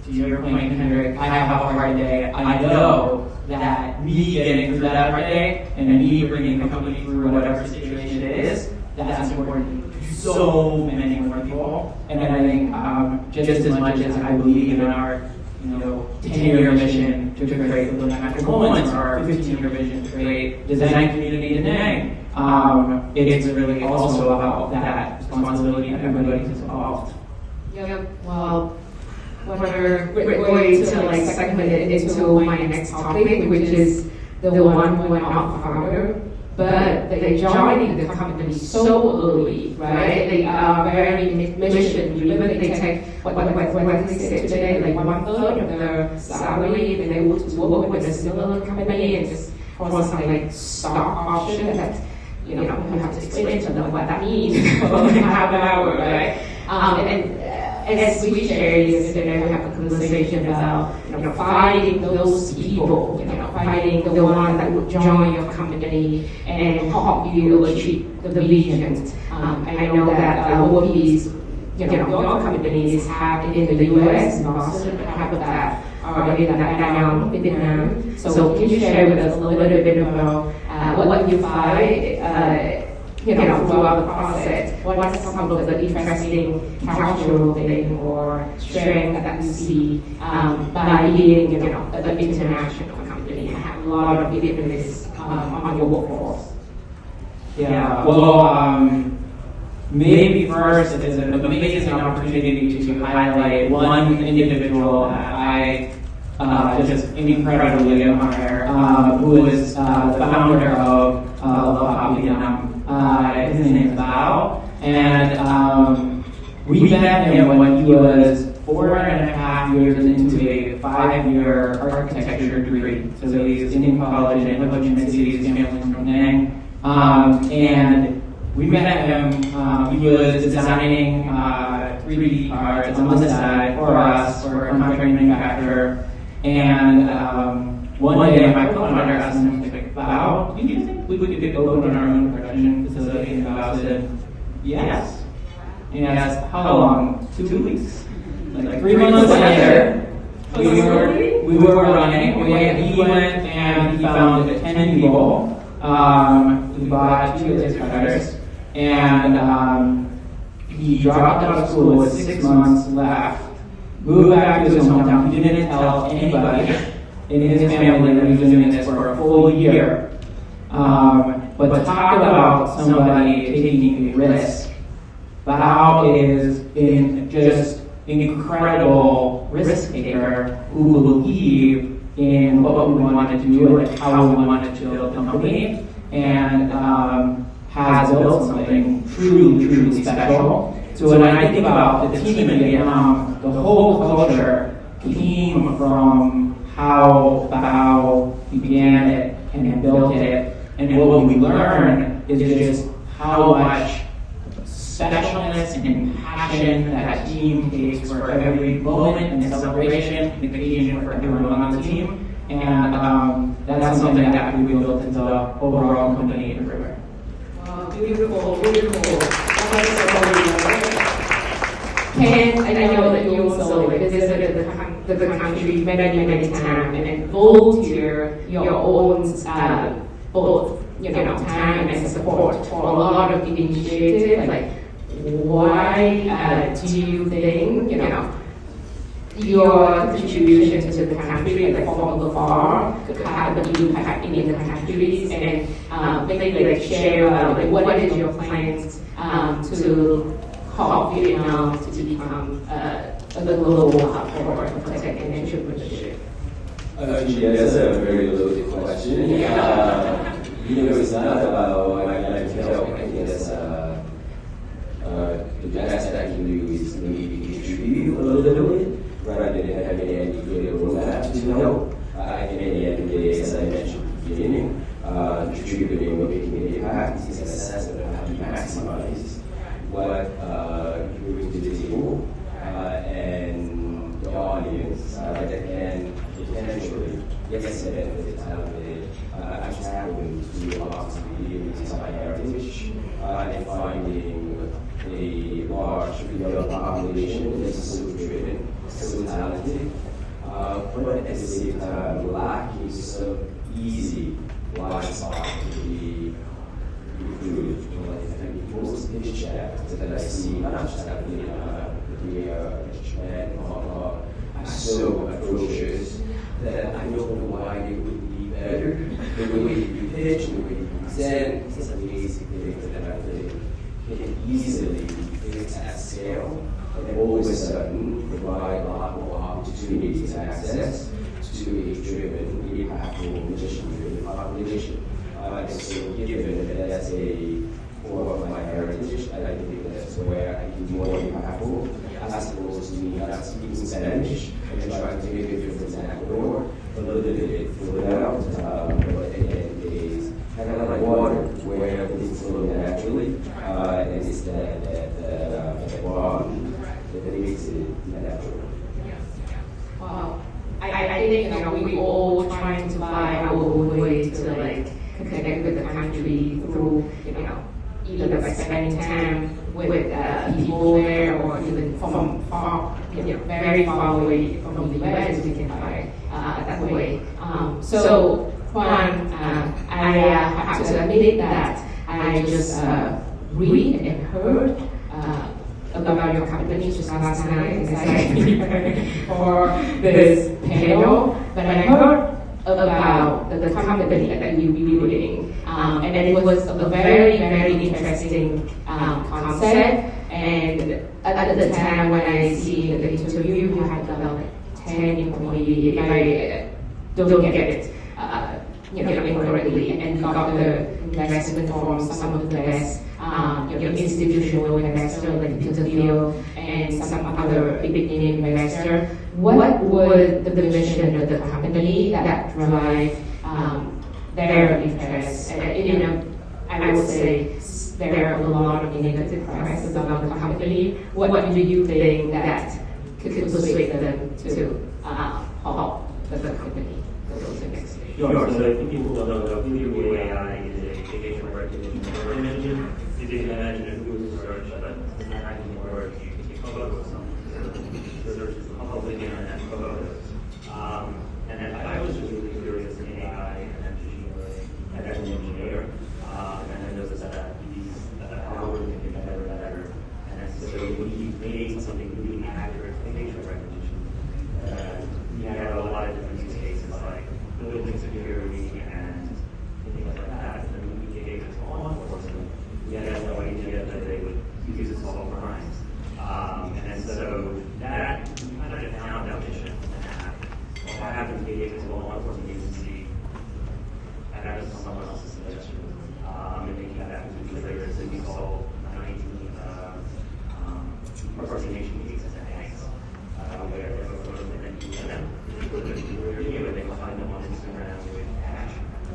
to your point, Henrik, I have a hard day, I know that me getting through that hard day and me bringing the company through whatever situation it is, that's important to so many more people. And I think just as much as I believe in our 10-year mission to create the magical moments, or our 15-year vision to create design community today, it's really also about that responsibility and everybody who's involved.
Yeah, well, we're going to segment it into my next topic, which is the one who went off founder, but they joined the company so early, right? They are very mission driven. They take what they say today, like 1/3 of their salary, and they would work with a similar company and just for some stock option that you have to explain to them what that means for half an hour, right? And as we shared yesterday, we have a conversation about finding those people, finding the one that would join your company and help you achieve the vision. I know that Whoopi's, your companies have in the US, in Boston, have that already in Vietnam. So can you share with us a little bit about what you find? Throughout the process, what is some of the interesting cultural thing or strength that you see by being, an international company and have a lot of difference on your workforce?
Yeah, well, maybe first it's an amazing opportunity to highlight one individual that I just incredibly admire, who is the founder of Love Vietnam. His name is Bao, and we met him when he was 4.5 years into a 5-year architecture degree. So he's in college in Ho Chi Minh City, his family's from Nang. And we met him, he was designing 3D cards on the side for us, for a contract manufacturer. And one day my co-founder asked him, like, Bao, do you think we could open our own production facility? And Bao said, yes. And he asked, how long? 2 weeks? Like 3 months later, we were running. He went and he found 10 people. We bought 2 of his cutters, and he dropped out of school with 6 months left, moved back to his hometown. He didn't tell anybody in his family that he was doing this for a full year. But talk about somebody taking a risk. Bao is just incredible risk taker who believed in what we wanted to do and how we wanted to build a company, and has built something truly, truly special. So when I think about the team in Vietnam, the whole culture came from how Bao began it and built it, and what we learn is just how much specialness and passion that team takes for every moment and celebration and occasion for everyone on the team. And that's something that we built into the overall company everywhere.
Wow, beautiful, beautiful. Ken, I know that you also visited the country many, many times and volunteer your own both time and support for a lot of initiatives. Like, why do you think your contribution to the country, like from afar, could have an impact in the countries, and maybe share what is your plans to help Vietnam to become a global hub for tech and entrepreneurship?
Actually, that's a very loaded question. It's not about what I like to help. I think that's the best I can do is maybe contribute a little bit rather than having any clear roadmap to help. I think at the end of the day, as I mentioned at the beginning, contributing or making an impact is an assessment of how you maximize what you bring to the table and the audience that can potentially get some benefit out of it. I'm traveling to obviously into my heritage and finding a large young population that's so driven, so talented, but at the same time lacking some easy blind spot to be recruited. Most pitch chats that I see, not just happening in Japan and Hong Kong, are so atrocious that I don't know why they wouldn't be better. The way you pitch, the way you present, it's amazing things that I think can easily be fixed at scale, and all of a sudden provide a lot more opportunities and access to a driven, impactful, mission-driven population. And so given that that's a core of my heritage, I think that's where I can be more impactful, as opposed to me not speaking Spanish and trying to make a difference in Ecuador, a little bit further out, but at the end of the day, it's kind of like water, where everything's flowing naturally, and it's that bond that makes it natural.
Wow. I think we all trying to find our own way to connect with the country through either spending time with people there, or even from far, very far away from the US, we can find that way. So Juan, I have to admit that I just read and heard about your company just last night as I prepared for this panel, but I heard about the company that you're building. And it was a very, very interesting concept. And at the time when I see the interview, you had about 10 employees, if I don't get it incorrectly, and got the investment from some of the best institutional investors like Peterbilt and some other big name investor. What was the mission of the company that drive their interest? I would say there are a lot of negative press about the company. What do you think that could persuade them to halt the company?
Sure, so if people don't know, Foodmap AI is a engagement recognition engine. You can imagine a Google search, but it's not actually work. You can photos. So there's public internet photos. And then I was really curious in AI and machine learning as an engineer. And I noticed that these algorithms can get better and better. And so we made something really accurate engagement recognition. We had a lot of different use cases like building security and things like that. And we gave it to law enforcement. We had no idea that they would use it to solve crimes. And so that kind of found our mission and what happened to gave it to a law enforcement agency, and that was someone else's suggestion. And they came back with 2 years later, so we solved 19 impersonation cases and banks where they would find them on Instagram with cash,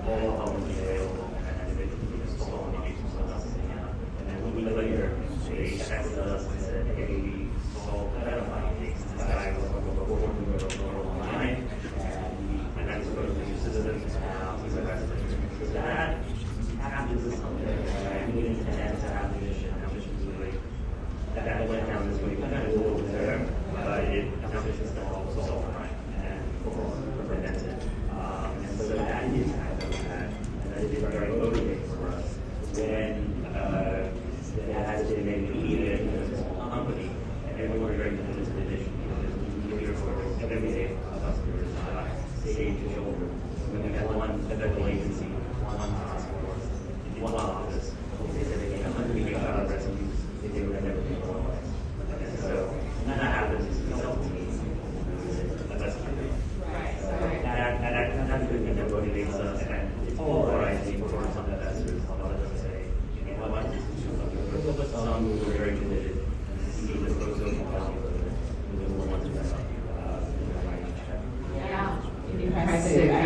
all publicly available, and they stole money from someone else's account. And then a week later, they texted us and said, hey, we solved a pedophile case. This guy was online, and that's sort of the system now. He's arrested. So that happens to something that we intend to have the mission. Our mission is really that went down this way. We kind of a little bit there, but our mission is to help solve crime and prevent it. And so that impact of that, and that is very motivating for us when it has been made immediate as a small company, and we're very committed to the mission because we hear stories every day of customers saving children. When we have one federal agency, one task force, one office, they said they get 100 rescues, they would never be otherwise. And so when that happens, it's self-team. That's true. That's a good thing that motivates us, and it's polarizing for some investors. A lot of them say, you know what, this is too much. But some who are very committed and see the social value of it, and they want to
Yeah, impressive. I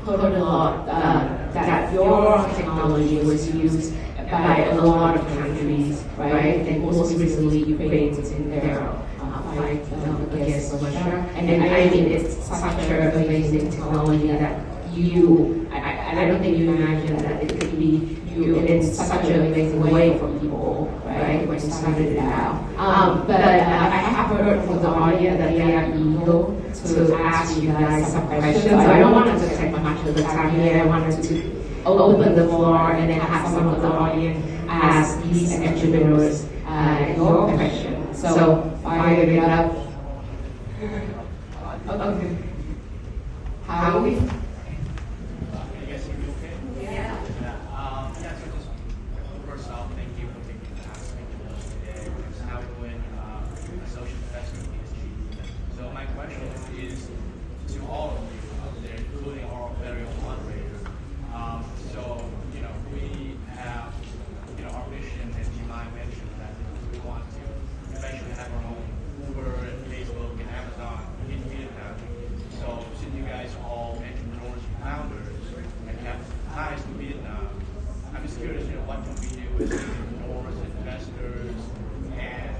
heard a lot that your technology was used by a lot of countries, right? And most recently, Ukraine was in their fight against Russia. And I think it's such an amazing technology that I don't think you imagine that it could be in such an amazing way for people, right? When you started it out. But I have heard from the audience that they are eager to ask you guys some questions. So I don't want to take much of the time here. I wanted to open the floor and then have some of the audience ask these entrepreneurs your question. So fire it up. Okay. How are we?
First off, thank you for taking the time to speak to us today. It's how we're doing a social investment ESG. So my question is to all of you out there, including our very own moderator. So, we have, our mission, as Imai mentioned, that we want to eventually have our own Uber, Facebook, and Amazon in Vietnam. So, since you guys are all entrepreneurs and founders and have ties to Vietnam, I'm just curious, what can we do as entrepreneurs, investors, and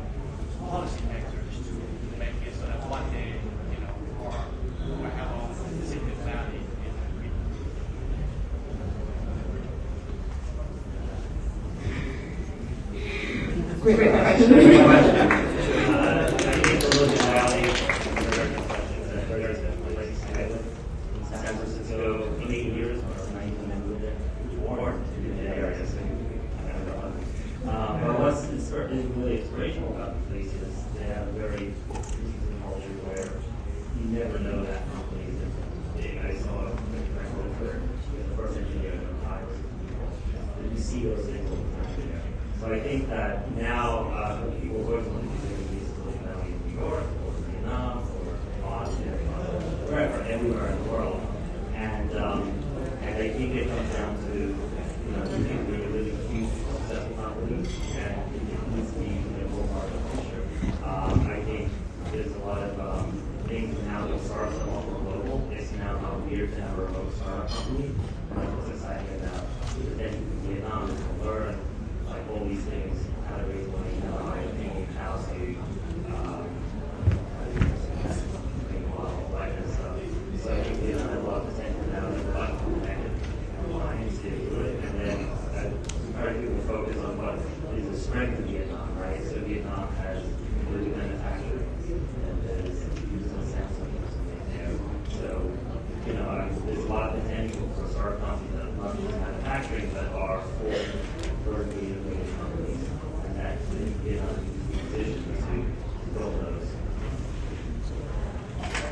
policymakers to make it so that one day, we'll have our own Silicon Valley in Vietnam.
Great question.
I think Silicon Valley is a very good question. There's a place in San Francisco, 8 years, or 9 when they moved there, born in the area. But what's really inspirational about the place is they have a very interesting culture where you never know that company is big. I saw a friend where the first engineer in the everywhere in the world. And I think it comes down to, you know, you can be a really huge successful company, and it needs to be a whole part of the culture. I think there's a lot of things now that startups are all global. It's now not weird to have a remote startup company. And I'm just excited about then in Vietnam to learn like all these things, how to raise money, how to make model, like and stuff. So I think Vietnam has a lot of potential now. There's a lot of connected lines to do it, and then I think we focus on what is the strength of Vietnam, right? So Vietnam has really manufacturing, and there's using Samsung or something. So you know, there's a lot of potential for startup companies that not just manufacturing, but are full vertically integrated companies, and that Vietnam is positioned to build those.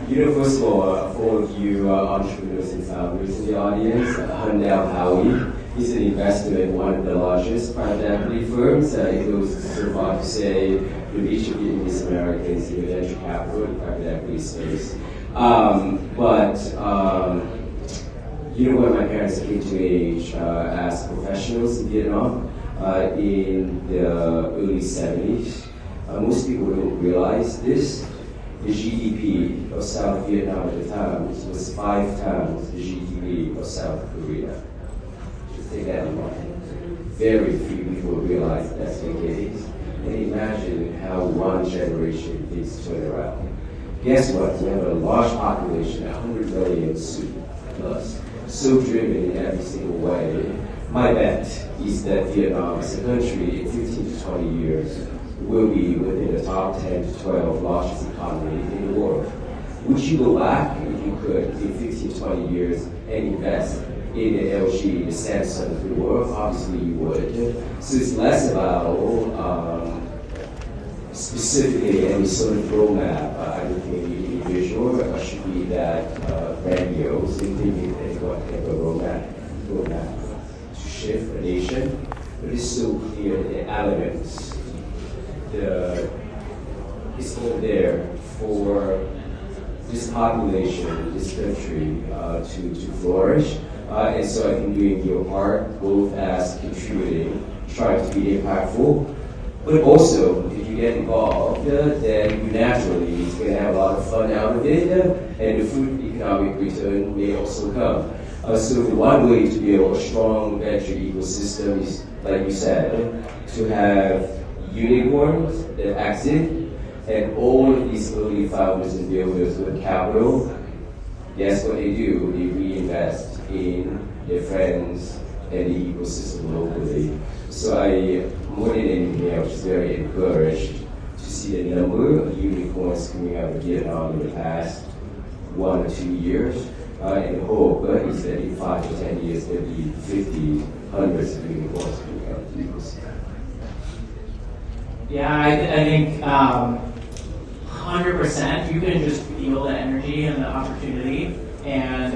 You know, first of all, for all of you entrepreneurs and founders in the audience, Handel Howie, he's an investor in one of the largest private equity firms. It goes so far to say the reach of Vietnamese Americans in the venture capital and private equity space. You know, when my parents came to age as professionals in Vietnam in the early 70s, most people don't realize this. The GDP of South Vietnam at the time was 5 times the GDP of South Korea. Just take that in mind. Very few people realize that's the case. And imagine how one generation things turn around. Guess what? We have a large population, 100 million plus, so driven in every single way. My bet is that Vietnam as a country in 15 to 20 years will be within the top 10 to 12 largest economy in the world. Would you go back, if you could, in 15 to 20 years and invest in the LG, the Samsung of the world? Obviously you would. So it's less about specifically any sort of roadmap. I don't think any individual should be that grandiose in thinking that what kind of a roadmap to shift a nation. But it's so clear the elements is all there for this population, this country to flourish. And so I think doing your part, both as contributing, trying to be impactful, but also if you get involved, then you naturally is going to have a lot of fun out of it, and the food economic return may also come. So one way to build a strong venture ecosystem is, like you said, to have unicorns that exit, and all of these early founders and builders with capital, guess what they do? They reinvest in their friends and the ecosystem locally. So I, more than anything else, was very encouraged to see the number of unicorns coming out of Vietnam in the past 1 or 2 years. And the hope is that in 5 to 10 years there'll be 50, hundreds of unicorns coming out of the ecosystem.
Yeah, I think 100%. You can just feel the energy and the opportunity, and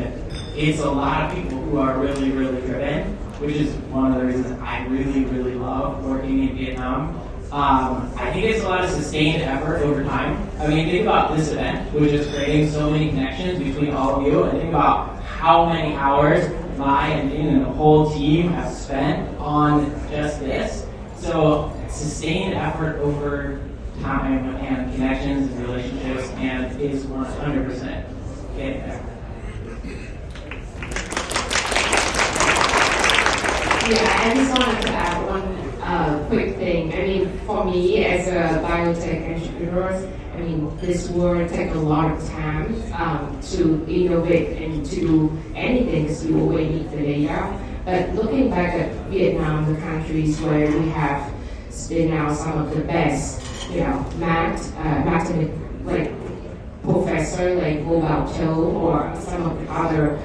it's a lot of people who are really, really driven, which is one of the reasons I really, really love working in Vietnam. I think it's a lot of sustained effort over time. I mean, think about this event, which is creating so many connections between all of you, and think about how many hours I and Dean and the whole team have spent on just this. So sustained effort over time and connections and relationships, and is 100% getting there.
Yeah, I just wanted to add one quick thing. I mean, for me as a biotech entrepreneur, I mean, this will take a lot of time to innovate and do anything because you always need the data. But looking back at Vietnam, the countries where we have spin out some of the best, you know, math like professor like Vo Bao Châu or some of the other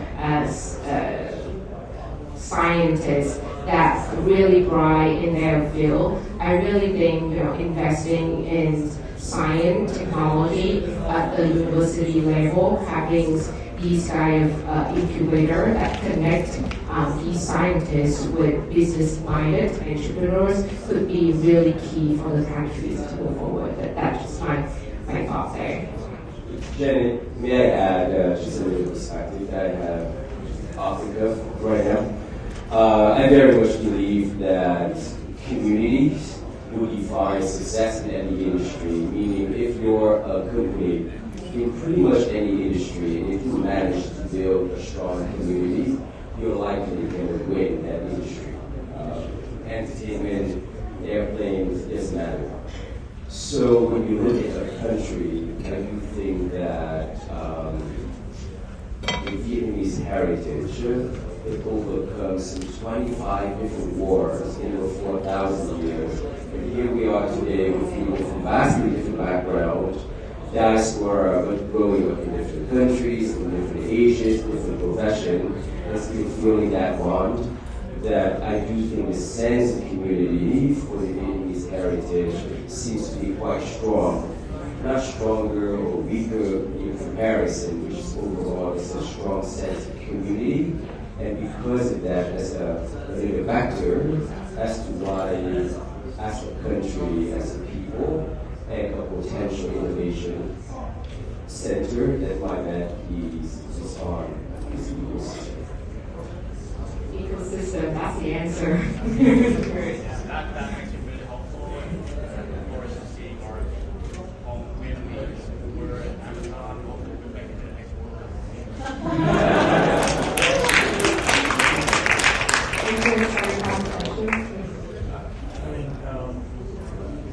scientists that really bright in their field. I really think, you know, investing in science, technology at the university level, having these kind of incubator that connect these scientists with business-minded entrepreneurs could be really key for the countries to move forward. But that's just my thought there.
Jenny, may I add just a little perspective that I have Africa right now? I very much believe that communities will define success in any industry, meaning if you're a company in pretty much any industry, and if you manage to build a strong community, you're likely going to win that industry. Entertainment, airplanes, doesn't matter. So when you look at a country, I do think that the Vietnamese heritage, it overcomes some 25 different wars in over 4,000 years. And here we are today with people from vastly different backgrounds, diaspora, but growing up in different countries, in different ages, different professions, and still feeling that bond. That I do think the sense of community for the Vietnamese heritage seems to be quite strong. Not stronger or weaker in comparison, which is overall is a strong sense of community. And because of that, as a little factor as to why, as a country, as a people, and a potential innovation center that my man is on is ecosystem.
Ecosystem, that's the answer.
That makes it really helpful. And of course, seeing our home communities, we're at Amazon, hopefully we'll make it to the next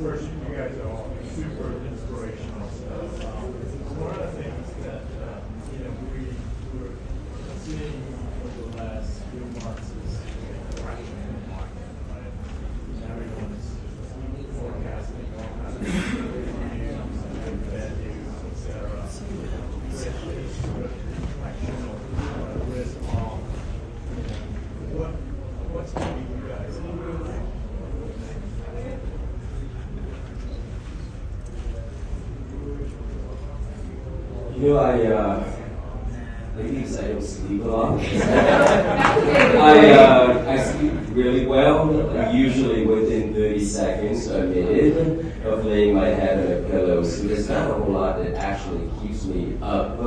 First, you guys are all super inspirational stuff. One of the things that we were seeing over the last few months is the correction in the market, right? Everyone's forecasting all kinds of news and bad news, etc. Which is sort of reflection of risk on what's keeping you guys in the
You know, maybe because I don't sleep a lot. I sleep really well, usually within 30 seconds to a minute of laying my head on a pillow. So there's not a whole lot that actually keeps me up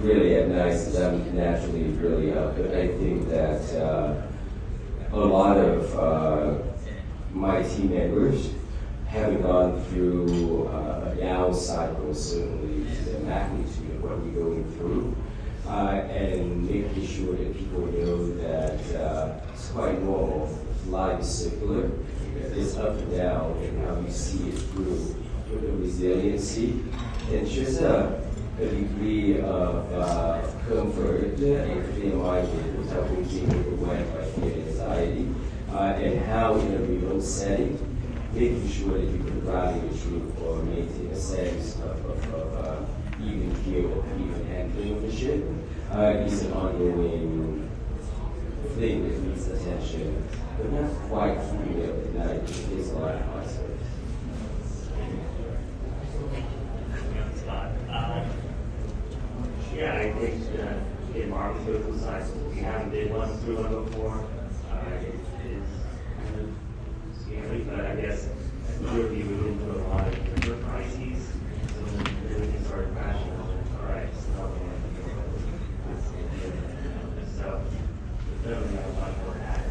really at night, because I'm naturally really up. But I think that a lot of my team members, having gone through a down cycle, certainly to the magnitude of what we're going through, and making sure that people know that it's quite normal. Life is circular. It's up and down, and how you see it through with the resiliency and just a degree of comfort and clear-minded with helping keep overwhelmed by fear and anxiety, and how in a remote setting, making sure that you can rally the truth or maintain a sense of even keel, even handling of the ship is an ongoing thing that needs attention, but not quite keeping it up at night. There's a lot of concepts.
Yeah, I think in market social sites, we haven't been one through one before. It is kind of scary, but I guess really we've been through a lot of different crises. So when everything started crashing, all right, so definitely have a lot more to add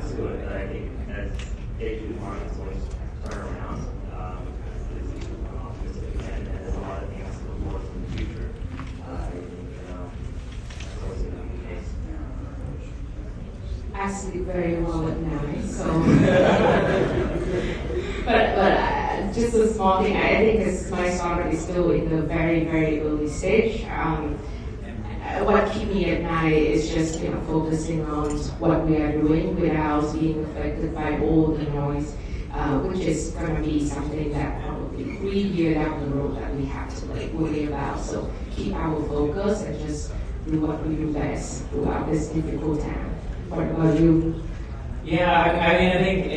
to it. But I think as day-to-day markets always turn around, and there's a lot of things to look forward to in the future. I think that's always going to be the case.
I sleep very well at night, so. but just a small thing. I think because my startup is still in the very, very early stage. What keeps me at night is just focusing on what we are doing without being affected by all the noise, which is going to be something that probably 3 years down the road that we have to worry about. So keep our focus and just do what we do best throughout this difficult time. What about you?
Yeah, I mean, I think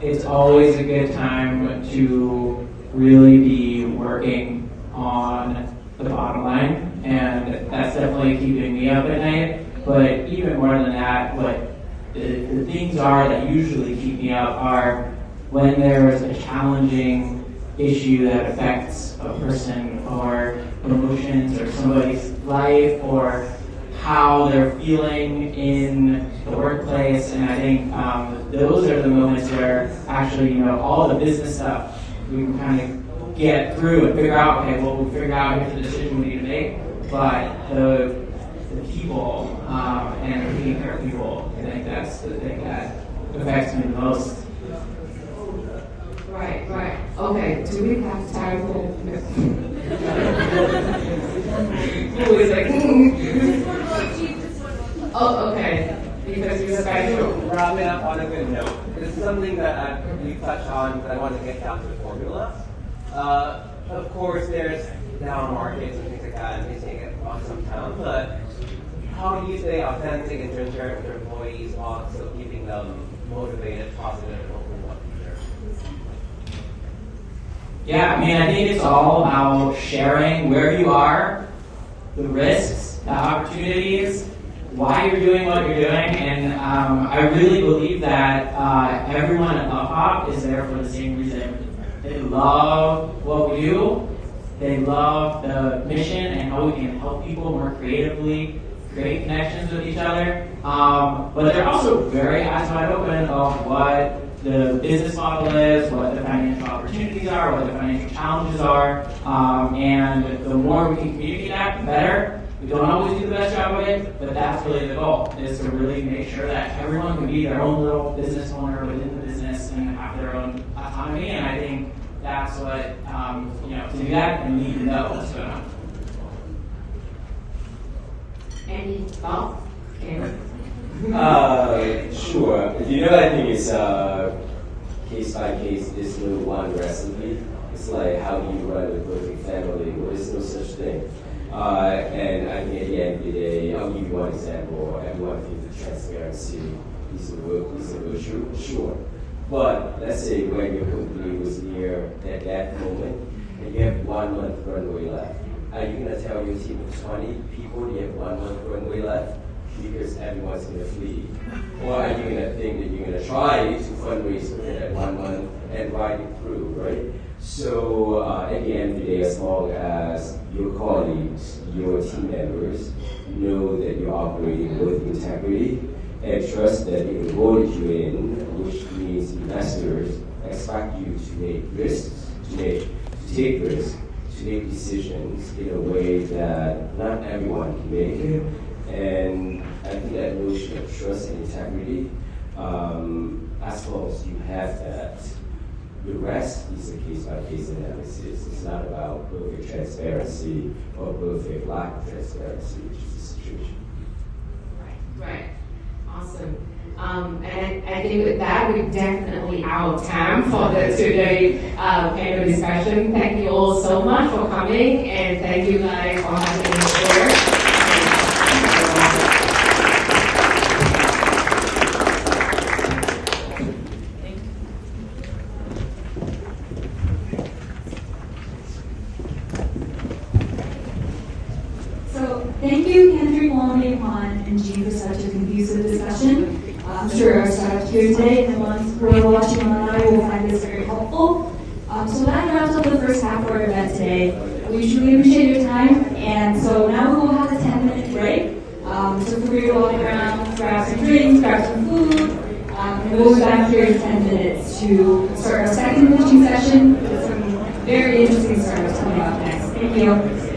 it's always a good time to really be working on the bottom line, and that's definitely keeping me up at night. But even more than that, what the things are that usually keep me up are when there's a challenging issue that affects a person or emotions or somebody's life or how they're feeling in the workplace. And I think those are the moments where actually, you know, all the business stuff we can kind of get through and figure out, okay, well, we'll figure out here's the decision we need to make. But the people and taking care of people, I think that's the thing that affects me the most.
Right. Okay, do we have time for who is like, oh, okay, because you're special.
Wrap it up on a good note. This is something that we touched on, but I want to get down to the formula. Of course, there's down markets and things like that, and they take it on some time, but how do you stay authentic and transparent with your employees while still keeping them motivated, positive, and hopefully want to be there?
Yeah, I mean, I think it's all about sharing where you are, the risks, the opportunities, why you're doing what you're doing, and I really believe that everyone at Love Hop is there for the same reason. They love what we do, they love the mission and how we can help people more creatively, create connections with each other, but they're also very eyes wide open of what the business model is, what the financial opportunities are, what the financial challenges are, and the more we can communicate that, the better. We don't always do the best job of it, but that's really the goal, is to really make sure that everyone can be their own little business owner within the business and have their own autonomy, and I think that's what, you know, to do that, you need to know what's going on.
Any thoughts?
Sure. You know, I think it's case by case. There's no one recipe. It's like how do you run a perfect family? Well, there's no such thing. And I think at the end of the day, I'll give you one example. Everyone thinks that transparency is a virtue. Sure. But let's say when your company was near that moment, and you have 1 month runway left. Are you going to tell your team of 20 people you have 1 month runway left? Because everyone's going to flee. Or are you going to think that you're going to try to fundraise within that 1 month and ride it through, right? So at the end of the day, as long as your colleagues, your team members know that you're operating with integrity and trust that they voted you in, which means investors expect you to make risks, to take risks, to make decisions in a way that not everyone can make it. And I think that notion of trust and integrity, as long as you have that, the rest is a case-by-case analysis. It's not about perfect transparency or perfect lack of transparency, which is the situation.
Right. Awesome. And I think with that, we're definitely out of time for the today panel discussion. Thank you all so much for coming, and thank you guys for having me here.
Thank you, Kendrick, Wally, Juan, and Jean for such a conducive discussion. I'm sure our staff here today and the ones who are watching online will find this very helpful. So that wraps up the first half of our event today. We truly appreciate your time, and so now we will have a 10-minute break. So feel free to walk around, grab some drinks, grab some food, and we'll be back here in 10 minutes to start our second pitching session with some very interesting startups coming up next. Thank you.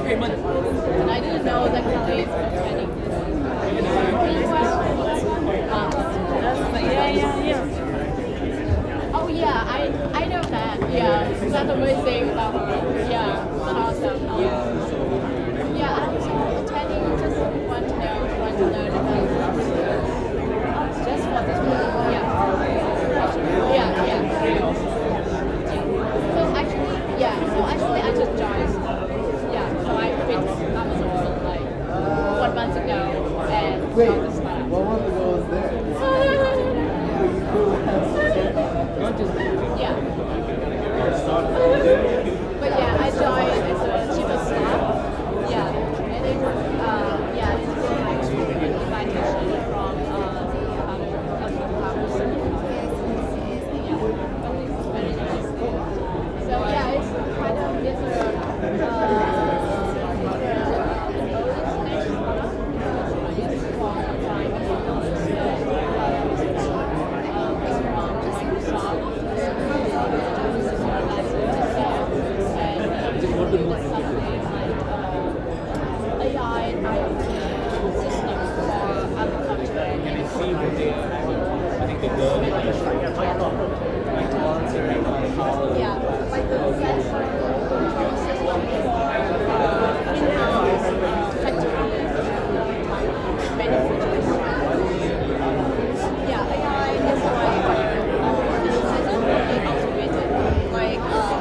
And I didn't know that companies were training this. Oh yeah, I know that. Yeah, that's amazing about her. Yeah, that's awesome. Yeah, I was attending, just want to learn about just for this one. Yeah. So actually I just joined. So I quit Amazon like 1 month ago and joined the startup.
What was the goals there?
Yeah. But yeah, I joined as a chief of staff. Yeah. And it was it's really nice to get an invitation from the founder of the founders. Yeah. It's very nice. So yeah, it's kind of AI and IoT systems for agriculture like the sensor control system for in-house factories manufacturers. AI is like this system really automated, like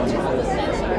just the sensor.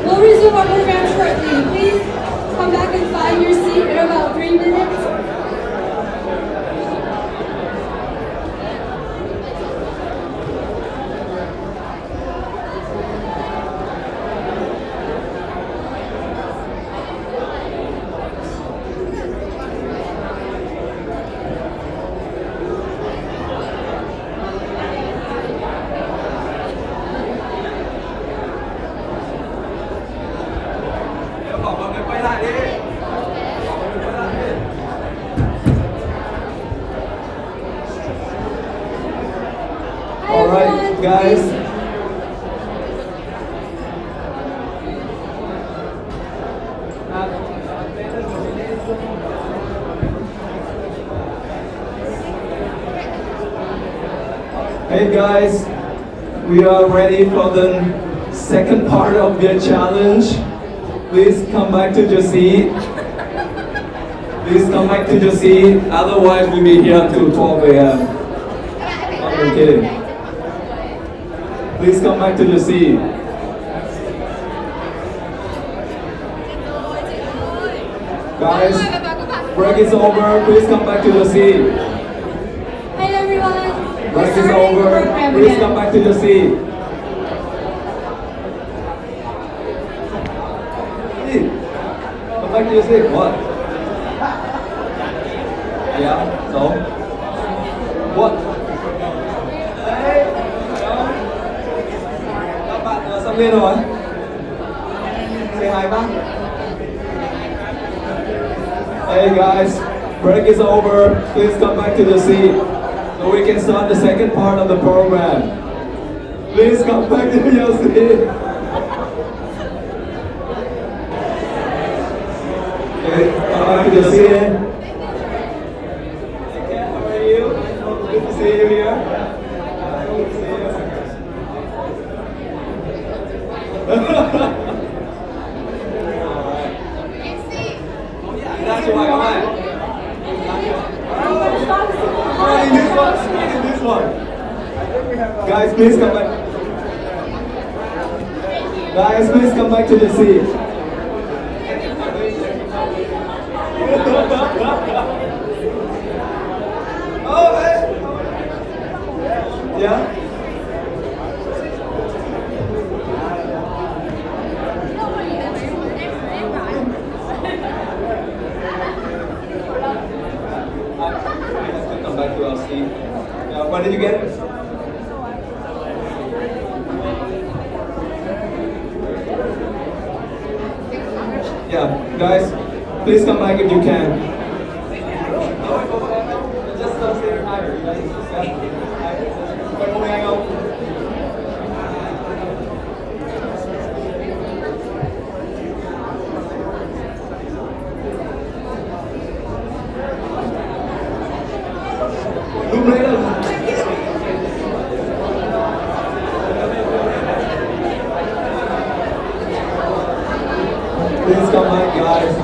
We'll resume our program shortly. Please come back and find your seat in about 3 minutes.
All right, guys. Hey guys, we are ready for the second part of the challenge. Please come back to your seat. Please come back to your seat. Otherwise, we'll be here until 12 a.m. I'm kidding. Please come back to your seat. Guys, break is over. Please come back to your seat.
Hey everyone.
Break is over. Please come back to your seat. Hey, come back to your seat. What? Yeah, so? What? Các bạn sắp lên rồi. Say hi back. Hey guys, break is over. Please come back to the seat so we can start the second part of the program. Please come back to your seat. back to the seat. How are you? Good to see you here. Good to see you. That's why, come on. Oh, in this one. Guys, please come back. Guys, please come back to the seat. Oh, hey. Yeah? Come back to our seat. Yeah, what did you get? Yeah, guys, please come back if you can. Just say hi, guys. Hang out. Please come back, guys.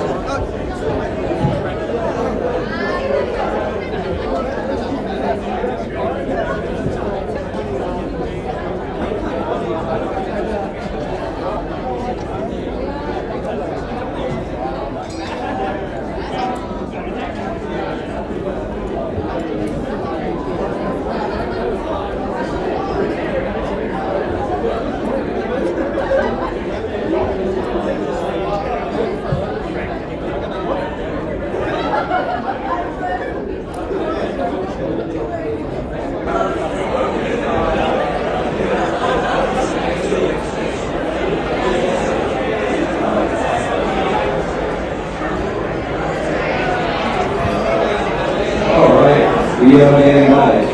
We are getting live.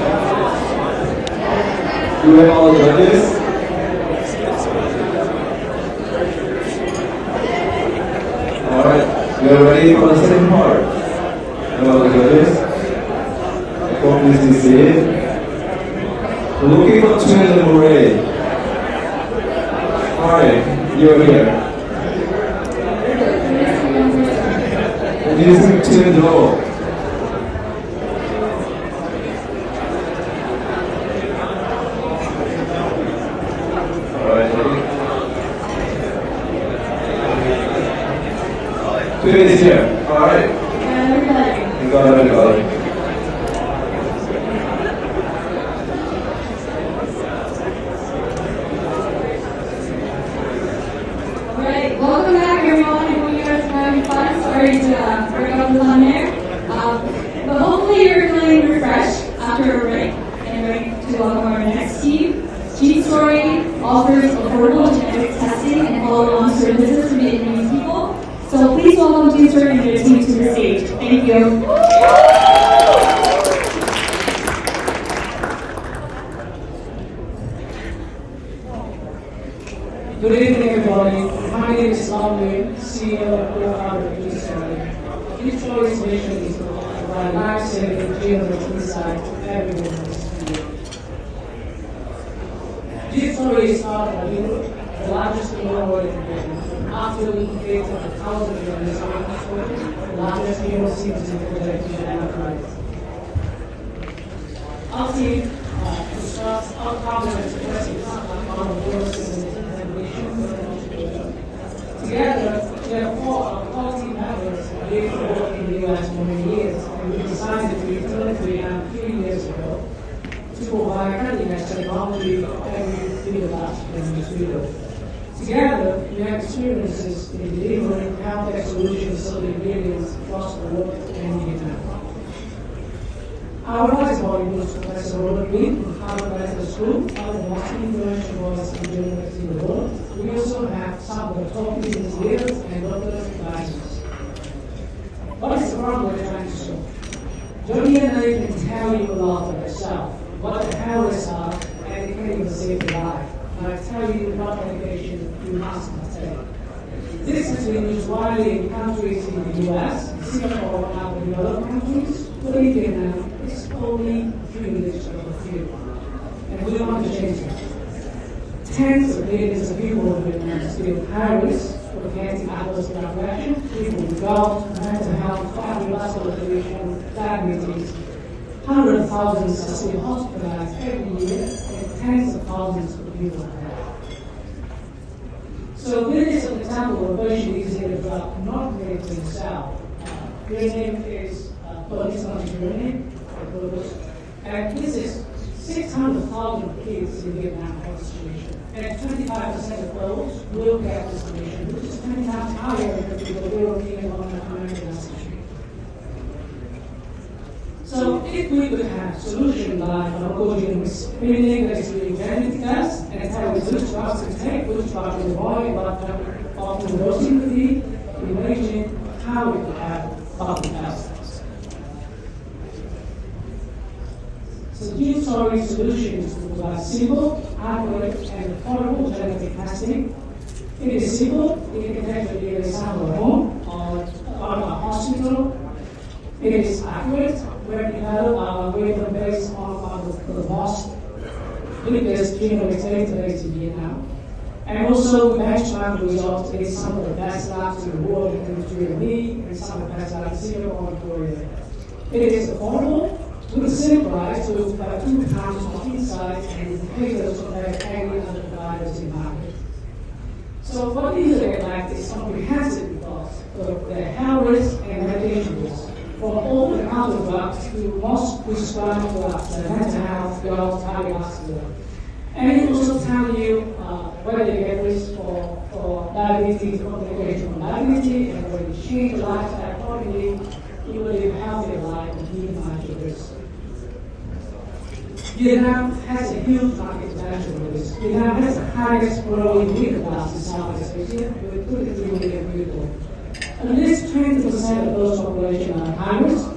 Do we have all the judges? Alright, we are ready for the second part. Hello, the judges. Hope please be seated. We're looking for twin and Murray. Alright, you're here. Using twin door. Twin is here. Alright. You got everybody.
Alright, welcome back everyone. I hope you guys are having fun. Sorry to break up the fun there. But hopefully you're feeling refreshed after a break and ready to welcome our next team. G-Story offers affordable genetics testing and follow-on services for Vietnamese people. So please welcome G-Story and their team to the stage. Thank you.
Good evening, everybody. My name is Lamley, CEO of co-founder of G-Story. G-Story's mission is to provide life-saving genomic insight to everyone in this field. G-Story is started by the largest genome in Britain. After we completed 1,000 genomes of G-Story, the largest genome sequencing project in America. Our team discussed our problem and expressing on the world's together, we have four team members who have worked in the US for many years, and we decided to return to Vietnam 3 years ago to provide cutting-edge technology for every field in this field. Together, we have experiences in delivering health-tech solutions to Vietnamese across the world and Vietnam. Our advice body was Professor Robert Green from Harvard Medical School, one of the most influential voices in genomics in the world. We also have some of the top business leaders and doctors advisors. What is the problem we're trying to solve? Johnny and I can tell you a lot of yourself, what the hell is up, and it can even save your life. And I tell you what medication you must not take. This has been used widely in countries in the US, Singapore, and in other countries, but in Vietnam, it's only 3 minutes of the field. And we want to change that. Tens of millions of people in Vietnam are still high risk of getting adverse drug reaction, people with gout, mental health, cardiovascular condition, diabetes. Hundreds of thousands are still hospitalized every year, and tens of thousands of people are dead. So this is an example of a patient using a drug not made to himself. Your name is polysonicurine, and this is 600,000 kids in Vietnam have this condition. And 25% of those will get this condition, which is 20 times higher than the European or American situation. So if we could have solution like pharmacological screening that is doing genetic tests and tell us which drugs to take, which drugs to avoid, what often dosing to be, imagine how we could have public health. So gene storage solutions provide simple, accurate, and affordable genetic testing. It is simple, it can actually be a sample at home or at a hospital. It is accurate, where we develop our algorithm based on the most biggest genomics database in Vietnam. And also we benchmark the results in some of the best labs in the world, including 3D, and some of the best labs in Singapore and Korea. It is affordable, with the same price, so about 2 times more insight and indicators compared to any other providers in the market. So what is it like is comprehensive results of the health risk and medication risk for all the counter drugs to most prescribed drugs, mental health, gout, cardiovascular. And it also tell you whether you get risk for diabetes, complication from diabetes, and whether you change your lifestyle accordingly, you will live a healthier life and minimize your risk. Vietnam has a huge market potential for this. Vietnam has the highest growing middle class in Southeast Asia, with 33 million people. At least 20% of those population are high risk.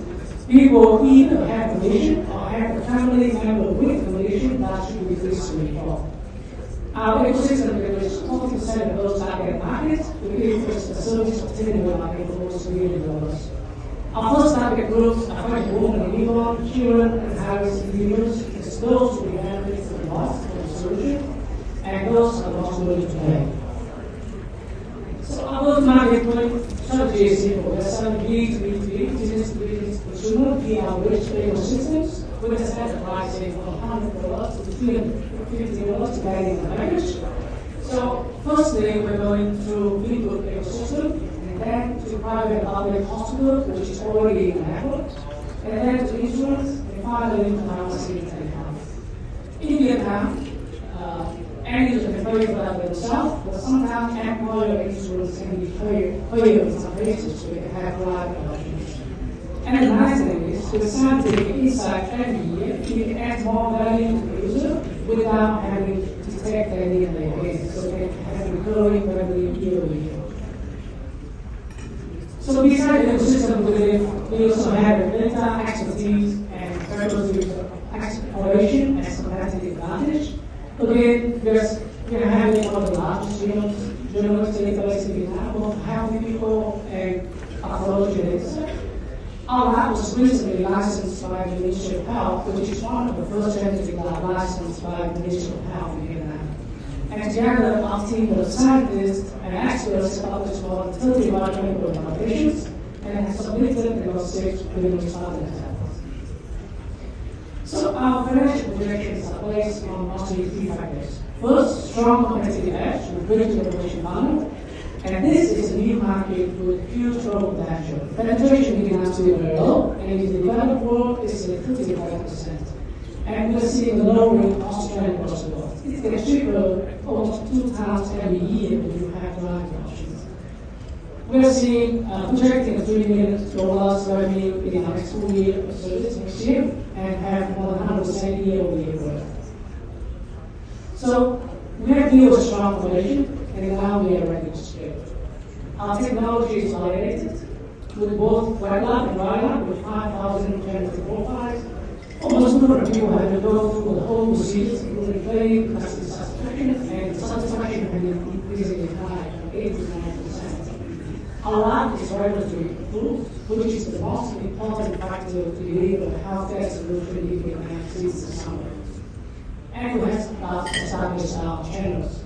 People either have condition or have a family member with condition that should be screened for. Our ecosystem delivers 40% of those target markets, with interest the service of $10 market for $1 billion. Our first target groups are pregnant women and newborn, children, and high-risk individuals. It's those who benefit from the loss of the solution, and those are most willing to pay. So our go-to-market strategy is simple. We're selling B2B2B, business to business consumer, via our rich ecosystems, with a set pricing from $100 to $350 depending on the package. So firstly, we're going through Keynote ecosystem, and then to private public hospital, which is already in the network, and then to insurance, and finally to pharmacy and health. In Vietnam, end user can pay for that themselves, but sometimes employer insurance can be paid in some cases, so they can have private options. And the nice thing is, with scientific insight every year, you can add more value to the user without having to take their need and their gain, so they can have recurring revenue year over year. So besides the ecosystem, we also have data expertise and federal exploration as competitive advantage. Again, we're having one of the largest genomics databases in Vietnam, both healthy people and pathology data. Our lab was recently licensed by the Ministry of Health, which is one of the first genetic lab licensed by the Ministry of Health in Vietnam. And together, our team of scientists and experts published more than 30 clinical publications and have submitted those 6 clinical studies. So our financial projections are based on mostly 3 factors. First, strong competitive edge with great innovation value. And this is a new market with huge growth potential. Penetration in Vietnam is still very low, and in the developed world, it's at 35%. And we're seeing a lowering cost trend across the world. It gets cheaper almost 2 times every year when you have driving options. We're seeing projecting $3 million revenue in the next 2 years, so this next year, and have more than 100% year-over-year growth. So we have built a strong foundation, and now we are ready to scale. Our technology is validated with both wet lab and dry lab with 5,000 genetic profiles. Almost 200 people have to go through the whole procedures, including training, customer satisfaction, and satisfaction have been increasingly high, 8 to 9%. Our lab is regulatory approved, which is the most important factor to deliver a healthcare solution in Vietnam since the summer. And we have established our channels.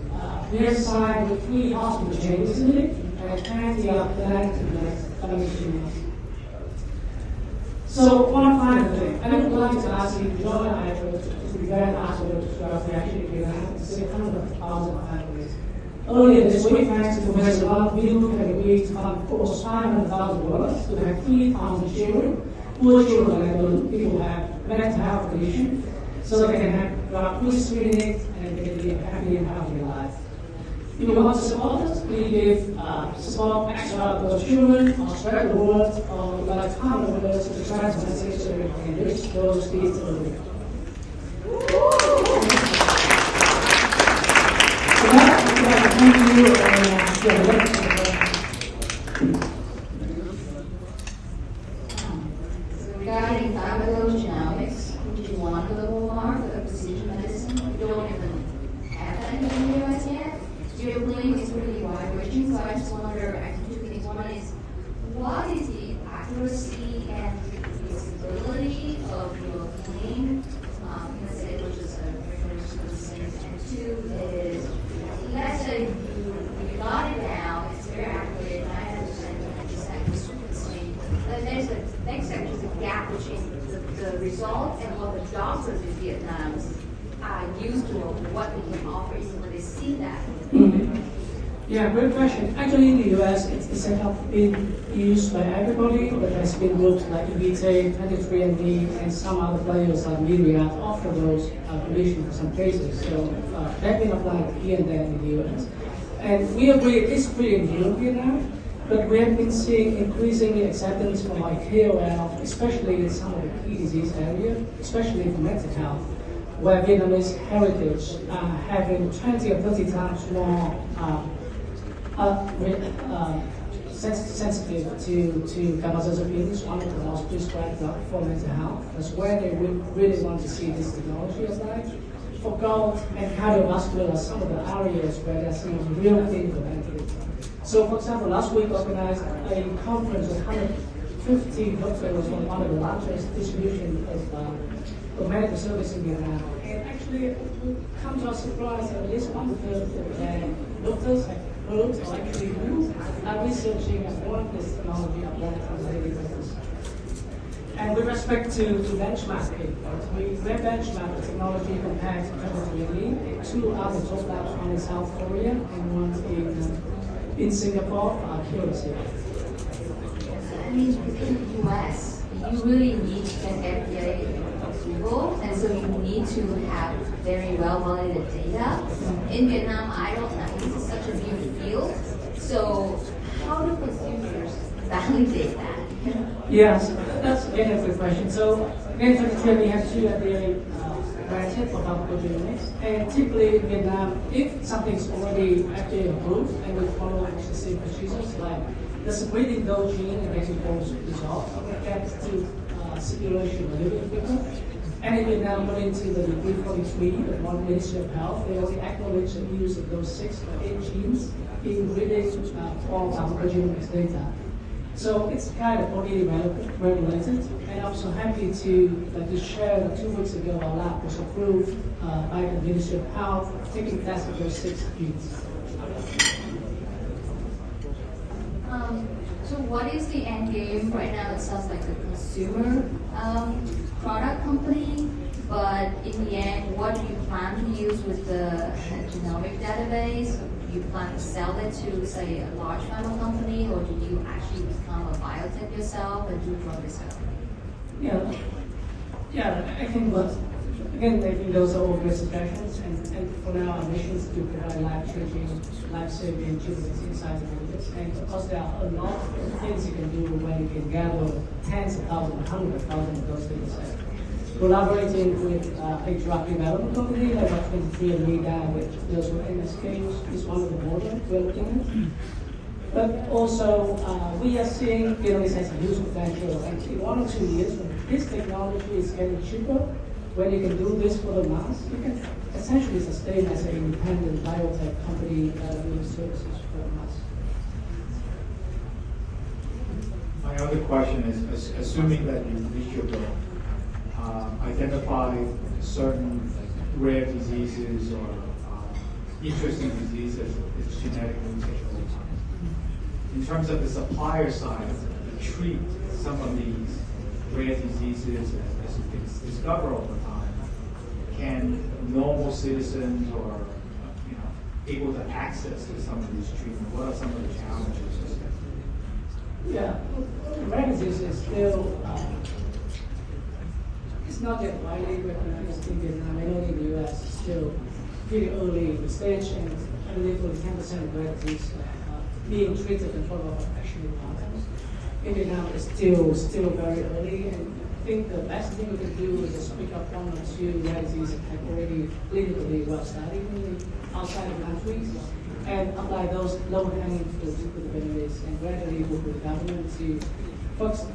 We have signed with 3 hospital chains recently, and 20 are planned in the next coming 2 months. So one final thing, I would like to ask you to join our effort to prevent hospitals to our reaction in Vietnam and save hundreds of thousands of families. Earlier this week, thanks to Professor Lam, we have agreed to fund almost $500,000 to have 3,000 children, poor children and people who have mental health conditions, so they can have drug-free screening and they can live a happy and healthy life. If you want to support us, please give support extra to those children, or spread the word, or like partner with us to try to message so we can reach those kids early. So that, I'd like to thank you and your
So regarding pharmacogenomics, which is one of the hallmarks of precision medicine, we don't even have that in the US yet. Your claim is really wide-ranging, so I just wonder, I think 2 things. One is, what is the accuracy and visibility of your claim? Let's say it was just a reference to the same. And 2 is, let's say you got it down, it's very accurate, 90% accuracy, but there's a next step, there's a gap between the results and what the doctors in Vietnam are used to, or what we can offer, is when they see that.
Yeah, great question. Actually, in the US, it's set up been used by everybody, but has been groups like VietChallenge, 23andMe, and some other players like Myriad offer those conditions for some cases. So they've been applied here and there in the US. And we agree it's pretty new here now, but we have been seeing increasing acceptance from like KOL, especially in some of the key disease areas, especially for mental health, where Vietnamese heritage having 20 or 30 times more sensitive to benzodiazepines, one of the most prescribed drugs for mental health. That's where they really want to see this technology applied. For gout and cardiovascular are some of the areas where they're seeing real clinical benefit. So, for example, last week organized a conference with 150 doctors on one of the largest distribution of medical service in Vietnam. And actually, we come to our surprise that at least 1/3 of the doctors have heard or actually are researching and want this technology applied to daily basis. And with respect to benchmarking, we benchmark the technology compared to 2020, 2 other top labs, one in South Korea and one in Singapore for accuracy.
That means within the US, you really need to get FDA approval, and so you need to have very well-validated data. In Vietnam, I don't know, this is such a new field, so how do consumers validate that?
Yes, that's again a good question. So, again, here we have 2 FDA granted for pharmacogenomics, and typically in Vietnam, if something's already FDA approved and we follow the same procedures, like the separating those gene and getting those results, we get to circulation a little bit quicker. And in Vietnam, went into the degree 43, the one Ministry of Health, they already acknowledge the use of those 6 or 8 genes in reading all pharmacogenomics data. So it's kind of already regulated, and I'm so happy to share that 2 weeks ago our lab was approved by the Ministry of Health, taking tests of those 6 genes.
So what is the end game? Right now it sounds like a consumer product company, but in the end, what do you plan to use with the genomic database? Do you plan to sell it to, say, a large pharma company, or do you actually become a biotech yourself and do drug discovery?
Yeah, I think those are all great suggestions, and for now our mission is to provide life-changing, life-saving treatments inside the villages. And of course there are a lot of things you can do when you can gather tens of thousands, hundreds of thousands of those data sets. Collaborating with a drug development company like 23andMe, which deals with MSKs, is one of the models we're looking at. But also, we are seeing Vietnamese has a huge potential, and in 1 or 2 years, when this technology is getting cheaper, when you can do this for the mass, you can essentially sustain as an independent biotech company doing services for us.
My other question is, assuming that you reach your goal, identify certain rare diseases or interesting diseases that's genetically controlled. In terms of the supplier side, to treat some of these rare diseases as you can discover over time, can normal citizens or able to access to some of these treatments? What are some of the challenges?
Yeah, rare disease is still, it's not yet widely recognized in Vietnam. I know in the US it's still pretty early in the stage, and I believe only 10% of rare disease being treated and followed up actually happens. In Vietnam it's still very early, and I think the best thing we can do is just pick up one or two rare diseases that have already clinically well studied outside of countries, and apply those low-hanging fruits to the benefits and gradually work with the government to,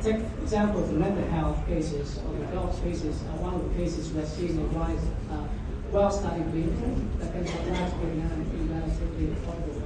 take for example, the mental health cases or the adult cases. One of the cases we're seeing a rise well-studied vehicle that can supply to Vietnam in relatively affordable.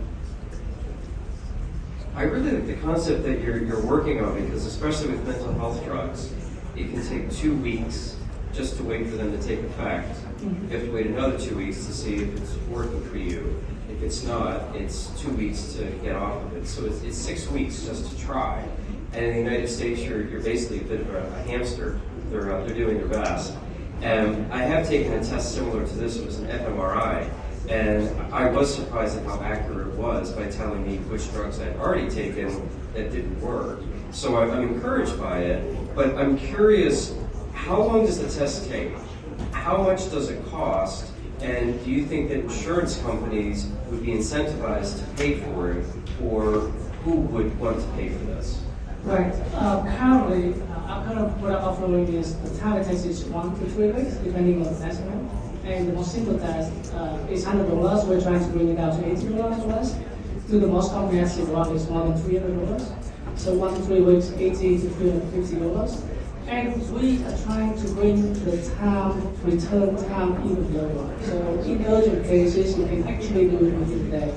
I really like the concept that you're working on, because especially with mental health drugs, it can take 2 weeks just to wait for them to take effect. You have to wait another 2 weeks to see if it's working for you. If it's not, it's 2 weeks to get off of it. So it's 6 weeks just to try. And in the United States, you're basically a bit of a hamster. They're doing their best. And I have taken a test similar to this. It was an fMRI. And I was surprised at how accurate it was by telling me which drugs I'd already taken that didn't work. So I'm encouraged by it. But I'm curious, how long does the test take? How much does it cost? And do you think that insurance companies would be incentivized to pay for it, or who would want to pay for this?
Right. Currently, what I'm offering is the target test is 1 to 3 weeks, depending on the estimate. And the most simple test is $100. We're trying to bring it down to $80 or less. To the most comprehensive one is more than $300. So 1 to 3 weeks, $80 to $350. And we are trying to bring the return time even lower. So in urgent cases, you can actually do it within a day.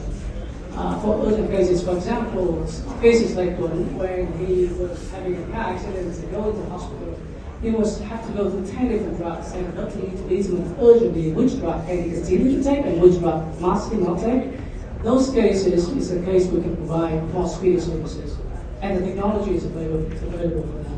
For urgent cases, for example, cases like one where he was having a car accident and go to the hospital, he was have to go through 10 different drugs, and the doctor needs to determine urgently which drug can he continue to take and which drug must he not take. Those cases is a case we can provide more speedy services, and the technology is available for that.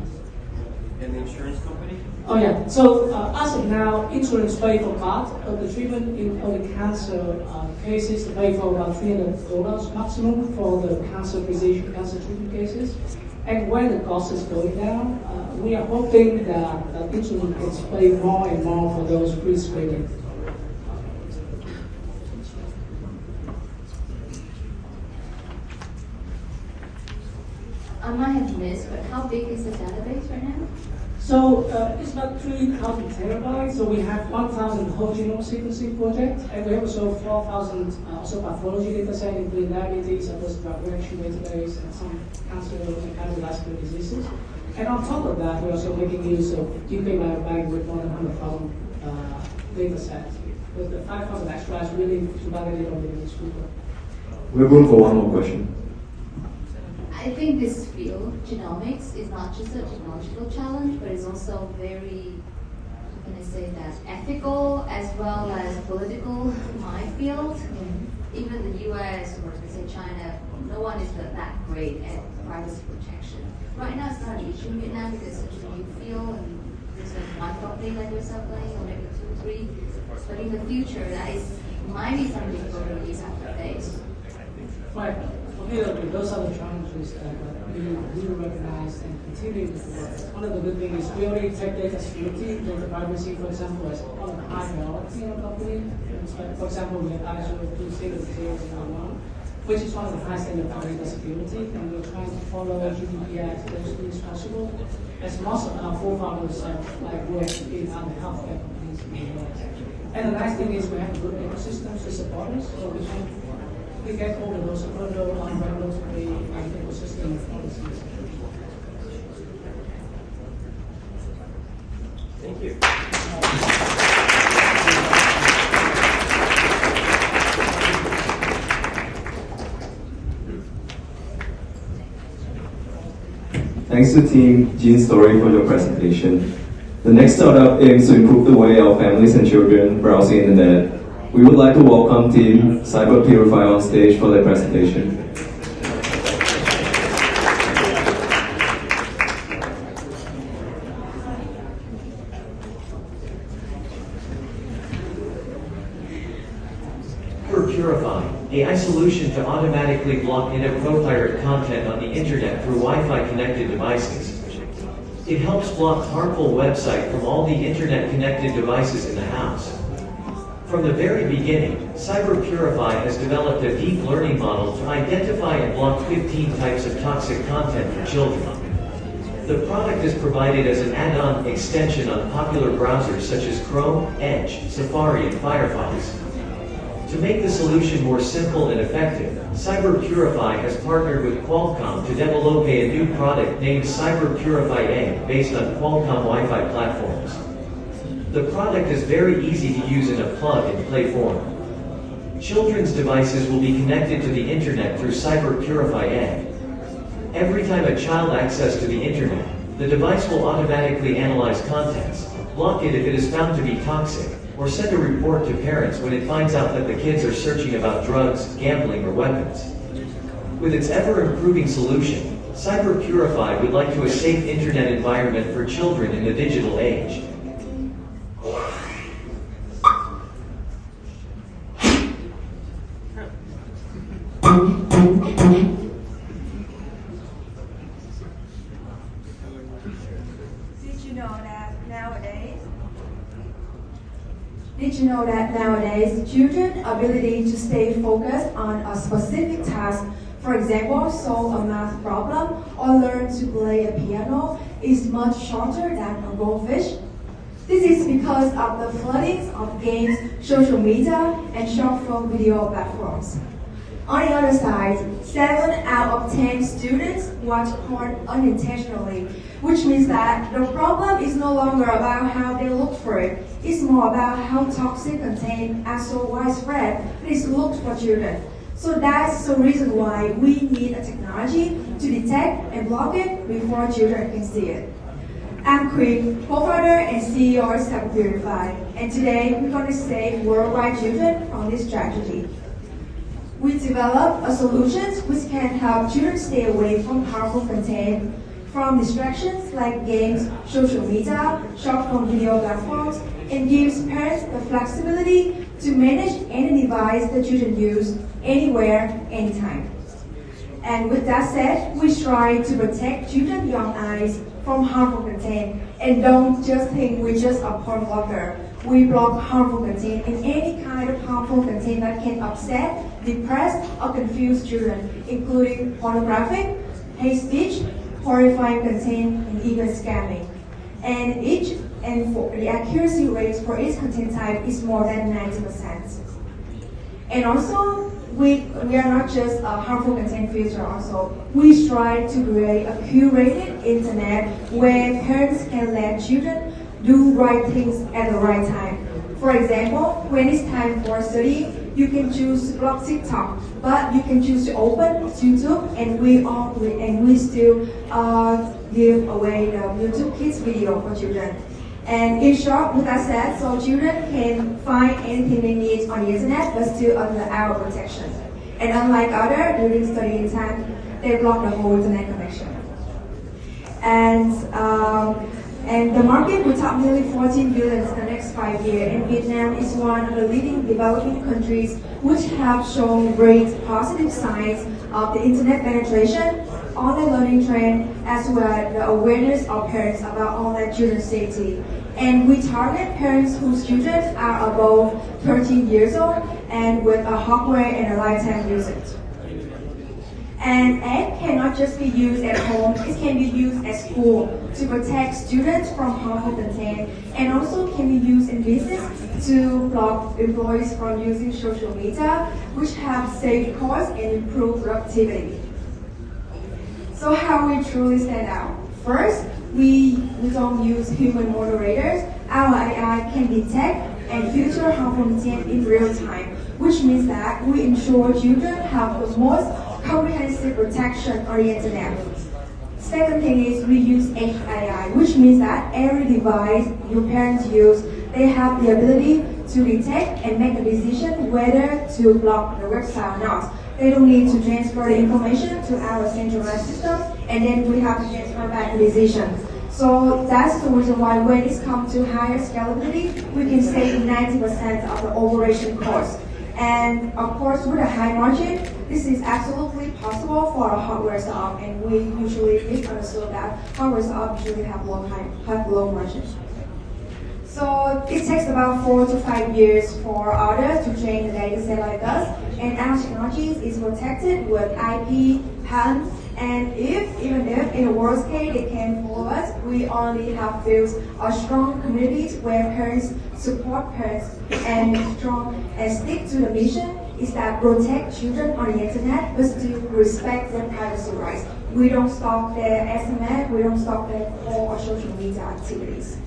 And the insurance company?
Oh yeah, so as of now, insurance pay for part of the treatment in early cancer cases. They pay for about $300 maximum for the cancer physician, cancer treatment cases. And when the cost is going down, we are hoping that insurance gets paid more and more for those pre-screening.
I might have missed, but how big is the database right now?
So it's about 3,000 terabytes. So we have 1,000 whole genome sequencing projects, and we have also 4,000 also pathology data set, including diabetes, and drug reaction database, and some cancer and cardiovascular diseases. And on top of that, we're also making use of UK Biobank with more than 100,000 data sets, with the 5,000 extras really to validate all the needs people.
We have room for one more question.
I think this field, genomics, is not just a technological challenge, but it's also very, how can I say that, ethical as well as political minefield. Even the US or let's say China, no one is that great at privacy protection. Right now it's not an issue in Vietnam because it's such a new field and there's like one company like yourself playing, or maybe 2 or 3. But in the future, that might be something for release after phase.
Right. Those are the challenges that we recognize and continue to work. One of the good things is we already take data security, data privacy, for example, as one of the high priority in a company. For example, we have ISO 26001, which is one of the high standards for data security, and we're trying to follow GDPR as closely as possible. As most of our co-founders have worked in other healthcare companies in the US. And the nice thing is we have a good ecosystem to support us, so we get all of those further on regulatory and ecosystem policies.
Thank you.
Thanks to Team Jean's Story for your presentation. The next startup aims to improve the way our families and children browse the internet. We would like to welcome Team Cyber Purify on stage for their presentation.
Purify, AI solution to automatically block inappropriate content on the internet through Wi-Fi connected devices. It helps block harmful websites from all the internet connected devices in the house. From the very beginning, Cyber Purify has developed a deep learning model to identify and block 15 types of toxic content for children. The product is provided as an add-on extension on popular browsers such as Chrome, Edge, Safari, and Firefox. To make the solution more simple and effective, Cyber Purify has partnered with Qualcomm to develop a new product named Cyber Purify A based on Qualcomm Wi-Fi platforms. The product is very easy to use in a plug-and-play form. Children's devices will be connected to the internet through Cyber Purify A. Every time a child accesses to the internet, the device will automatically analyze contents, block it if it is found to be toxic, or send a report to parents when it finds out that the kids are searching about drugs, gambling, or weapons. With its ever-improving solution, Cyber Purify would like to a safe internet environment for children in the digital age.
Did you know that nowadays, children's ability to stay focused on a specific task, for example, solve a math problem or learn to play a piano, is much shorter than a goldfish? This is because of the flooding of games, social media, and short-form video platforms. On the other side, 7 out of 10 students watch porn unintentionally, which means that the problem is no longer about how they look for it. It's more about how toxic content are so widespread that it's looked for children. So that's the reason why we need a technology to detect and block it before children can see it. I'm Queen, co-founder and CEO of Cyber Purify, and today we're going to save worldwide children from this tragedy. We developed a solution which can help children stay away from harmful content, from distractions like games, social media, short-form video platforms, and gives parents the flexibility to manage any device the children use, anywhere, anytime. And with that said, we strive to protect children's young eyes from harmful content, and don't just think we're just a porn blogger. We block harmful content and any kind of harmful content that can upset, depress, or confuse children, including pornographic, hate speech, horrifying content, and even scamming. And for the accuracy rates for each content type is more than 90%. And also, we are not just a harmful content filter also. We strive to create a curated internet where parents can let children do right things at the right time. For example, when it's time for study, you can choose to block TikTok, but you can choose to open YouTube, and we still give away the YouTube Kids video for children. And in short, with that said, so children can find anything they need on the internet, but still under our protection. And unlike others, during studying time, they block the whole internet connection. And the market will top nearly 14 billion in the next 5 years, and Vietnam is one of the leading developing countries which have shown great positive signs of the internet penetration, online learning trend, as well as the awareness of parents about online children's safety. And we target parents whose children are above 13 years old and with a hardware and a lifetime usage. And ad cannot just be used at home, it can be used at school to protect students from harmful content, and also can be used in business to block employees from using social media, which have saved costs and improved productivity. So how we truly stand out? First, we don't use human moderators. Our AI can detect and filter harmful content in real time, which means that we ensure children have the most comprehensive protection on the internet. Second thing is we use AI, which means that every device your parents use, they have the ability to detect and make a decision whether to block the website or not. They don't need to transfer the information to our centralized system, and then we have to transfer back the decision. So that's the reason why when it comes to higher scalability, we can save 90% of the operation cost. And of course, with a high margin, this is absolutely possible for a hardware shop, and we usually misunderstood that hardware shops usually have low margin. So it takes about 4 to 5 years for others to train the data set like us, and our technology is protected with IP, patents, and even if in the worst case they can't follow us, we only have built a strong communities where parents support parents and stick to the mission is that protect children on the internet but still respect their privacy rights. We don't stop their SMS, we don't stop their call or social media activities.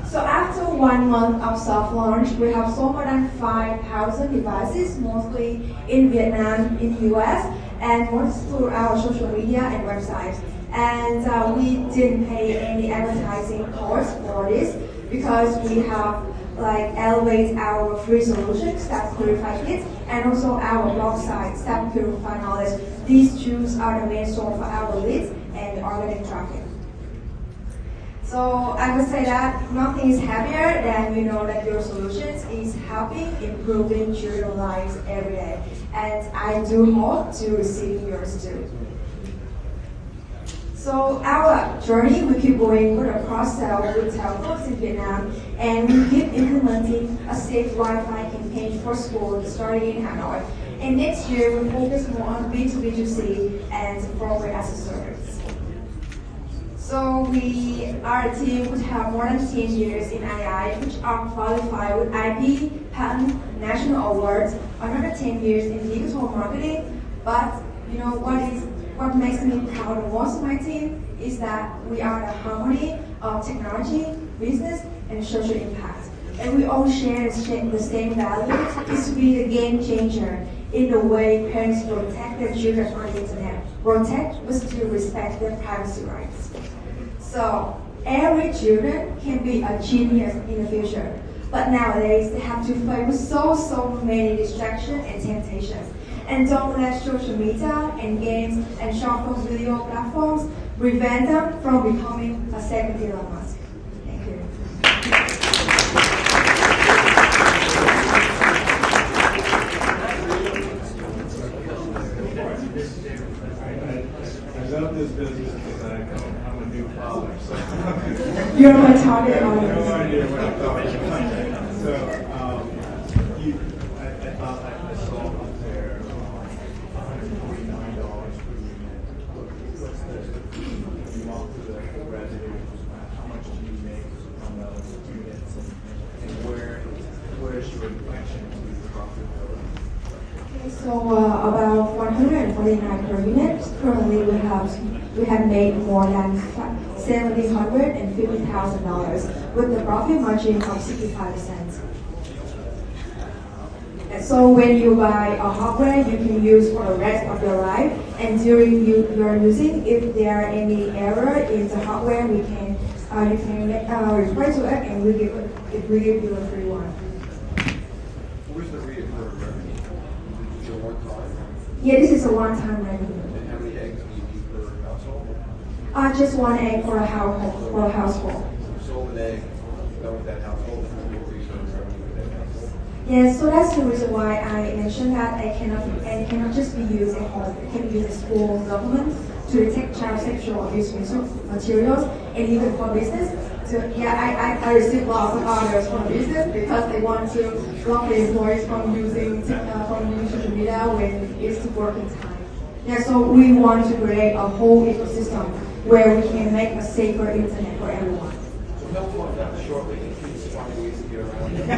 So after 1 month of soft launch, we have sold more than 5,000 devices, mostly in Vietnam, in the US, and most through our social media and websites. And we didn't pay any advertising cost for this because we have elevate our free solutions, Staff Purify Kits, and also our blog site, Staff Purify Knowledge. These tools are the main source for our leads and organic traffic. So I would say that nothing is happier than you know that your solutions is helping improving children's lives every day. And I do hope to receive yours too. So our journey, we keep going with a cross-sell with telcos in Vietnam, and we keep implementing a safe Wi-Fi campaign for schools starting in Hanoi. And next year, we focus more on B2B2C and software as a service. So we are a team which have more than 10 years in AI, which are qualified with IP, patent, national awards, another 10 years in digital marketing. But you know what makes me proud of most of my team is that we are the harmony of technology, business, and social impact. And we all share the same values, is to be the game changer in the way parents protect their children on the internet. Protect but still respect their privacy rights. So every children can be a genius in the future, but nowadays they have to fight with so many distractions and temptations. And don't let social media and games and short-form video platforms prevent them from becoming a second Elon Musk. Thank you.
I love this business because I'm a new father. So
you're my target audience.
No idea what I'm talking about. So I thought I saw up there $149 per unit. What's the you walk through the revenue? How much do you make on those units, and where's your reflection to the profitability?
So about 149 per unit. Currently, we have made more than $750,000 with the profit margin of 65%. And so when you buy a hardware, you can use for the rest of your life. And during your using, if there are any error in the hardware, we can you can refer to it, and we give you a free one.
Where's the reoccurring revenue? Is it a one-time?
Yeah, this is a one-time revenue.
And how many eggs do you use per household?
Just 1 egg for a household.
You sold an egg, done with that household, and you increase your revenue with that household.
Yes, so that's the reason why I mentioned that it cannot just be used at home. It can be used in school, government, to detect child sexual abuse materials, and even for business. So I receive lots of orders from business because they want to block the employees from using social media when it's working time. Yeah, so we want to create a whole ecosystem where we can make a safer internet for everyone.
So help one down shortly, kids find ways to get around it.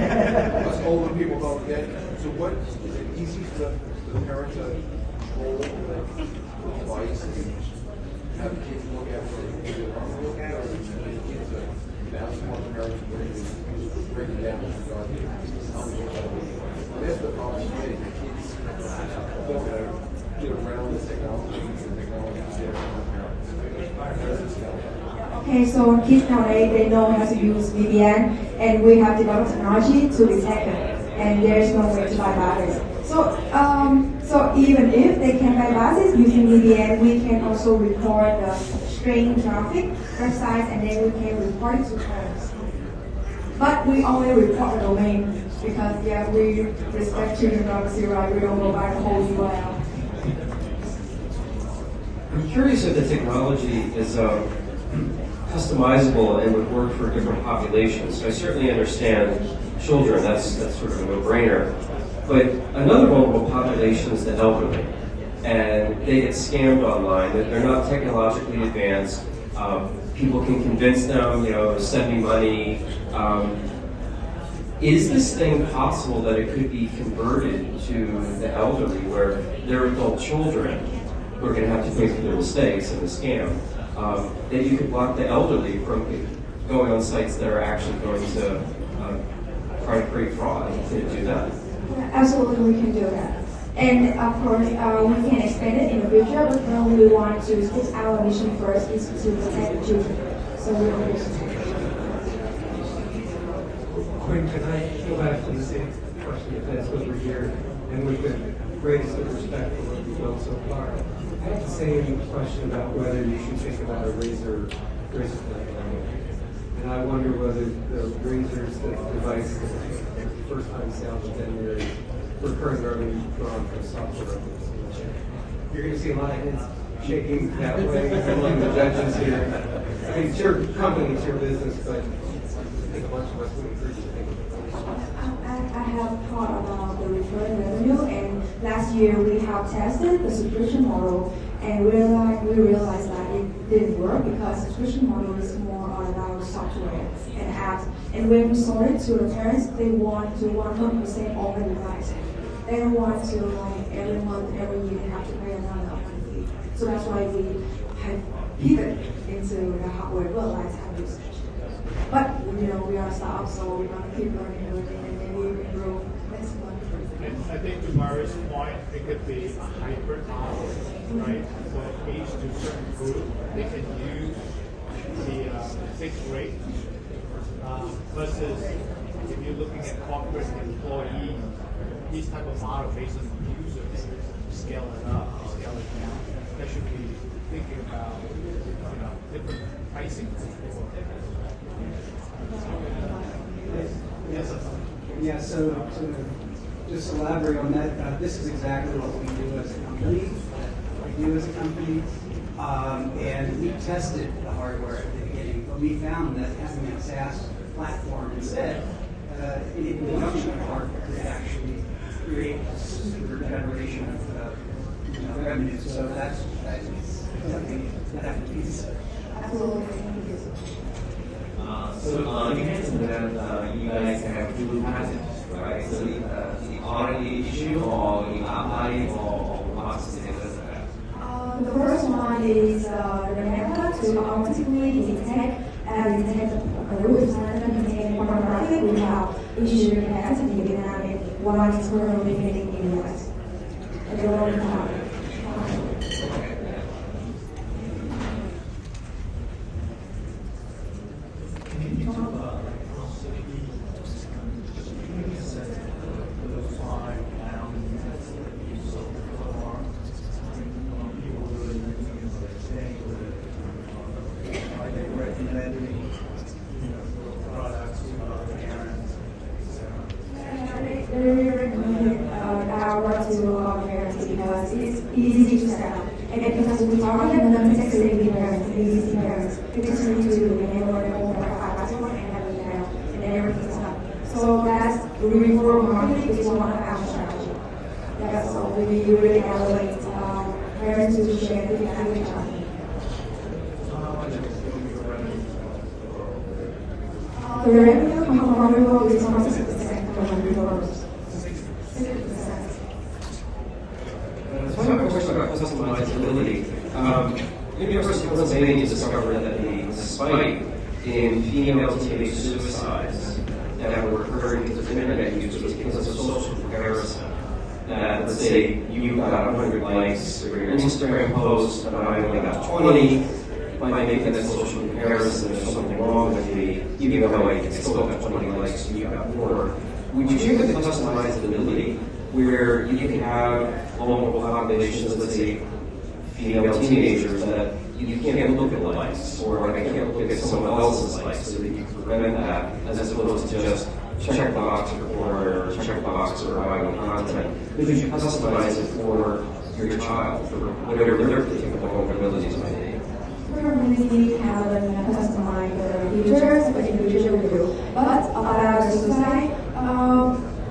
Us older people don't get it. So what is it easy for the parent to control the device and have the kids look at what they want to look at, or the kids now smart parents break it down with regard to how to look at it. That's the problem is getting the kids don't get around the technology and the technology is there for the parents.
Okay, so kids nowadays, they know how to use VPN, and we have developed technology to detect it, and there's no way to bypass it. So even if they can bypass it using VPN, we can also record the string traffic websites, and then we can report it to parents. But we only report the domain because we respect children's privacy, right? We don't go by the whole URL.
I'm curious if the technology is customizable and would work for different populations. I certainly understand children, that's sort of a no-brainer. But another vulnerable population is the elderly. And they get scammed online. They're not technologically advanced. People can convince them, to send me money. Is this thing possible that it could be converted to the elderly where they're adult children who are going to have to pay for their mistakes and the scam? That you could block the elderly from going on sites that are actually going to try to create fraud to do that?
Yeah, absolutely, we can do that. And of course, we can expand it in the future, but now we want to stick our mission first is to protect the children. So we will use it.
Quinn, can I go back to the same question if that's over here, and with the greatest of respect for what you've done so far? I have the same question about whether you should think about a razor plan. And I wonder whether the razors, the device, the first time sale within there is recurring revenue drawn from software updates. You're going to see a lot of heads shaking that way among the judges here. I mean, it's your company, it's your business, but I think a bunch of us would agree to think
I have thought about the recurring revenue, and last year we have tested the subscription model, and we realized that it didn't work because subscription model is more about software and apps. And when we sold it to the parents, they want to 100% own the device. They don't want to every month, every year they have to pay another upfront fee. So that's why we have pivoted into the hardware, but lifetime usage. But we are a startup, so we're gonna keep learning everything, and then we can grow next month.
I think to Mari's point, it could be a hybrid model, right? So each to a certain group, they can use the fixed rate versus if you're looking at corporate employees, these type of model based on users, scale it up, scale it down. They should be thinking about different pricing. Yes.
Yeah, so to just elaborate on that, this is exactly what we do as a company. And we tested the hardware at the beginning, but we found that having a SaaS platform instead, it enables the hardware to actually create a super generation of revenue. So that's something that has to be considered.
Absolutely.
So you mentioned that you guys have two patents, right? So the R&D issue or the apply or what's the status of that?
The first one is the method to automatically detect the root pattern containing pornography. We have issued a patent in Vietnam and one is currently pending in the US. And they will come. Because it's easy to set up. And because we target non-sexually parents, existing parents, we just need to enable their own password and have an email, and then everything's done. So that's referral marketing is one of our strategy. That's so we really elevate parents to share the feedback with each other. The revenue from referral is 6% from referrals. 6%.
So I have a question about customizability. University of Pennsylvania discovered that the spike in female teenage suicides that were occurring because of internet use was because of social comparison. That, let's say, you got 100 likes for your Instagram post, but I only got 20.
might make that social comparison, there's something wrong with me, even though I still got 20 likes and you got more. Would you share the customizability where you can have vulnerable populations, let's say female teenagers, that you can't look at likes, or I can't look at someone else's likes, so that you can prevent that, as opposed to just check box or check box or buying content. Could you customize it for your child, for whatever their particular vulnerabilities might be?
We have a customized features for individual group, but about the suicide,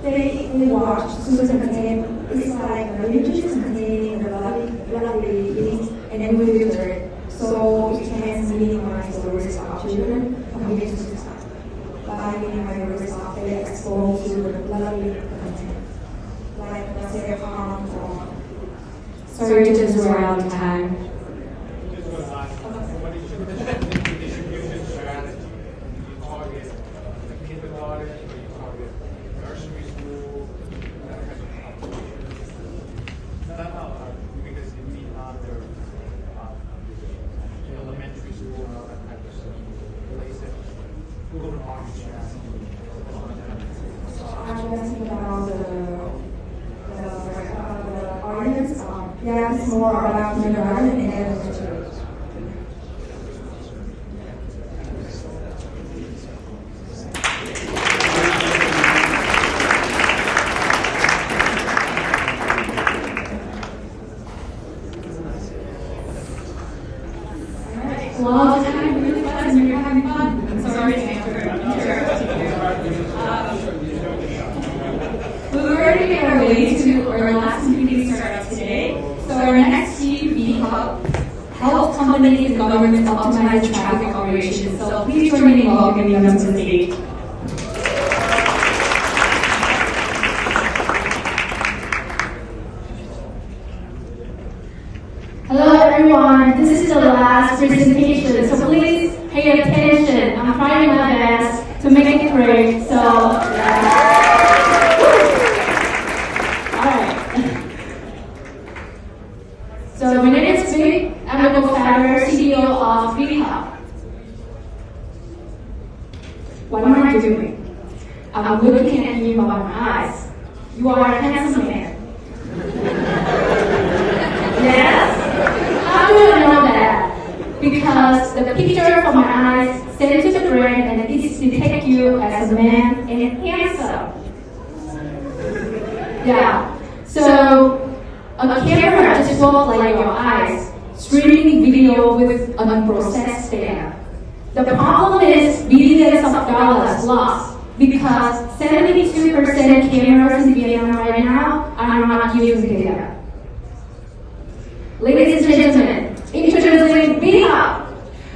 they watch suicide contain. It's like images containing the bloody things, and then we filter it, so it can minimize the risk of children committing suicide by minimizing the risk of being exposed to the bloody content, like let's say harm or.
Sorry to just around time.
Distribution strategy. You target kindergarten, or you target nursery school, that kind of population. Not how, because you meet other elementary school and all that type of stuff. Place it, Google Market Channel.
I'm asking about the audience. Yeah, it's more about kindergarten and elementary.
Well, time really flies when you're having fun. I'm sorry to interrupt. We've already made our way to our last meeting startup today. So our next team, VHub, helps companies and governments optimize traffic operations. So please join me in welcoming them to the stage.
Hello everyone, this is the last presentation, so please pay attention. I'm trying my best to make it quick, so Alright. So my name is Vic, I'm the co-founder, CEO of VietChallenge. What am I doing? I'm looking at you by my eyes. You are a handsome man. Yes? How do I know that? Because the picture from my eyes sent to the brain and it detects you as a man and handsome. Yeah. So a camera just looks like your eyes, streaming video with unprocessed data. The problem is billions of dollars lost because 72% cameras in Vietnam right now are not using data. Ladies and gentlemen, introducing VietChallenge.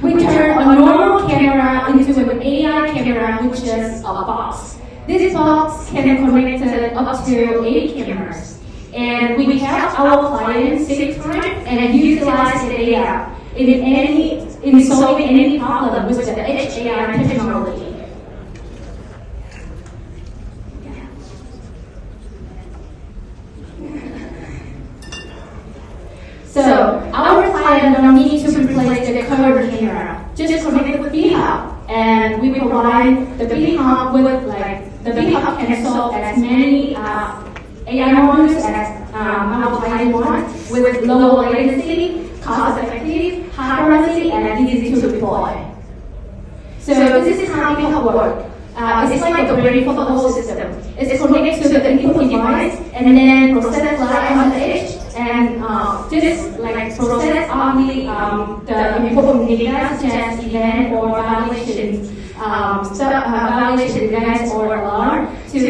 We turn a normal camera into an AI camera, which is a box. This box can connect up to 8 cameras. And we help our clients save time and utilize the data in solving any problem with the edge AI technology. So our client don't need to replace the current camera. Just connect with VietChallenge, and we provide the VietChallenge with the VietChallenge can solve as many AI models as our client wants with low latency, cost-effective, high privacy, and easy to deploy. So this is how VietChallenge works. It's like a brain for the whole system. It's connected to the input device and then process live on the edge and just process only the important data such as event or violations, violation events or alarm through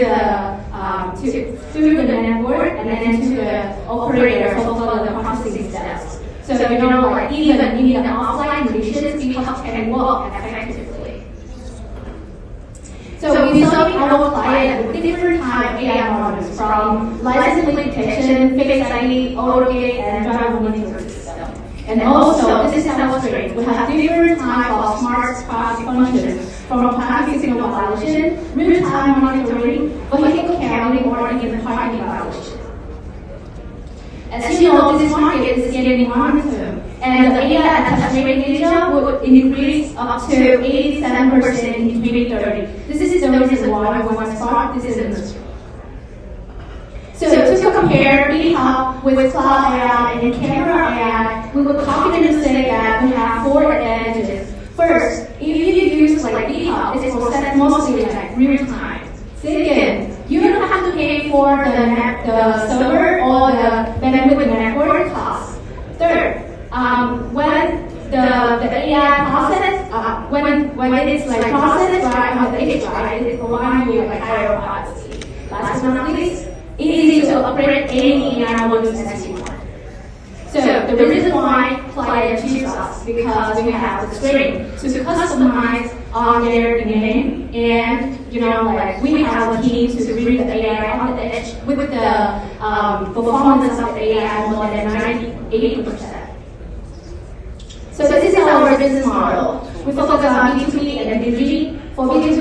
the network and then to the operator for the processing steps. So even in the offline conditions, people can work effectively. So we saw our client with different type of AI models from license plate detection, face ID, auto gate, and driver monitoring system. And also, this is demonstrated. We have different types of smart traffic functions from traffic signal violation, real-time monitoring, vehicle carrying, or even parking violation. As you know, this market is getting momentum. And the AI attach rate in Asia would increase up to 87% in 2030. This is the reason why we want to start this industry. So to compare VietChallenge with cloud AI and camera AI, we would confidently say that we have 4 advantages. First, if you use like VietChallenge, it will set mostly like real time. Second, you don't have to pay for the server or the bandwidth network costs. Third, when the AI process, when it's like processed right on the edge, right, it provides you like higher privacy. Last but not least, easy to upgrade any AI models as you want. So the reason why clients choose us because we have the strength to customize on their domain, and like we have a team to bring the AI on the edge with the performance of the AI more than 98%. So this is our business model. We focus on B2B and B2G. For B2B,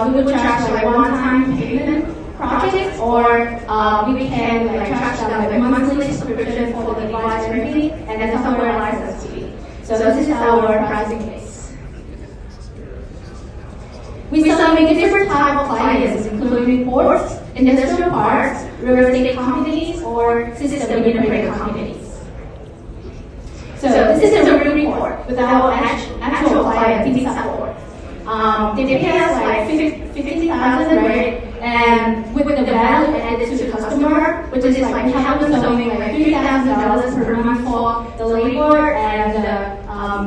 we will charge like one-time payment projects, or we can like charge them like monthly subscription for the device renting and the software license fee. So this is our pricing base. We serve different type of clients, including ports, industrial parks, real estate companies, or system integrator companies. So this is a real report with our actual client support. They pay us like $50,000, right? And with the value added to the customer, which is like we have them showing like $3,000 per month for the labor and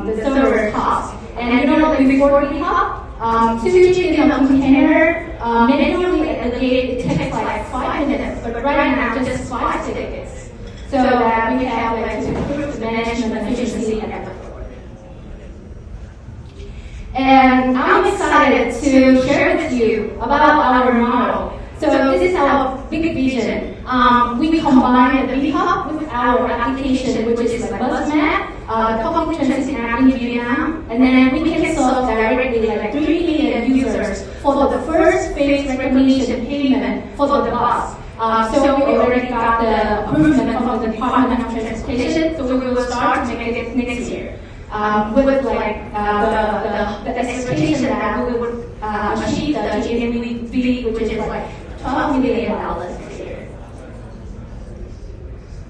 the server cost. And like before GitHub, to get a container manually at the gate, it takes like 5 minutes, but right now just 5 seconds. So that we have like to improve the management efficiency and effort. And I'm excited to share with you about our model. So this is our big vision. We combine the VietChallenge with our application, which is like Foodmap, the public transit app in Vietnam, and then we can serve directly like 3 million users for the first phase recognition payment for the bus. So we already got the approval from the Department of Transportation, so we will start to make it next year. With like the expectation that we would achieve the GMV, which is like $12 million this year.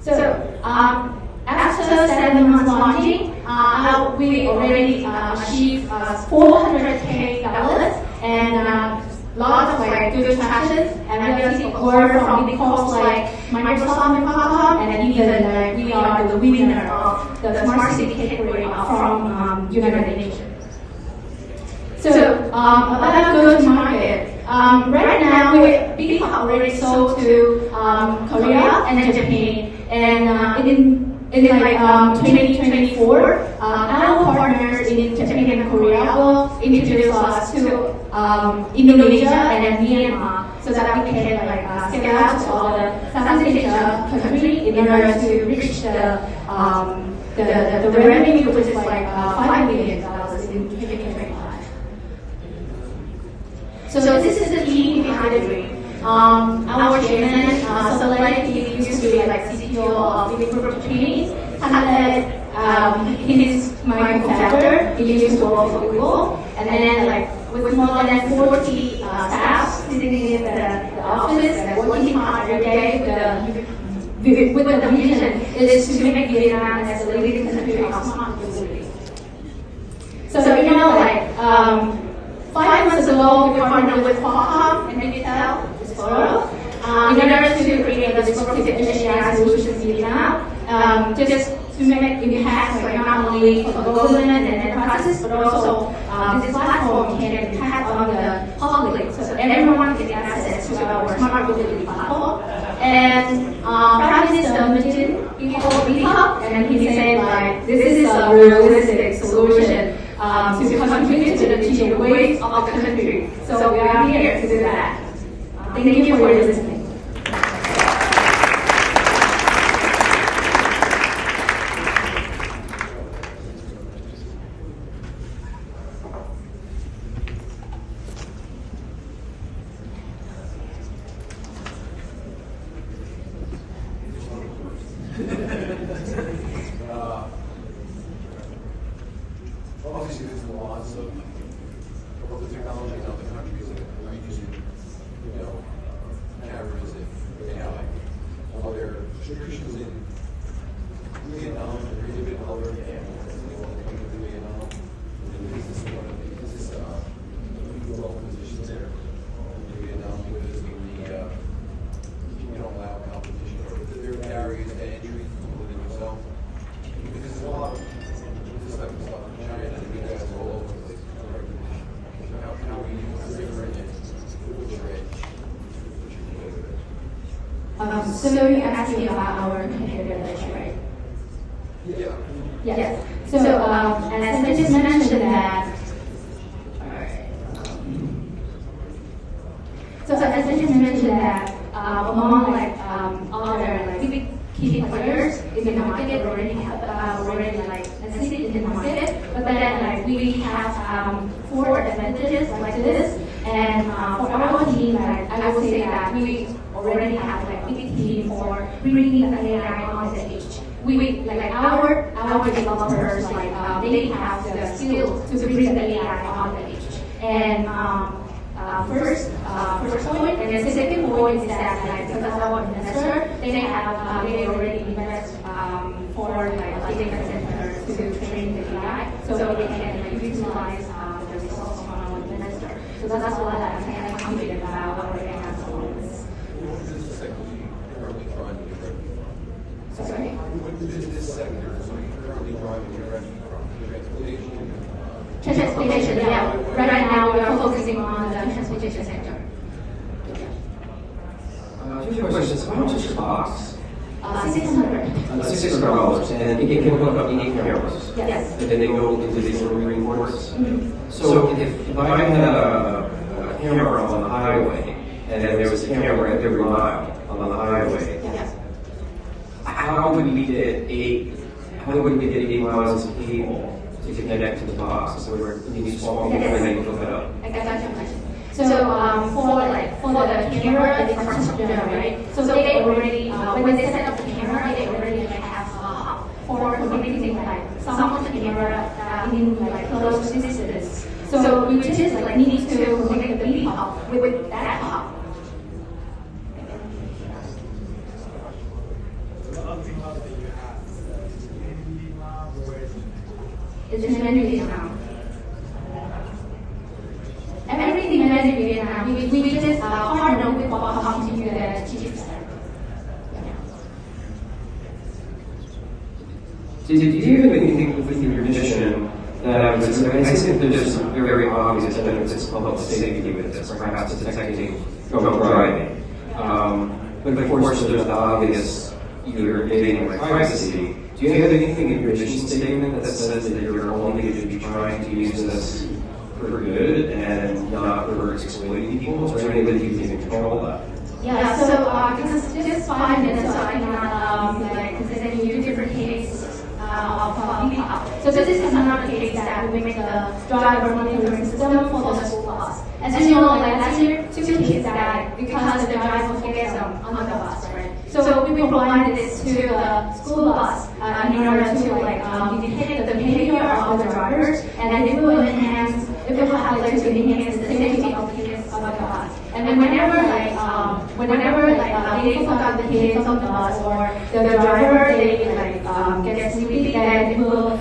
So after 7 months launching, we already achieved $400K and lots of like good traction, and we are seeing award from big calls like Microsoft and Qualcomm, and even like we are the winner of the Smart City category from United Nations. So about go-to-market, right now we have already sold to Korea and Japan, and in like 2024, our partners in Japan and Korea will introduce us to Indonesia and Myanmar, so that we can like scale out to all the Southeast Asia countries in order to reach the revenue, which is like $5 million in 2025. So this is the team behind the dream. Our chairman, he used to be like CTO of big group of companies. He's my co-founder. He used to work for Google, and then like with more than 40 staff sitting in the office and working hard every day with the vision is to make Vietnam as the leading country of smart mobility. So like 5 months ago, we partnered with Qualcomm and Intel, this photo, in order to create a disruptive AI solution in Vietnam, just to make impact like not only for the government and enterprises, but also this platform can impact on the public, so everyone can get access to our smart mobility platform. And Prime Minister Putin, he called VietChallenge, and he said like this is a realistic solution to contribute to the future ways of the country. So we are here to do that. Thank you for your listening.
obviously there's lots of other technologies in other countries that are using, cameras and AI. Are there restrictions in Vietnam and even other areas that they want to come to Vietnam? Is this well positioned there in Vietnam because of you don't allow competition, or are there barriers to entry within yourself? Because there's a lot of this type of stuff in China and you guys are all over the place. So how are you different and what's your edge?
So you asked me about our competitors, right?
Yeah.
Yes. So as I just mentioned that, among other big key players in the market already have seated in the market, but then we have 4 advantages like this, and for our team, I would say that we already have big team for bringing the AI on the edge. Our developers they have the skill to bring the AI on the edge. And first point, and the second point is that because our investor they already invest for data center to train the AI, so they can utilize the results from our investor. So that's why I'm confident about our AI performance. Sorry?
What business sectors are you currently driving your revenue from?
Transportation, yeah. Right now we are focusing on the transportation sector.
Two questions. How much is your box?
$600.
$600, and it can hook up any cameras.
Yes.
And then they go into these little green ports.
Mm-hmm.
So if I had a camera on the highway, and there was a camera every mile on the highway, how would we get 8 miles of cable to connect to the box? So we're need to swap and then hook it up.
I got your question. So for the camera infrastructure, right? So they already when they set up the camera, they already have for connecting some of the camera in close distances. So we just need to connect the B hub with that hub. It's in Vietnam. Everything is in Vietnam. We just partner with Qualcomm to do the chips.
Do you have anything within your mission that I think there's some very obvious benefits of public safety with this, perhaps detecting drunk driving. But of course, there's the obvious you're invading my privacy. Do you have anything in your mission statement that says that you're only going to be trying to use this for good and not for exploiting people? Is there any way that you can control that?
Yeah, so because just 5 minutes, so I cannot present you different cases of VietChallenge. So this is another case that we make the driver monitoring system for the school bus. As you know, last year, 2 kids died because the driver forgets them on the bus, right? So we provided this to the school bus in order to detect the behavior of the drivers, and it will enhance the safety of the kids on the bus. And then whenever they forgot the kids on the bus or the driver gets sleepy, then it will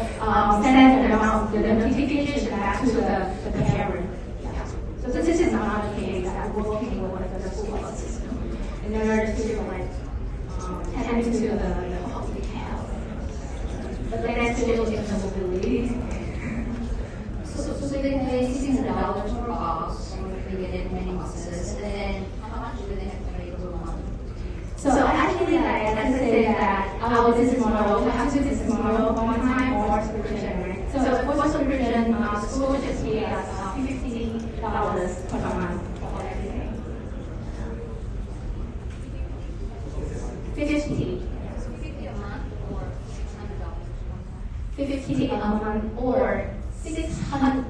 send the notification back to the parent. So this is another case that we're working with the school bus system in order to tend to the public health. But that's still in the mobility.
So they pay $600 per box, and we get many boxes, and then how much do they have to pay per month?
So actually, as I say that our business model, we have two business model, one time or subscription, right? So for subscription, school just pay us $50 per month for everything. 50
$50 a month or $600?
50 a month or 600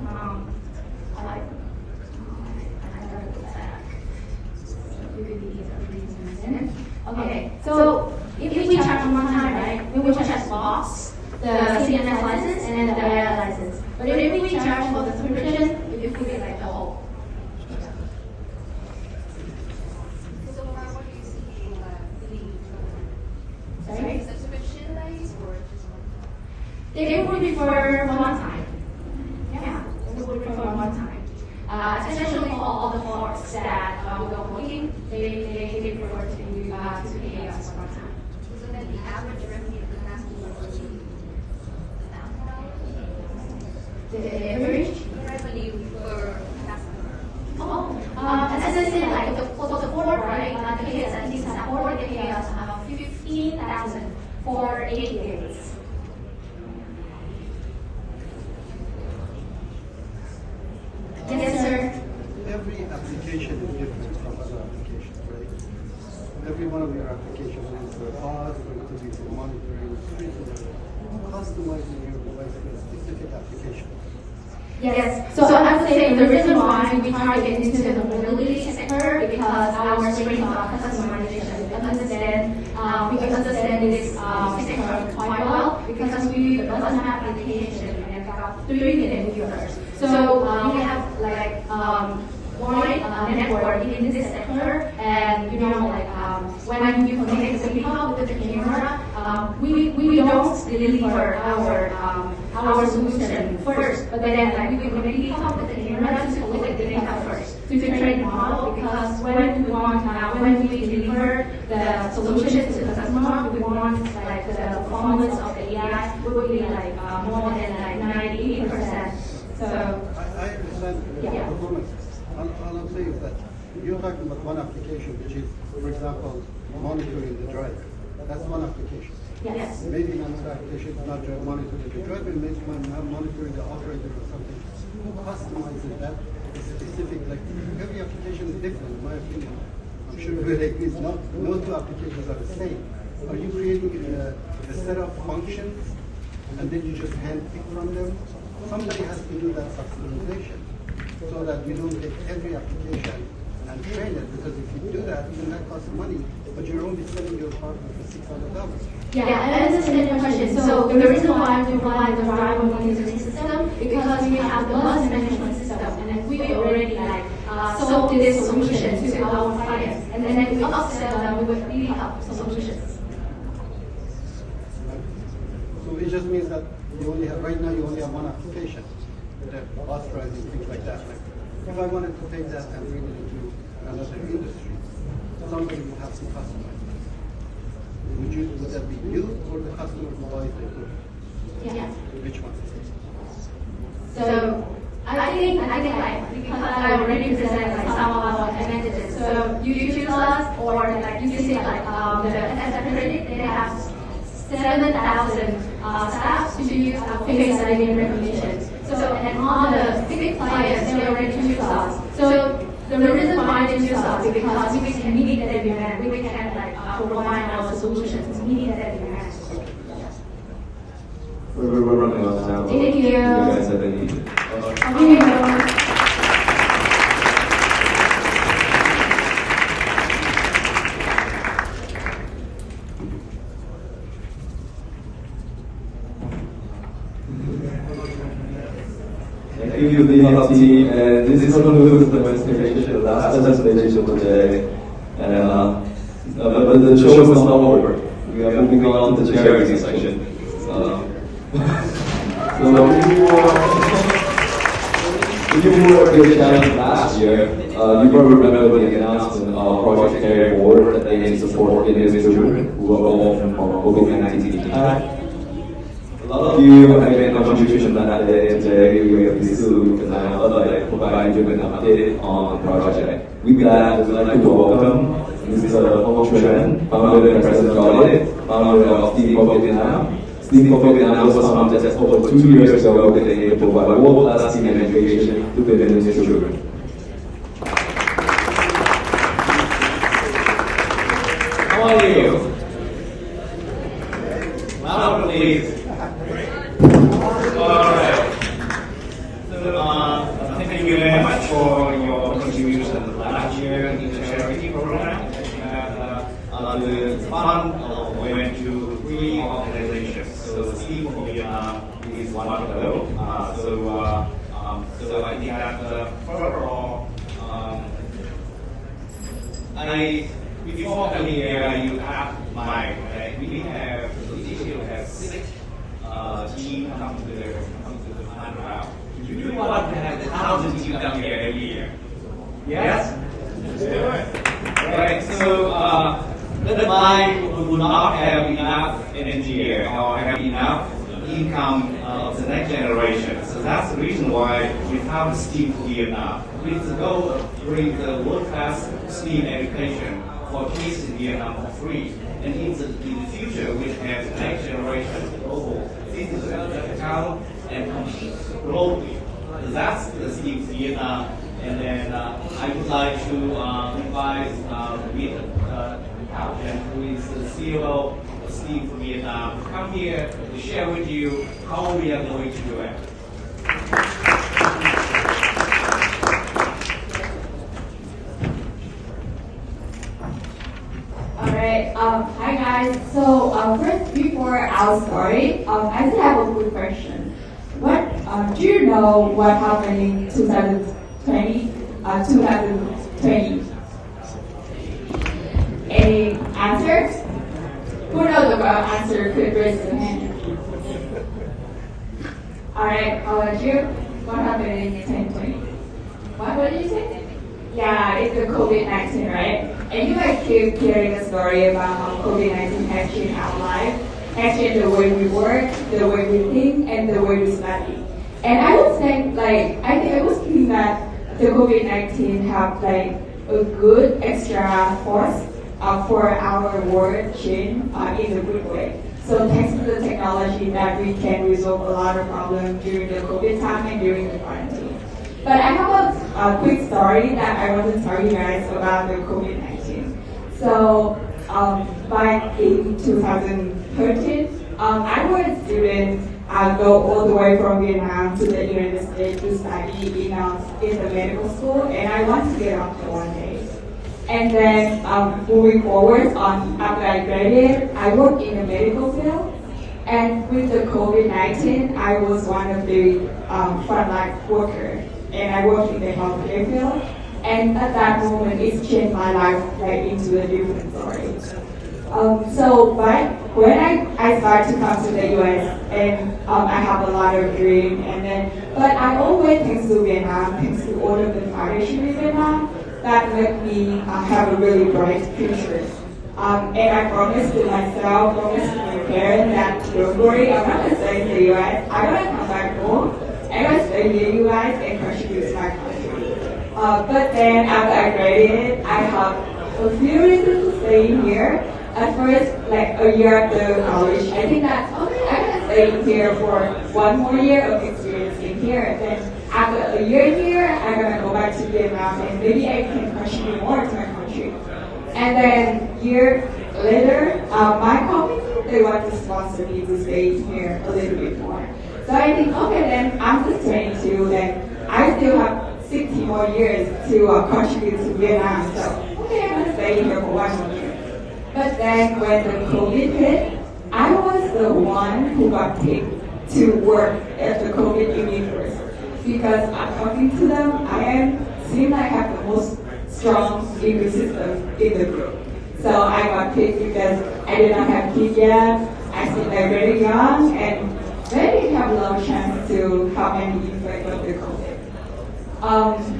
Okay, so if we charge one time, right, we will charge box, the CMS license and the AI license. But if we charge for the subscription, it could be like the whole. Sorry?
Subscription-based or just
They would be for one time. Yeah, they would be for one time. Especially for all the folks that we go working, they prefer to pay us one time.
So then the average revenue per customer would be
The average?
revenue per customer.
As I said, like for the board, right? They pay us at least support. They pay us 15,000 for 8 days. Yes, sir.
Every application is different from other applications, right? Every one of your applications is for pause, going to be for monitoring, customizing your device for a specific application.
Yes. So I would say the reason why we target into the mobility sector because our strength of customization. We understand this sector quite well because we doesn't have application and got 3 million users. So we have like wide network in this sector, and when you connect the people with the camera, we don't deliver our solution first, but then we connect people with the camera to collect the data first to train the model because when we deliver the solution to the customer, we want like the performance of the AI will be like more than like 90%. So
I understand the performance. All I'm saying is that you're talking about one application, which is, for example, monitoring the driver. That's one application.
Yes.
Maybe another application is not just monitoring the driver, maybe monitoring the operator or something. Who customizes that specific? Like every application is different, in my opinion. I'm sure no two applications are the same. Are you creating a set of functions and then you just handpick from them? Somebody has to do that customization so that you don't take every application and train it, because if you do that, then that costs money, but you're only selling your partner for $600.
Yeah, and that's a different question. So the reason why we provide the driver monitoring system because we have the bus management system, and we already sold this solution to our clients, and then we upsell them with VietChallenge solutions.
So it just means that you only have, right now you only have one application, the bus driving, things like that. Like, if I wanted to take that and bring it into another industry, somebody would have to customize it. Would that be you or the customer who buys the equipment?
Yeah.
Which one?
So I think because I already presented some of our advantages. So you choose us, or you see the SF credit, they have 7,000 staff to use our face ID recognition. So and all the big clients they already choose us. So the reason why they choose us is because we can meet that demand. We can provide our solutions to meet that demand.
We're running out of time.
Thank you.
Do you guys have any? Thank you, the team, and this concludes the presentation, the last presentation of the day. And but the show is not over. We are moving on to the charity section. So if you were at VietChallenge last year, you probably remember the announcement of Project Carry Forward that they need support Indian children who are all from COVID-19 impact. A lot of you have made a contribution that day, and today we are pleased to provide you with an update on the project. With that, we'd like to welcome Mr. Ho Chuan, founder and president of Audit, founder of Steam for Vietnam. Steam for Vietnam was founded just over 2 years ago with the aim to provide world-class team education to Vietnamese children. How are you? Loud, please. Alright. So, thank you very much for your contribution last year in the charity program. The fund went to 3 organizations. So
Steve from Vietnam is one of those. So I think that first of all, before coming here, you have Mike, right? We have six teams come to the final round. You want to have 1,000 teams come here every year? Yes? Let's do it. Right, so that Mike would not have enough engineer or have enough income of the next generation. So that's the reason why we have STEAM for Vietnam. With the goal of bringing the world-class STEAM education for kids in Vietnam for free. And in the future, we have the next generation of global citizens that come and compete globally. So that's the STEAM for Vietnam. And then I would like to invite VietChallenge, who is the CEO of STEAM for Vietnam, to come here to share with you how we are going to do it.
Alright, hi guys. So first, before our story, I still have a quick question. What do you know what happened in 2020? Any answers? Who knows about answer? Could raise your hand. Alright, how about you? What happened in 2020? What did you say? Yeah, it's the COVID-19, right? And you might keep hearing a story about how COVID-19 has changed our life, has changed the way we work, the way we think, and the way we study. And I was think I was thinking that the COVID-19 have like a good extra force for our world change in a good way. So thanks to the technology that we can resolve a lot of problems during the COVID time and during the quarantine. But I have a quick story that I want to tell you guys about the COVID-19. So back in 2013, I was a student. I go all the way from Vietnam to the United States to study in the medical school, and I want to get off for one day. And then moving forward, after I graduated, I worked in the medical field. And with the COVID-19, I was one of the frontline workers, and I worked in the healthcare field. And at that moment, it changed my life into a different story. But when I started to come to the US, and I have a lot of dreams, but I always thanks to Vietnam, thanks to all of the foundation in Vietnam, that made me have a really bright future. And I promised to myself, promised to my parents that don't worry, I'm not going to stay in the US. I'm going to come back home. I'm going to stay here, you guys, and contribute to my country. But then after I graduated, I have a few reasons to stay here. At first, like a year after college, I think that, okay, I'm going to stay here for one more year of experience in here. Then after a year here, I'm going to go back to Vietnam and maybe I can contribute more to my country. And then year later, my company, they want to sponsor me to stay here a little bit more. So I think, okay, then I'm just 22, then I still have 60 more years to contribute to Vietnam. So, okay, I'm going to stay here for 1 more year. But then when the COVID hit, I was the one who got picked to work at the COVID universe. Because I'm talking to them, seem like I have the most strong immune system in the group. So I got picked because I did not have kids yet, I still like very young, and really have a lot of chance to have any effect of the COVID.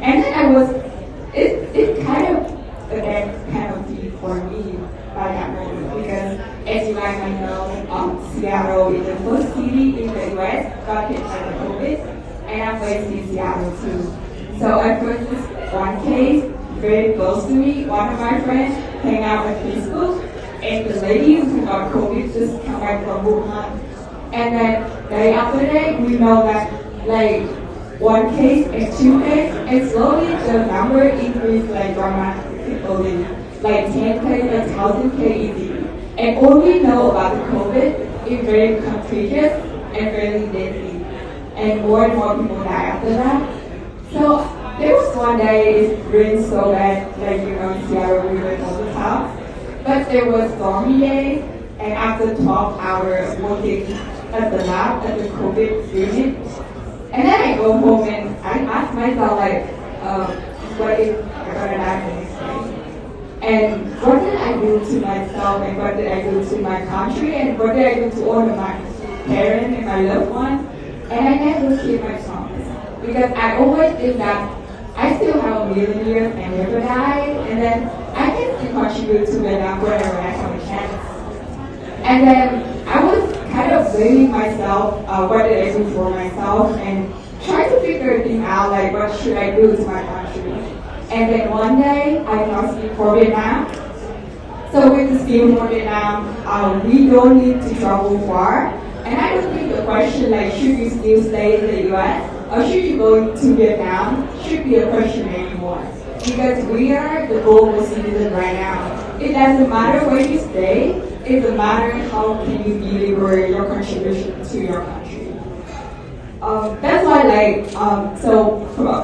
And then it kind of a death penalty for me by that moment, because as you guys might know, Seattle is the first city in the US got hit by the COVID, and I'm based in Seattle too. So at first, this one case very close to me, one of my friends hang out at Facebook, and the lady who got COVID just come back from Wuhan. And then day after day, we know that like one case and 2 days, and slowly the number increased like dramatically, like 10K, 1,000K easily. And all we know about the COVID is very contagious and very deadly. And more people die after that. So there was one day it rained so bad, like in Seattle we went all the time. But there was stormy day,
and after 12 hours working at the lab at the COVID unit. And then I go home and I ask myself like, what if I got a die the next day? And what did I do to myself and what did I do to my country and what did I do to all of my parents and my loved ones? And I never keep my promise. Because I always think that I still have a million years and never die, and then I can still contribute to Vietnam whenever I have a chance. And then I was kind of blaming myself, what did I do for myself, and trying to figure things out, like what should I do to my country. And then one day, I lost it for Vietnam. So with the scheme for Vietnam, we don't need to travel far. And I don't think the question like, should you still stay in the US or should you go to Vietnam should be a question anymore. Because we are the global citizen right now. It doesn't matter where you stay, it doesn't matter how can you deliver your contribution to your country. That's why so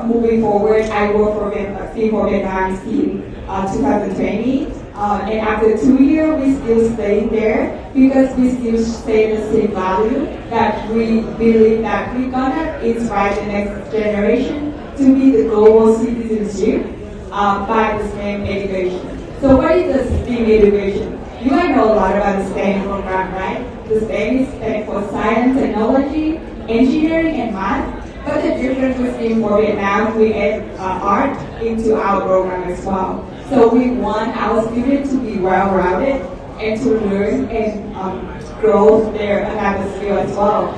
moving forward, I work for Vietnam scheme 2020. And after 2 years, we still stay there because we still stay the same value that we believe that we're gonna inspire the next generation to be the global citizenship by the STEM education. So what is the STEM education? You might know a lot about the STEM program, right? The STEM is stand for science, technology, engineering, and math. But the difference with STEM for Vietnam, we add art into our program as well. So we want our students to be well-rounded and to learn and grow their another skill as well.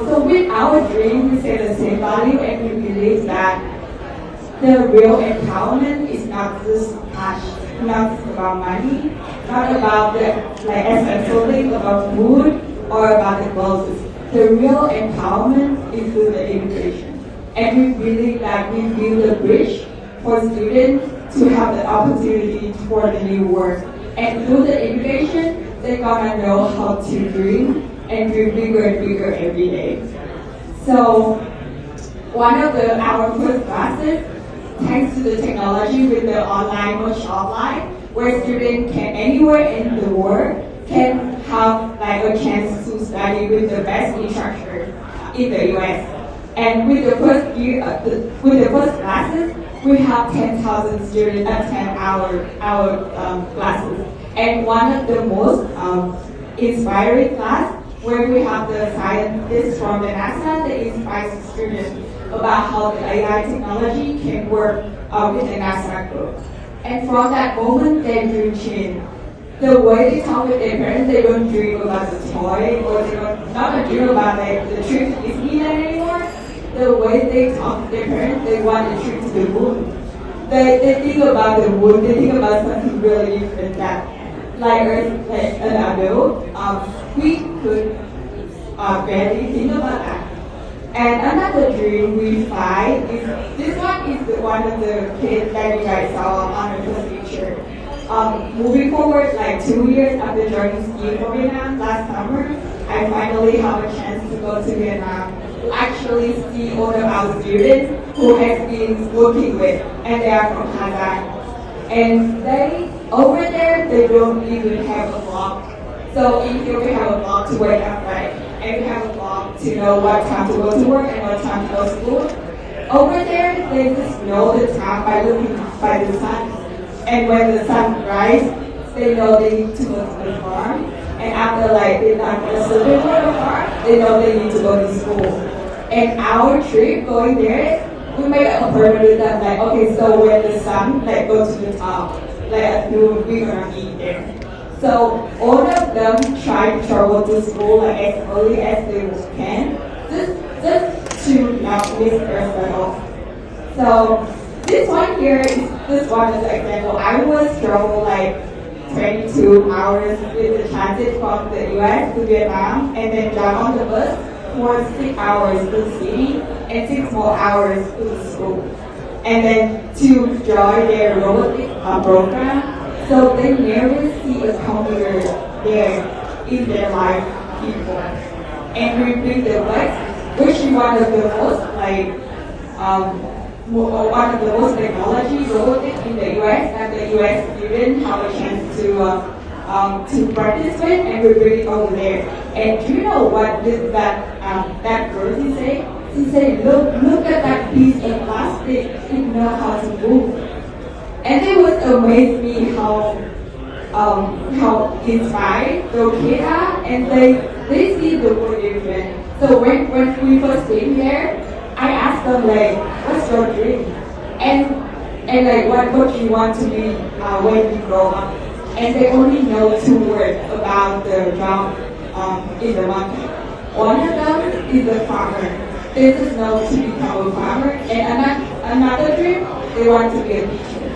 So with our dream, we say the same value and we believe that the real empowerment is not just cash, not just about money, not about the essential thing about food or about the clothes. The real empowerment is through the education. And we believe that we build a bridge for students to have the opportunity for the new world. And through the education, they're gonna know how to dream and dream bigger and bigger every day. So one of our first classes, thanks to the technology with the online or offline, where students can anywhere in the world can have a chance to study with the best instructor in the US. And with the first year, with the first classes, we have 10,000 students attend our classes. And one of the most inspiring class where we have the scientists from the NASA that inspires students about how the AI technology can work with the NASA group. And from that moment, their dream changed. The way they talk with their parents, they don't dream about the toy, or they don't not dream about the trip to Disneyland anymore. The way they talk to their parents, they want the trip to the moon. They think about the moon, they think about something really different that, like an adult, we could barely think about that. And another dream we find is, this one is one of the kids that you guys saw on the first picture. Moving forward, 2 years after joining skiing for Vietnam last summer, I finally have a chance to go to Vietnam to actually see all of our students who have been working with, and they are from Kazakh. And over there, they don't even have a blog. So in here we have a blog to wake up, right? And we have a blog to know what time to go to work and what time to go to school. Over there, they just know the time by looking by the sun. And when the sun rises, they know they need to go to the farm. And after they're not going to sleep for the farm, they know they need to go to school. And our trip going there, we made a perimeter that okay, so when the sun goes to the top, at noon, we're gonna meet there. So all of them try to travel to school as early as they can, just to not miss their schedule. So this one here is this one is an example. I was travel 22 hours with the transit from the US to Vietnam, and then jump on the bus for 6 hours to the city and 6 more hours to the school. And then to join their robotic program, so they never see a computer there in their life before. And we bring the Webflex, which is one of the most technology robotic in the US, that the US students have a chance to to practice with, and we bring it over there. And do you know what did that girl say? She said, look at that piece of plastic, it knows how to move. And it was amazed me how inspired the kids are, and they see the world different. So when we first came here, I asked them like, what's your dream? And like what do you want to be when you grow up? And they only know 2 words about the job in the market. One of them is a farmer. They just know to become a farmer, and another dream, they want to be a teacher.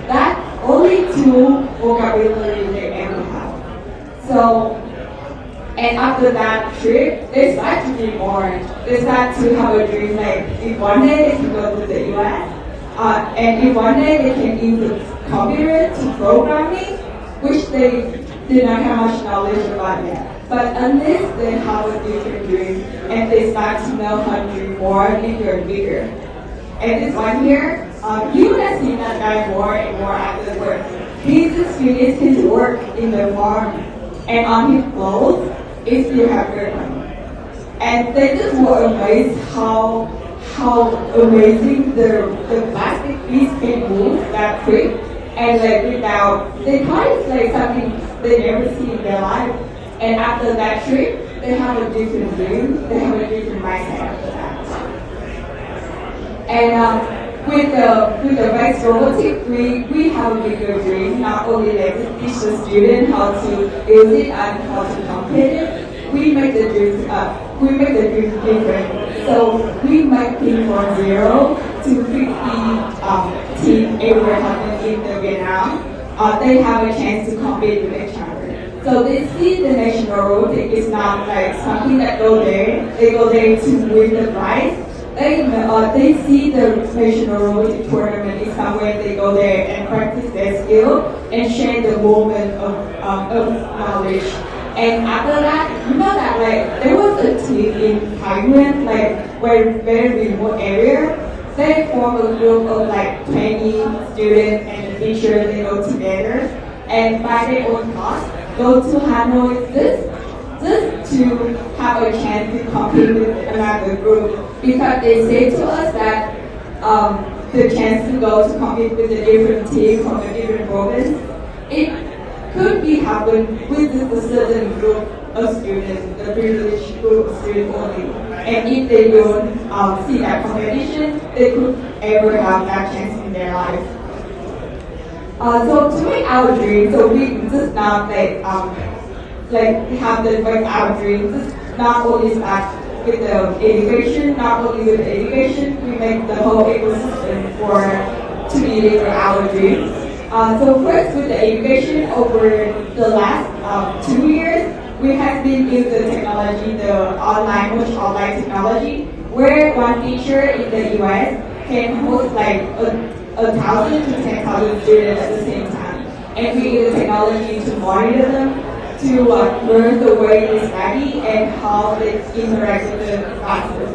That only 2 vocabulary they ever have. So, and after that trip, they start to be born. They start to have a dream like if one day they can go to the US, and if one day they can use the computer to programming, which they did not have much knowledge about yet. But unless they have a different dream, and they start to know how to dream more bigger and bigger. And this one here, you would have seen that guy more and more after work. He just finished his work in the farm, and on his clothes, it still have ribbon. And they just were amazed how amazing the plastic piece can move that quick, and like without, they thought it's like something they never see in their life. And after that trip, they have a different dream, they have a different mindset after that. And with the VietChallenge robotic, we have a bigger dream, not only like to teach the student how to use it and how to complete it, we make the dream different. So we make team from 0 to 50 team ever happen in the Vietnam. They have a chance to compete with each other. So they see the national robotic is not like something that go there. They go there to win the prize. They see the national robotic tournament is somewhere they go there and practice their skill and share the moment of knowledge. And after that, you know that like there was a team in Thailand, like very remote area. They form a group of like 20 students and teachers. They go together and by their own cost go to Hanoi just to have a chance to compete with another group, because they say to us that the chance to go to compete with a different team from a different province, it could be happen with just a certain group of students, the privileged group of students only. And if they don't see that competition, they could ever have that chance in their life. So to make our dream, so we just not like have the make our dream, just not only start with the education, not only with the education, we make the whole ecosystem to deliver our dreams. So first with the education, over the last 2 years, we have been using the technology, the online technology, where one teacher in the US can host like 1,000 to 10,000 students at the same time. And we use technology to monitor them, to learn the way they study and how they interact with the classes.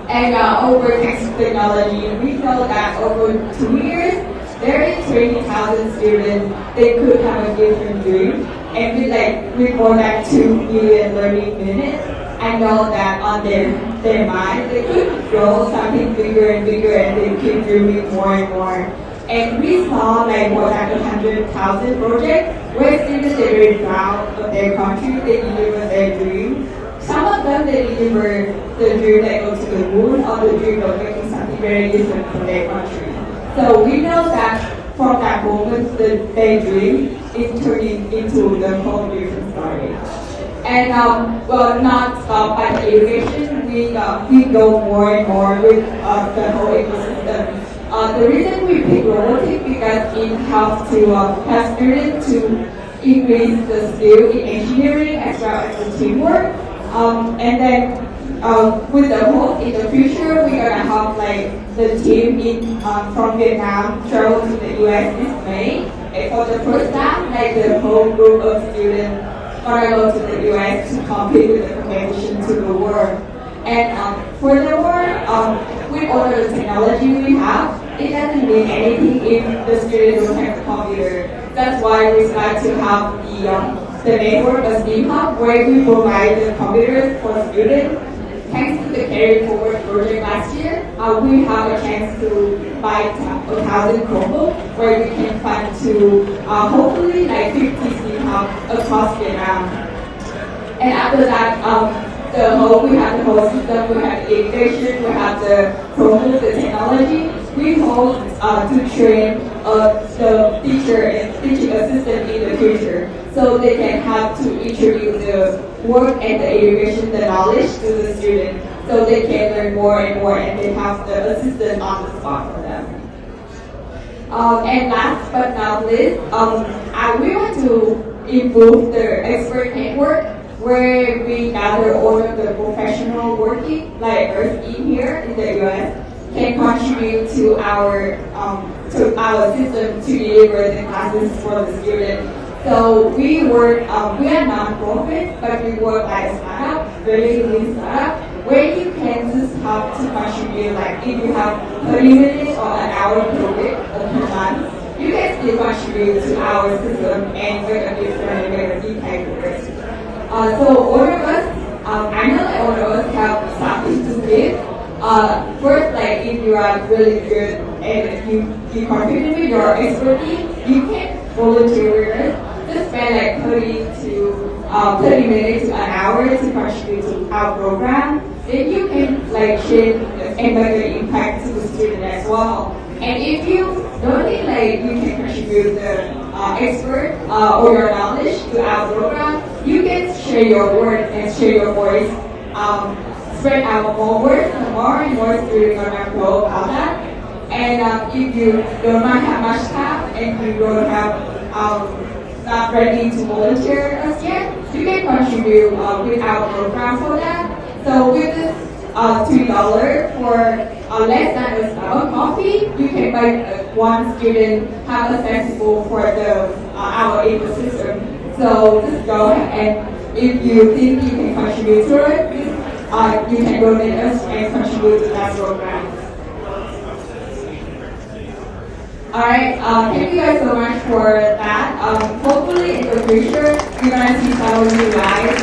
And over technology, we know that over 2 years, there is 20,000 students, they could have a different dream. And with more than 2 million learning minutes, I know that on their mind, they could grow something bigger and bigger, and they keep dreaming more and more. And we saw like more than 100,000 projects where students are very proud of their country, they deliver their dream. Some of them, they deliver the dream that goes to the moon, or the dream of making something very different from their country. So we know that from that moment, their dream is turning into the whole different story. And well, not stop at education, we go more and more with the whole ecosystem. The reason we pick robotics because it helps to help students to increase the skill in engineering as well as the teamwork. And then with the hope in the future, we're gonna have like the team from Vietnam travel to the US this May. And for the first time, like the whole group of students gonna go to the US to compete with the competition to the world. And furthermore, with all the technology we have, it doesn't mean anything if the students don't have the computer. That's why we like to have the network, the STEAM Hub, where we provide the computers for students. Thanks to the Carry Forward project last year, we have a chance to buy 1,000 Chromebooks, where we can fund to hopefully like 50 STEAM Hubs across Vietnam. And after that, we have the whole system, we have the integration, we have the Chromebook, the technology. We hope to train the teacher and teaching assistant in the future, so they can have to introduce the work and the education, the knowledge to the student, so they can learn more and more, and they have the assistant on the spot for them. And last but not least, we want to improve the expert network, where we gather all of the professional working, like us in here in the US, can contribute to our system to deliver the classes for the students. So we work, we are non-profit, but we work like a startup, very lean startup, where you can just have to contribute, like if you have 30 minutes or an hour per week or per month, you can still contribute to our system and make a difference and make an impact for us. So all of us, I know that all of us have something to give. First, like if you are really good and you contribute with your expertise, you can volunteer with us. Just spend like 30 minutes to an hour to contribute to our program. Then you can like change and make an impact to the student as well. And if you don't think like you can contribute the expert or your knowledge to our program, you can share your work and share your voice. Spread out more words, more and more students are going to know about that. And if you don't have much time and you don't have not ready to volunteer as yet, you can contribute with our program for that. So with this $3 for less than a cup of coffee, you can make one student have accessible for the our ecosystem. So just go ahead, and if you think you can contribute to it, you can donate us and contribute to that program. Alright, thank you guys so much for that. Hopefully in the future, you're going to see some of you guys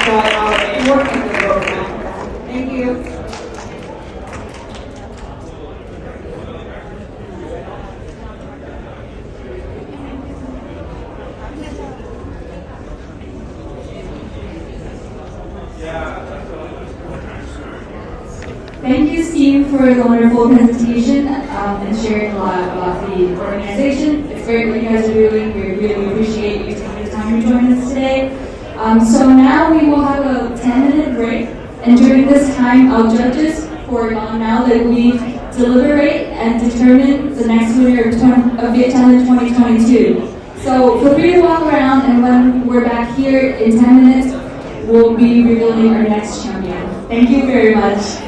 join our network in the program. Thank you.
Thank you, Steve, for the wonderful presentation and sharing a lot about the organization. It's great what you guys are doing. We really appreciate you taking the time to join us today. So now we will have a 10-minute break, and during this time, our judges for now that we deliberate and determine the next winner of VietChallenge 2022. So feel free to walk around, and when we're back here in 10 minutes, we'll be revealing our next champion. Thank you very much.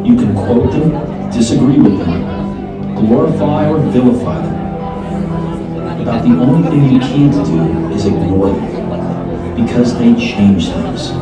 You can quote them, disagree with them, glorify or vilify them. About the only thing you can't do is ignore them, because they change things.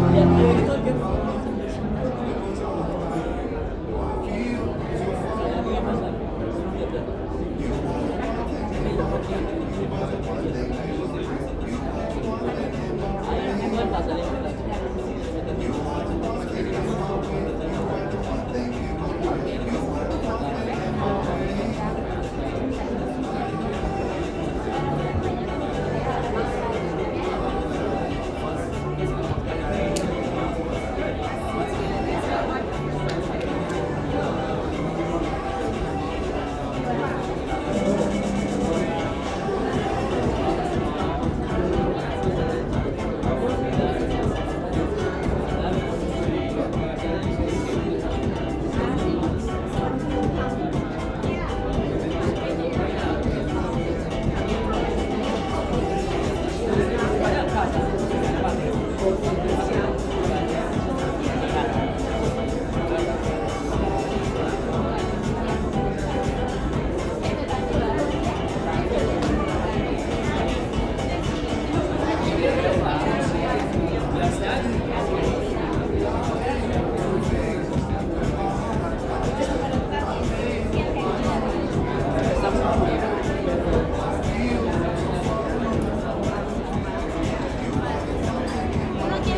Thank you.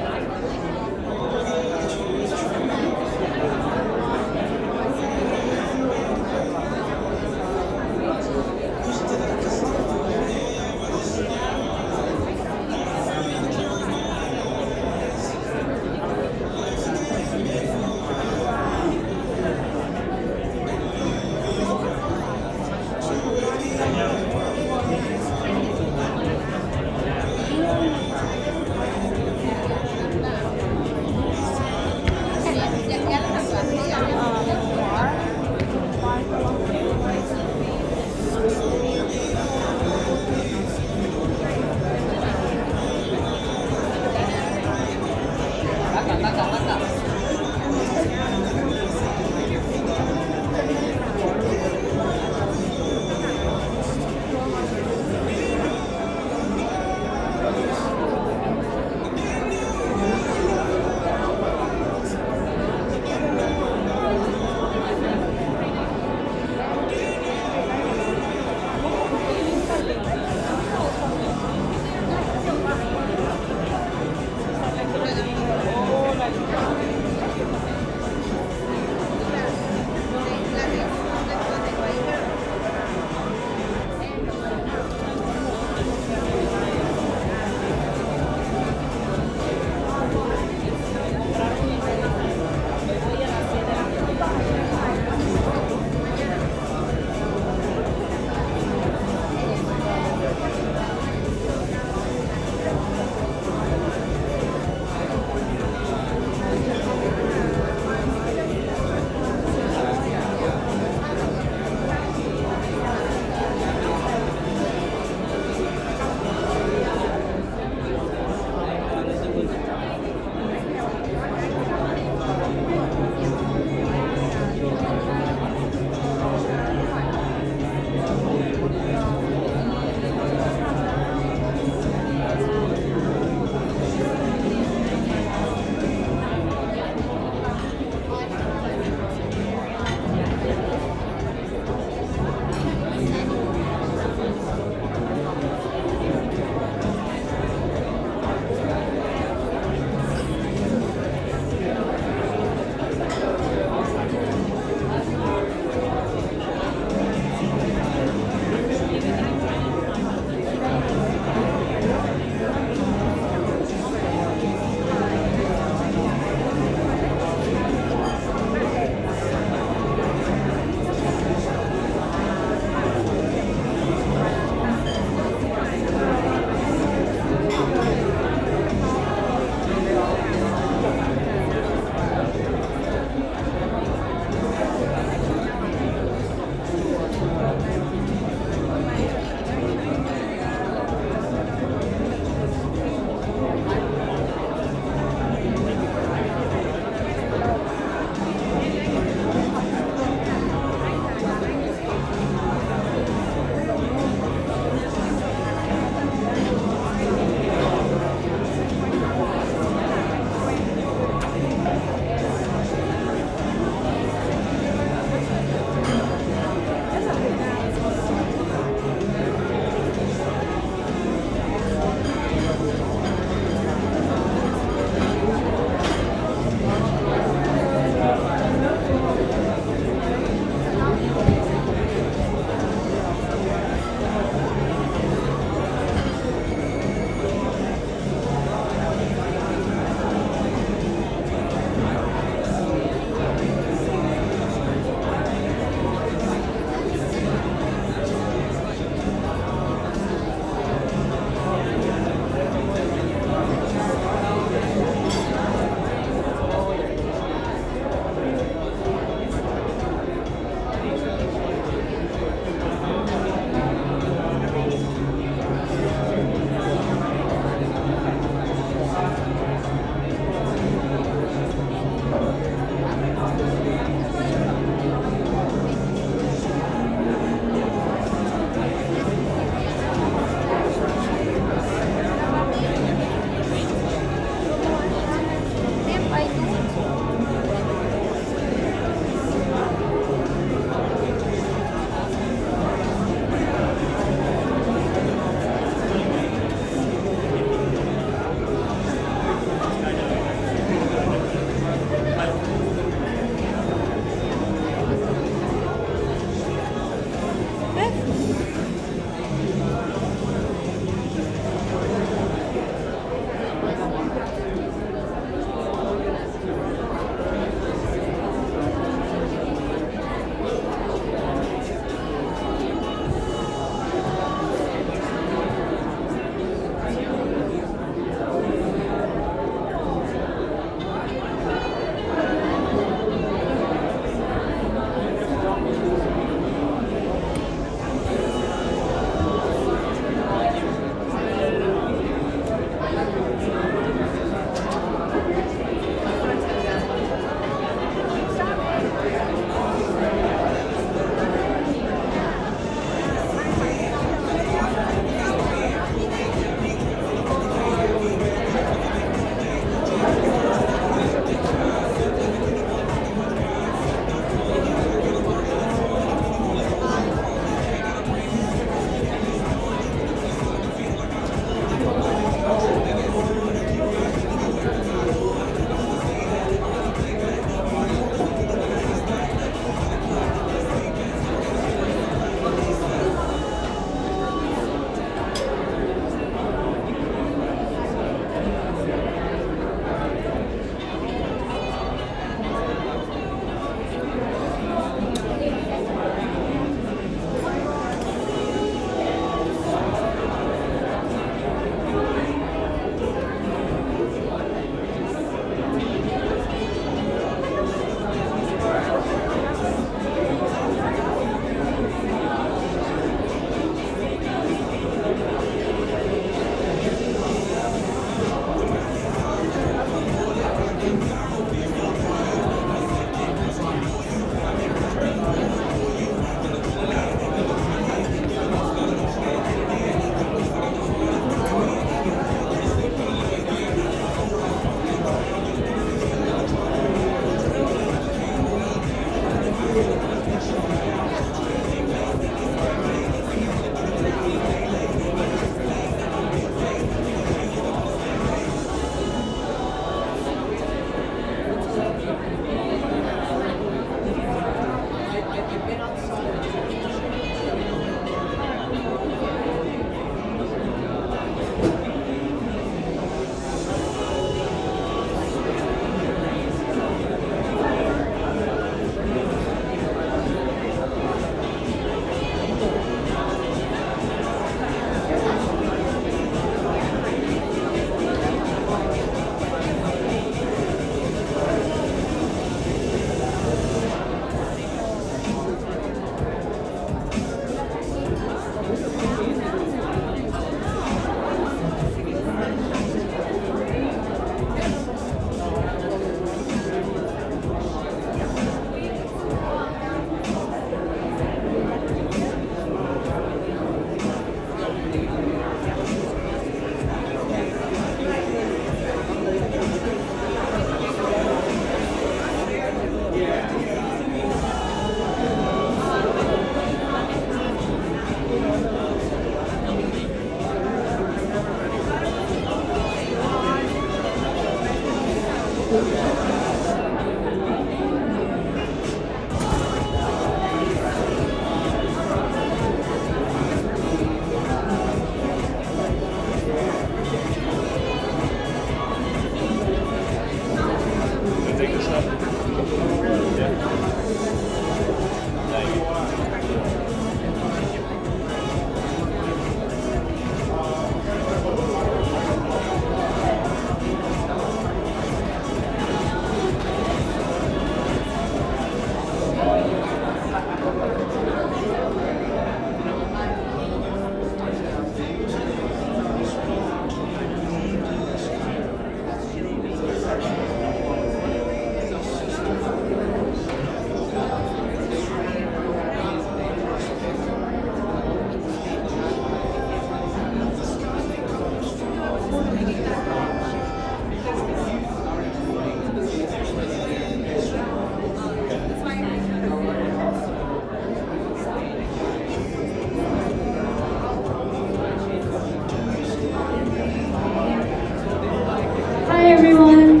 Hi everyone.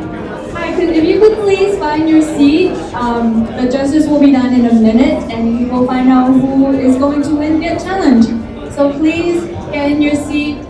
Hi, if you could please find your seat. The justice will be done in a minute and you will find out who is going to win VietChallenge. So please get in your seat.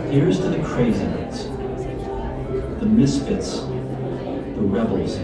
Here's to the crazy ones, the misfits, the rebels.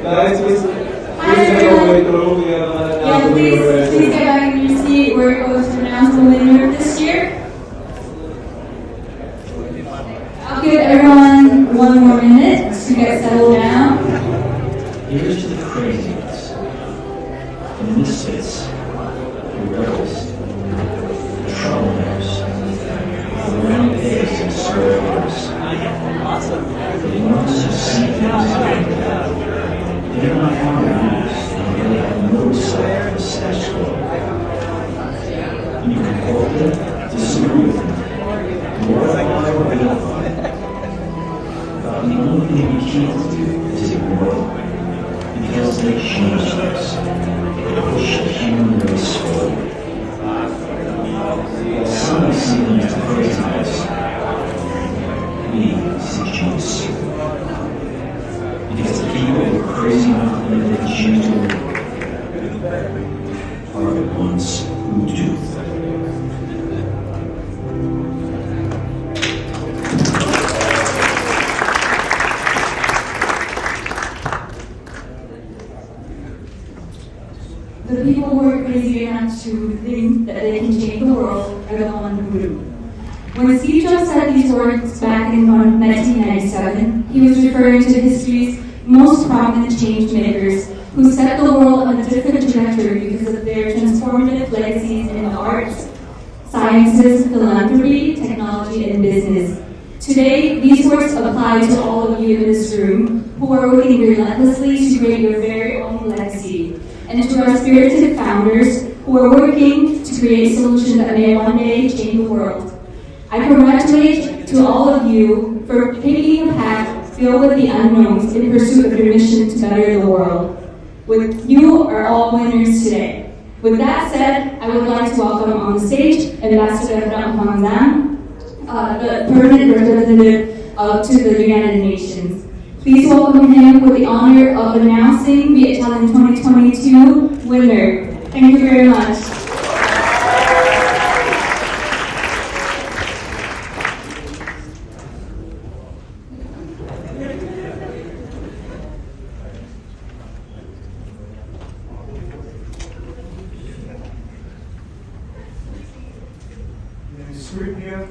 Guys, please.
Hi everyone. Yeah, please get back in your seat. We're going to announce the winner this year. I'll give everyone 1 more minute to get settled down.
Here's to the crazy ones, the misfits, the rebels, the troublemakers, the renegades and survivors, the ones who see things differently. They're not harmonious and really have no respect for the status quo. You can quote them, disagree with them, glorify or vilify them. But the only thing you can't do is ignore them. Because they change us, they push the human race forward. While some see them as craziness, we see genius. Because the people who are crazy enough to let they choose to are the ones who do.
The people who are crazy enough to think that they can change the world are the ones who do. When Steve Jobs said these words back in 1997, he was referring to history's most prominent change makers who set the world on a different trajectory because of their transformative legacies in the arts, sciences, philanthropy, technology, and business. Today, these words apply to all of you in this room who are working relentlessly to create your very own legacy, and to our spirited founders who are working to create solutions that may one day change the world. I congratulate to all of you for picking a path filled with the unknowns in pursuit of your mission to better the world. You are all winners today. With that said, I would like to welcome on the stage Ambassador Ram Hwang Zhang, the permanent representative to the United Nations. Please welcome him with the honor of announcing VietChallenge 2022 winner. Thank you very much.
Sweet here.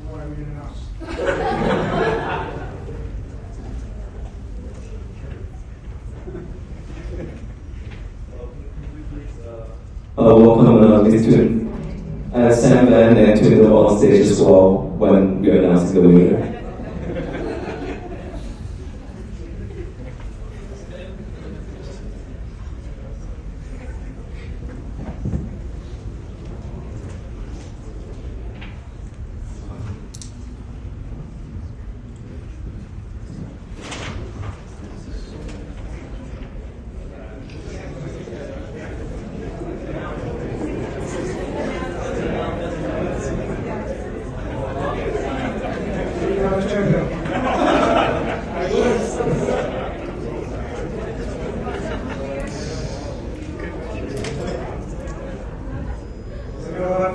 What are we going to announce?
Welcome, Ms. Tun. Sam Van and Tun are on stage as well when we are announcing the winner.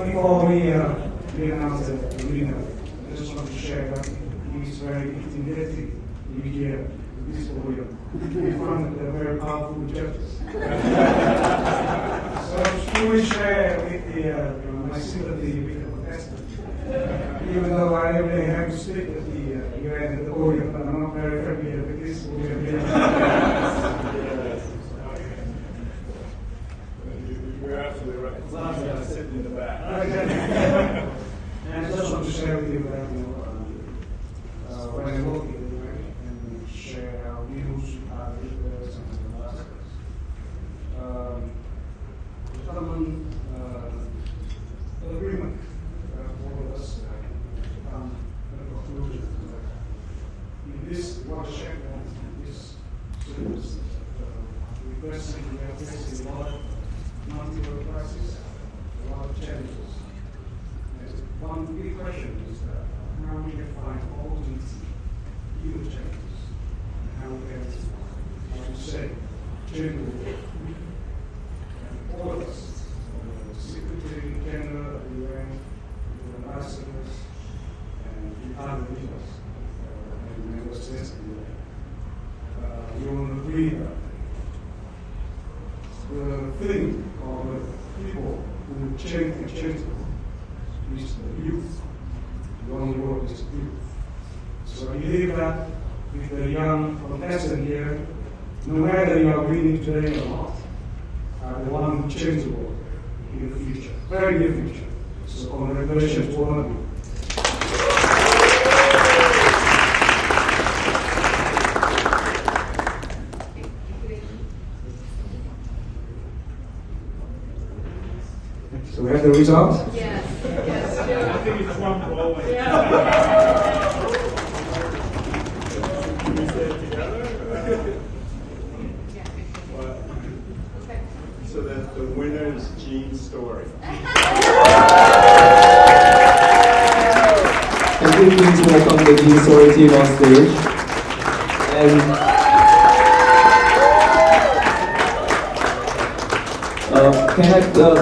Before we announce the winner, I just want to share that he's very intimidating media this podium. We found a very powerful judges. So I'm truly share with my sympathy with the contestant. Even though I only have to speak at the end of the podium, but I'm not very familiar with this podium.
You're absolutely right. As long as I'm sitting in the back.
And I just want to share with you that when I work in the way and share our views, our leaders, and ambassadors. The common agreement for us come to the conclusion that in this watershed, in this service, we are facing a lot of multiple crises, a lot of challenges. And one big question is how we can find all these huge challenges, and how we can, I would say, genuinely, and all of us, Secretary General of the UN, the ambassadors, and the other with the young contestant here, no matter you are winning today or not, they want to change the world in the future, very near future. So congratulations to all of you.
So we have the results?
Yes. I think it's Trump always. Can we say it together?
So that the winner is Gene's story.
Can we please welcome the Gene Story team on stage? And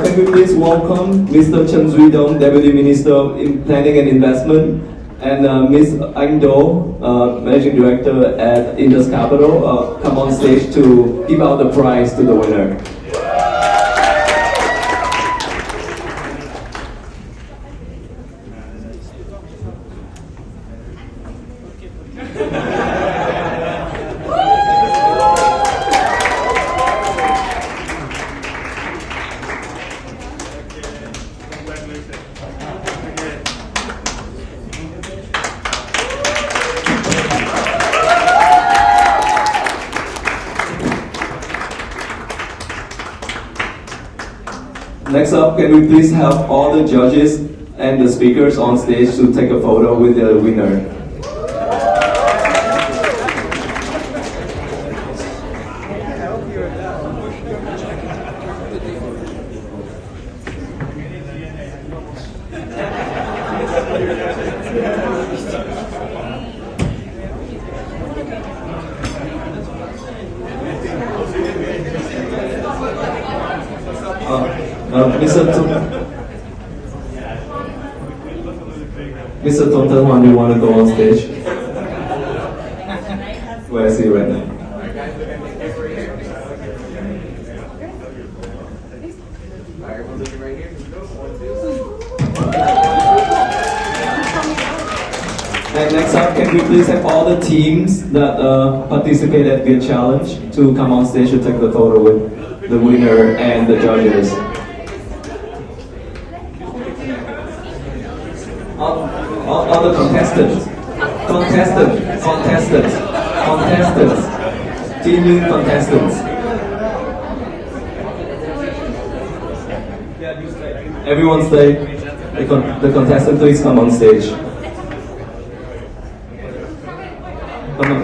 can we please welcome Mr. Chen Zui-dong, Deputy Minister in Planning and Investment, and Ms. Anh Do, Managing Director at Indus Capital, come on stage to give out the prize to the winner. Next up, can we please have all the judges and the speakers on stage to take a photo with the winner? Mr. Tonton, when do you want to go on stage? Where is he right now? And next up, can we please have all the teams that participate at VietChallenge to come on stage to take the photo with the winner and the judges? All the contestants, teaming contestants. Everyone stay. The contestant, please come on stage. Come on.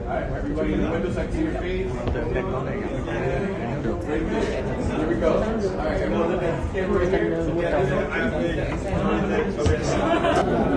Everybody in the windows, I can see your face. Here we go. All right, everyone look at the camera right here.